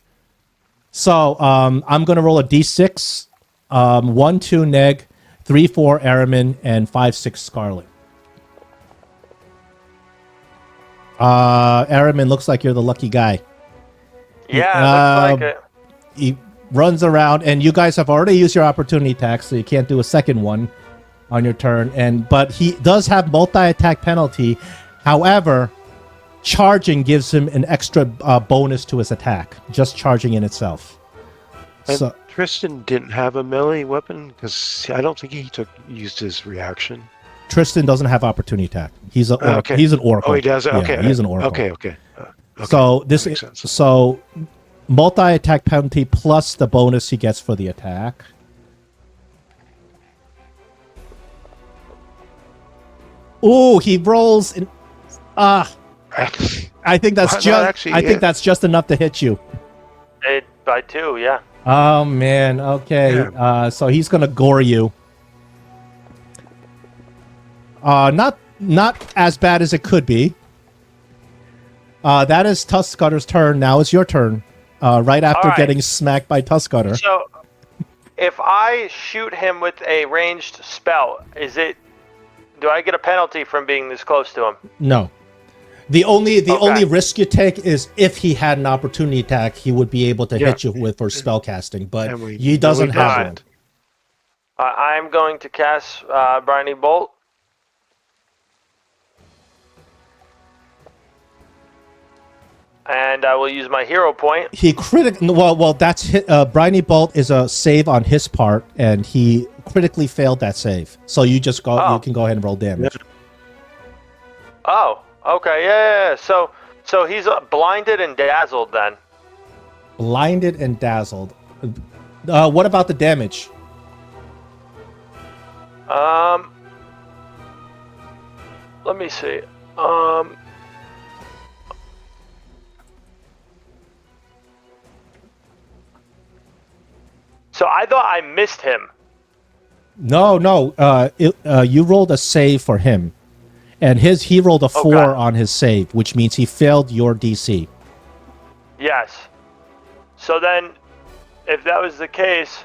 So I'm going to roll a d6. 1, 2 Neg, 3, 4 Eraman, and 5, 6 Scarlet. Eraman, looks like you're the lucky guy. Yeah, looks like it. He runs around, and you guys have already used your opportunity attack, so you can't do a second one on your turn. But he does have multi-attack penalty. However, charging gives him an extra bonus to his attack, just charging in itself. And So Tristan didn't have a melee weapon because I don't think he used his reaction. Tristan doesn't have opportunity attack. He's an okay. He's an oracle. Oh, he does. Okay, Yeah, he's an oracle. Okay. So this makes sense. so multi-attack penalty plus the bonus he gets for the attack. Ooh, he rolls in. I think that's Not just. actually, I think yeah. that's just enough to hit you. By 2, yeah. Oh man. Okay. Yeah. So he's gonna gore you. Not as bad as it could be. That is Tuskgutter's turn. Now it's your turn. Right after right. getting smacked by Tuskgutter. So, if I shoot him with a ranged spell, do I get a penalty from being this close to him? No. The only risk you take is if he had an opportunity attack, he would be able to hit you for spell casting, but he doesn't have one. I'm going to cast Briny Bolt. And I will use my hero point. He well that's Briny Bolt is a save on his part, and he critically failed that save. So you just go you can go ahead and roll damage. Oh, okay, yeah. So he's blinded and dazzled then. Blinded and dazzled. What about the damage? Let me see. So I thought I missed him. No. You rolled a save for him, and he rolled a 4 on his save, which means he failed your DC. Yes. So then, if that was the case,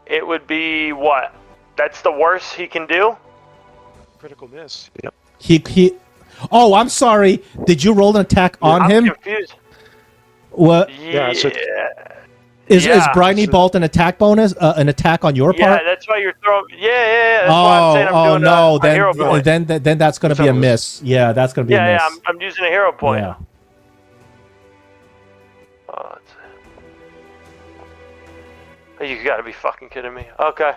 it would be what? That's the worst he can do? Critical miss. Yep. He. Oh, I'm sorry. Did you roll an attack on him? I'm confused. What? Yeah. So Is Briny Bolt an attack bonus? An attack on your part? Yeah, that's why you're throwing. Yeah. That's why I'm saying I'm doing a hero point. Then that's going to be a miss. Yeah, that's going to be a miss. Yeah, I'm using a hero point. Yeah. You got to be fucking kidding me. Okay.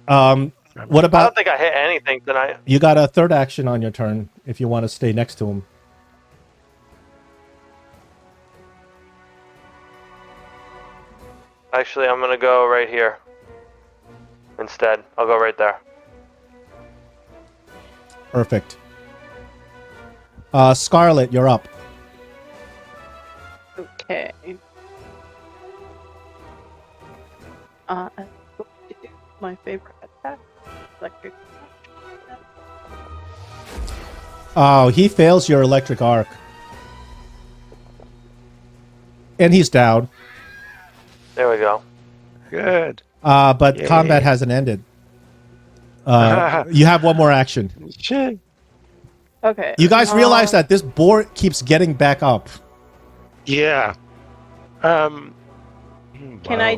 What about? I don't think I hit anything tonight. You got a third action on your turn if you want to stay next to him. Actually, I'm gonna go right here. Instead, I'll go right there. Perfect. Scarlet, you're up. Okay. I'm going to do my favorite attack, electric. Oh, he fails your electric arc. And he's down. There we go. good. But Yay. combat hasn't ended. You have one more action. Shit. Okay. You guys realize that this board keeps getting back up. Yeah. Can I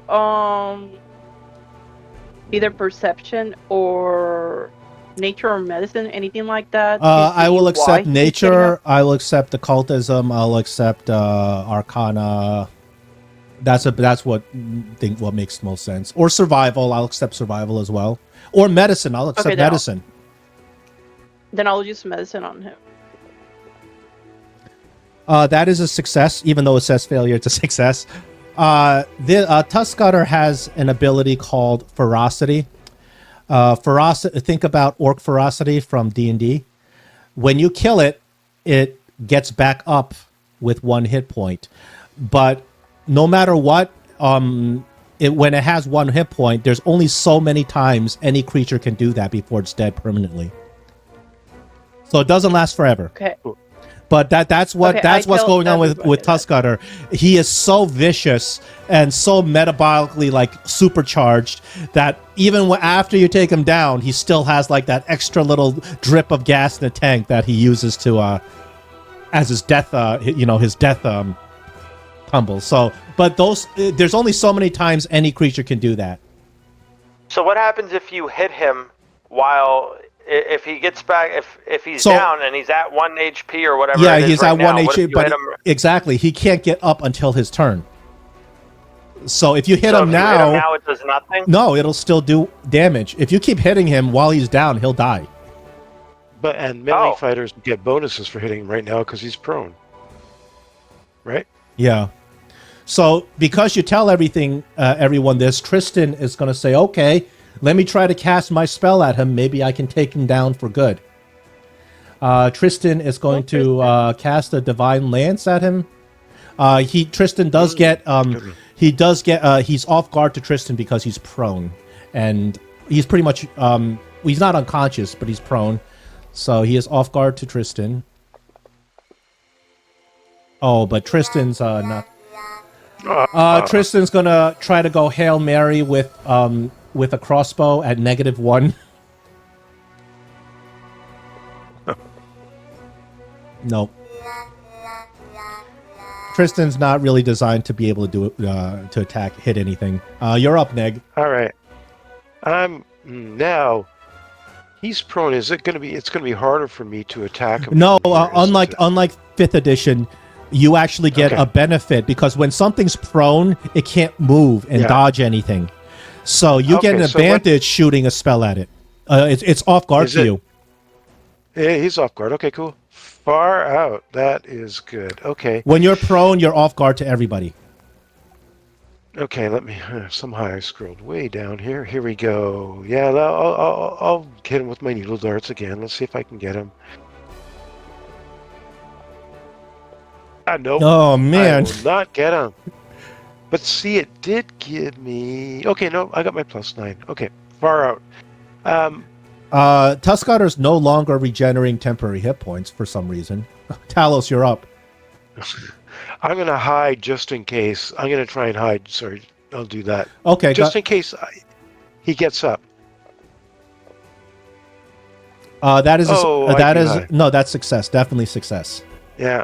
wow. do either perception or nature or medicine, anything like that? to I see will why accept he's nature. getting up? I will accept occultism. I'll accept arcana. That's what makes most sense. Or survival. I'll accept survival as well. Or medicine. I'll accept Okay, medicine. Then I'll use medicine on him. That is a success, even though it says failure. It's a success. The Tuskgutter has an ability called ferocity. Ferocity. Think about orc ferocity from D&D. When you kill it, it gets back up with 1 hit point. But no matter what, when it has 1 hit point, there's only so many times any creature can do that before it's dead permanently. So it doesn't last forever. Okay. But that's what's going on with Tuskgutter. He is so vicious and so metabolically like supercharged that even after you take him down, he still has like that extra little drip of gas in the tank that he uses to as his death, his death tumbles. So, but there's only so many times any creature can do that. So what happens if you hit him while if he gets back if he's So- down and he's at 1 HP or whatever? Yeah, it is he's right at now, 1 what if HP, you but hit him- exactly, he can't get up until his turn. So if you hit so him if you hit now, him now, it does nothing. no, it'll still do damage. If you keep hitting him while he's down, he'll die. And melee Oh. fighters get bonuses for hitting him right now because he's prone. Right? Yeah. So because you tell everyone this, Tristan is going to say, okay, let me try to cast my spell at him. Maybe I can take him down for good. Tristan is going to cast a Divine Lance at him. Tristan does get, he's off guard to Tristan because he's prone. And he's pretty much, he's not unconscious, but he's prone. So he is off guard to Tristan. Oh, but Tristan's not. Tristan's gonna try to go Hail Mary with a crossbow at -1. No. Tristan's not really designed to be able to do it to hit anything. You're up, Neg. All right. Now he's prone. Is it going to be? It's going to be harder for me to attack him. No, from here, isn't unlike 5th edition, you actually get Okay. a benefit because when something's prone, it can't move and Yeah. dodge anything. So you get an Okay, so what- advantage shooting a spell at it. It's off guard Is to it- you. Yeah, he's off guard. Okay, cool. Far out. That is good. Okay. When you're prone, you're off guard to everybody. Okay. Let me. Somehow I scrolled way down here. Here we go. Yeah. I'll hit him with my needle darts again. Let's see if I can get him. Nope. Oh man. I will not get him. But see, it did give me. Okay, no, I got my +9. Okay, far out. Tuskgutter's no longer regenerating temporary hit points for some reason. Talos, you're up. I'm gonna hide just in case. I'm gonna try and hide. Sorry, I'll do that. Okay, Just in case he gets up. that is Oh, I that do is hide. no, that's success. Definitely success. Yeah.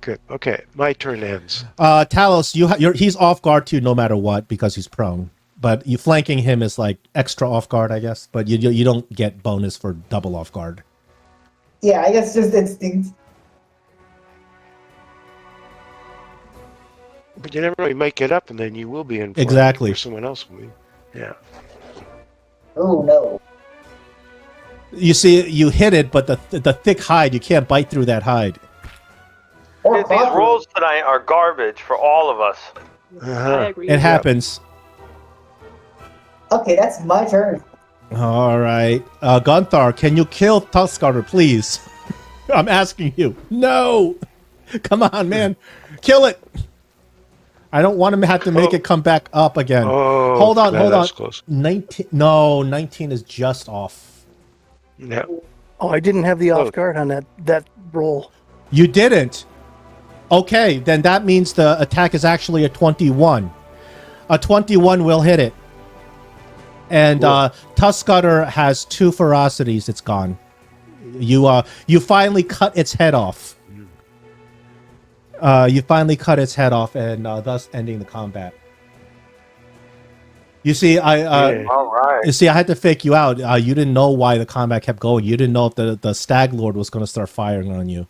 Good. Okay, my turn ends. Talos, he's off guard too, no matter what, because he's prone. But you flanking him is like extra off guard, I guess. But you don't get bonus for double off guard. Yeah, I guess just instinct. But you never know. You might get up, and then you will be in. flank, Exactly. Or someone else will be. Yeah. Oh no. You see, you hit it, but the thick hide, you can't bite through that hide. Or These Clockwork. rolls tonight are garbage for all of us. I Uh-huh. agree. It happens. Okay, that's my turn. All right, Gunthar, can you kill Tuskgutter, please? I'm asking you. No, come on, man, kill it. I don't want him to have to make it come back up again. Oh, hold on, yeah, hold on. that's close. 19. No, 19 is just off. Yeah. Oh, I didn't have the off guard on that roll. You didn't. Okay, then that means the attack is actually a 21. A 21 will hit it. And Tuskgutter has 2 ferocities. It's gone. You finally cut its head off. You finally cut its head off, and thus ending the combat. You see, Yeah. All right. you see, I had to fake you out. You didn't know why the combat kept going. You didn't know if the Stag Lord was going to start firing on you.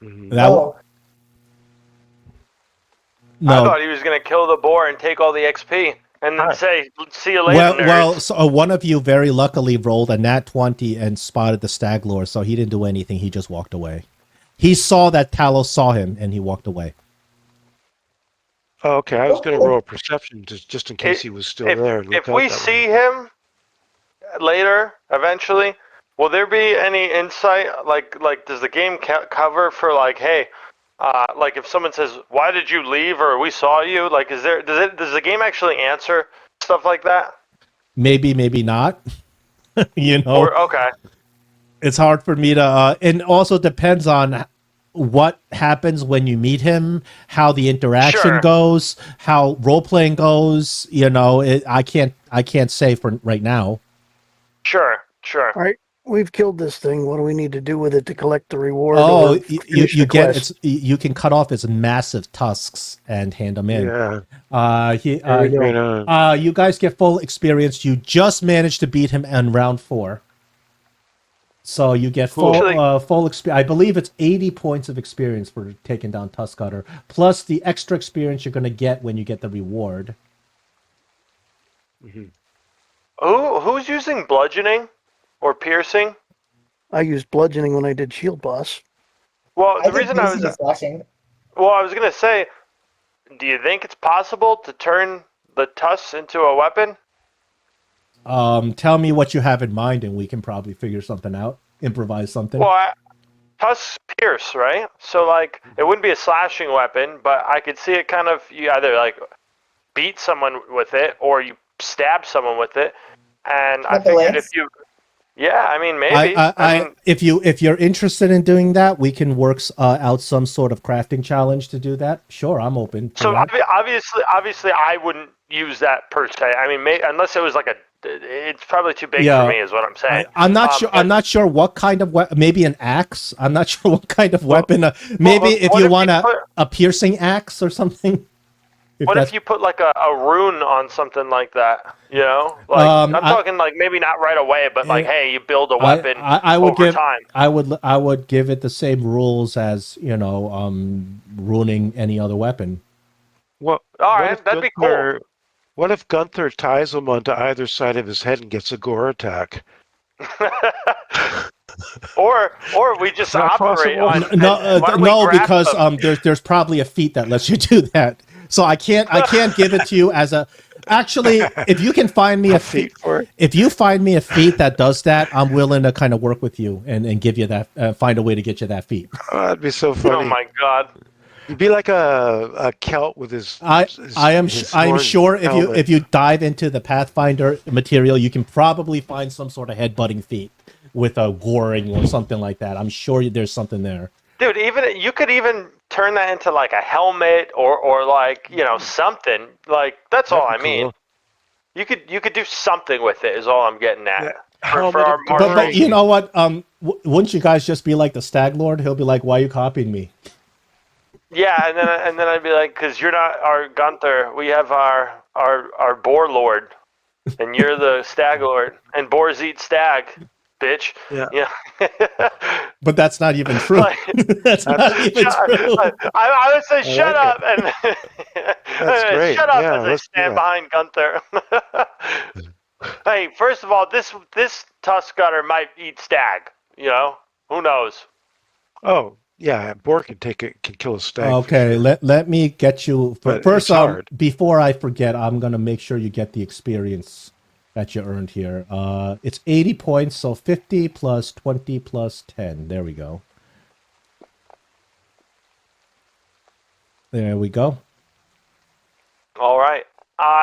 Mhm. That Oh, I no. thought he was gonna kill the boar and take all the XP, and then say, "See you later." nerds." Well, so one of you very luckily rolled a nat 20 and spotted the Stag Lord, so he didn't do anything. He just walked away. He saw that Talos saw him, and he walked away. Oh, okay, I was going to roll a perception just in case he was still there. and If look out we that see him later, eventually, will there be any insight? Like does the game cover for like, hey, like if someone says, "Why did you leave?" or "We saw you," like, does the game actually answer stuff like that? Maybe, maybe not. You know, Or okay, it's hard for me to. And also depends on what happens when you meet him, how the interaction Sure. goes, how role playing goes. You know, I can't say for right now. sure. All right. We've killed this thing. What do we need to do with it to collect the reward? Oh, or finish the quest? you can cut off its massive tusks and hand them in. Yeah. There we go. Right on. You guys get full experience. You just managed to beat him in round 4. So you get full experience. I believe it's 80 points of experience for taking down Tuskgutter, plus the extra experience you're going to get when you get the reward. Who's using bludgeoning or piercing? I used bludgeoning when I did shield boss. Well, the I think reason I was Mason is slashing. well, I was gonna say, do you think it's possible to turn the tusks into a weapon? Tell me what you have in mind, and we can probably figure something out. Improvise something. Well, tusks pierce, right? So like, it wouldn't be a slashing weapon, but I could see it kind of. You either like beat someone with it, or you stab someone with it. And I With the figured lance? if you, yeah, I mean maybe. I mean, if you're interested in doing that, we can work out some sort of crafting challenge to do that. Sure, I'm open. To so that. obviously, I wouldn't use that per se. I mean, unless it was like it's probably too big for me, is what I'm saying. I'm not sure. I'm not sure what kind of maybe an axe. I'm not sure what kind of weapon. Maybe if you want a piercing axe or something. What if you put like a rune on something like that? You know, like I'm talking like maybe not right away, but like, hey, you build a weapon I would over time. I would give it the same rules as ruining any other weapon. Well, all right, that'd be cool. What if Gunther ties him onto either side of his head and gets a gore attack? or we just operate on because there's probably a feat that lets you do that. So I can't give it to you as a. Actually, if you can find me a feat, if you find me a feat that does that, I'm willing to kind of work with you and give you that, find a way to get you that feat. Oh, that'd be so funny. Oh my god! You'd be like a Celt with his. I am sure if you dive into the Pathfinder material, you can probably find some sort of headbutting feat with a goring or something like that. I'm sure there's something there. Dude, you could even turn that into like a helmet or like, something. Like that's all I mean. You could do something with it is all I'm getting at. Yeah. But you know what? Wouldn't you guys just be like the Stag Lord? He'll be like, "Why are you copying me?" Yeah, and then I'd be like, "Cause you're not our Gunther. We have our Boar Lord, and you're the Stag Lord, and boars eat stag." Bitch. Yeah. But that's not even true. That's not even true. I would say shut up and that's great. Shut up as I stand behind Gunther. Hey, first of all, this Tuskgutter might eat stag. Who knows? Oh yeah, boar can kill a stag. Okay, sure. let me get you first. Before I forget, I'm gonna make sure you get the experience that you earned here. It's 80 points, so 50 plus 20 plus 10. There we go. There we go. All right.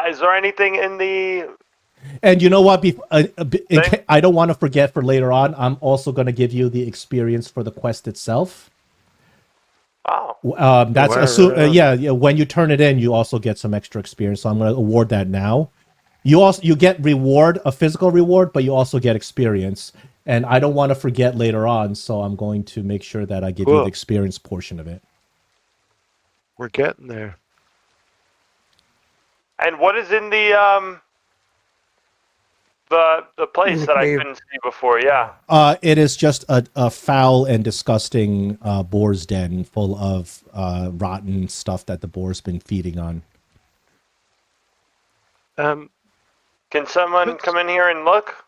Is there anything in the... And you know what? I don't want to forget for later on, I'm also going to give you the experience for the quest itself. Oh. When you turn it in, you also get some extra experience, so I'm going to award that now. You get a physical reward, but you also get experience. And I don't want to forget later on, so I'm going to make sure that I give you the experience portion of it. We're getting there. And what is in the place that I couldn't see before? Yeah. It is just a foul and disgusting boar's den full of rotten stuff that the boar's been feeding on. Can someone come in here and look?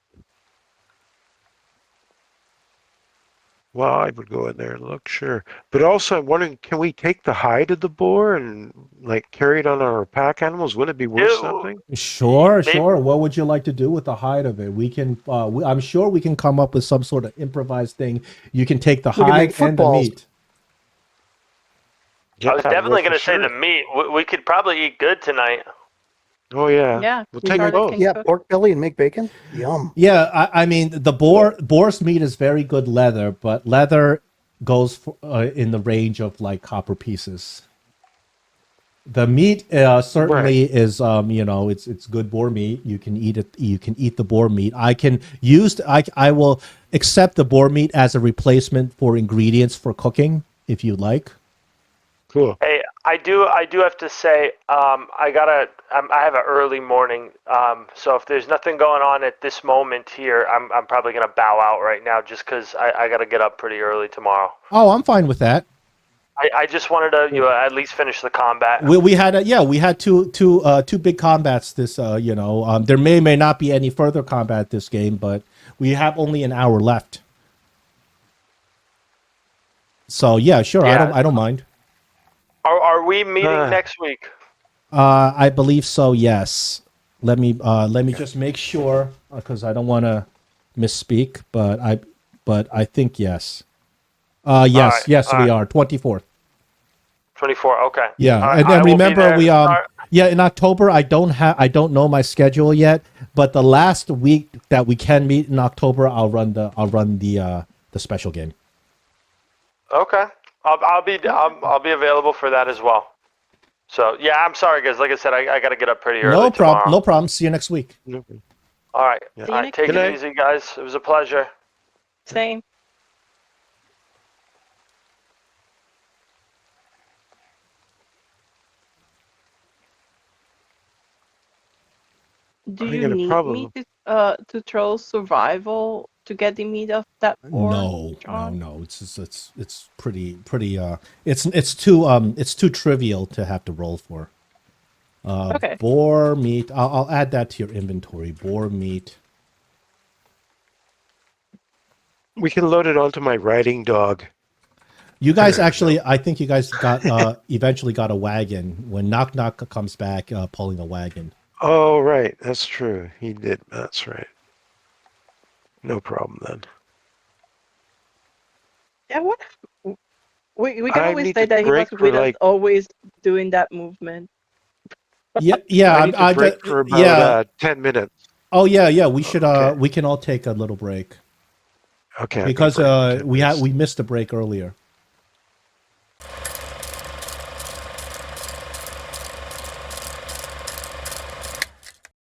Well, I would go in there and look, sure. But also, I'm wondering, can we take the hide of the boar and like carry it on our pack animals? Wouldn't it be worth something? Sure. What would you like to do with the hide of it? We can. I'm sure we can come up with some sort of improvised thing. You can take the hide and the meat. Yeah, I was definitely going to say the meat. We could probably eat good tonight. Oh yeah. Yeah. We'll take it both. Yeah, pork belly and make bacon. Yum. Yeah, I mean the boar's meat is very good leather, but leather goes in the range of like copper pieces. The meat certainly is, it's good boar meat. You can eat it. You can eat the boar meat. I will accept the boar meat as a replacement for ingredients for cooking, if you like. Cool. Hey, I do have to say, I have an early morning. So if there's nothing going on at this moment here, I'm probably gonna bow out right now, just because I gotta get up pretty early tomorrow. Oh, I'm fine with that. I just wanted to at least finish the combat. We had two big combats this there may not be any further combat this game, but we have only an hour left. So yeah, sure, Yeah. I don't mind. Are we meeting next week? I believe so, yes. Let me just make sure, because I don't want to misspeak, but I think yes. Yes, we are 24th. 24. Okay. Yeah, I and then will be remember there. in October I don't know my schedule yet, but the last week that we can meet in October I'll run the special game. Okay. I'll be available for that as well. So yeah, I'm sorry guys. Like I said, I got to get up pretty early tomorrow. No problem. See you next week. All right. Yeah. All right. Take it easy, guys. It was a pleasure. Same. Do I you got a need problem. me to throw survival to get the meat of that boar? No, John? no. It's pretty it's too trivial to have to roll for. Okay. Boar meat. I'll add that to your inventory. Boar meat. We can load it onto my riding dog. You guys actually, I think you guys got eventually got a wagon when Knock Knock comes back, pulling a wagon. Oh, right. That's true. He did. That's right. No problem then. Yeah, what? We can I always need say to that he was break for, with us, like- always doing that movement. Yeah. I need to break for about 10 minutes. Oh yeah. We should. Okay. We can all take a little break Okay. because break for 10 minutes. we missed a break earlier.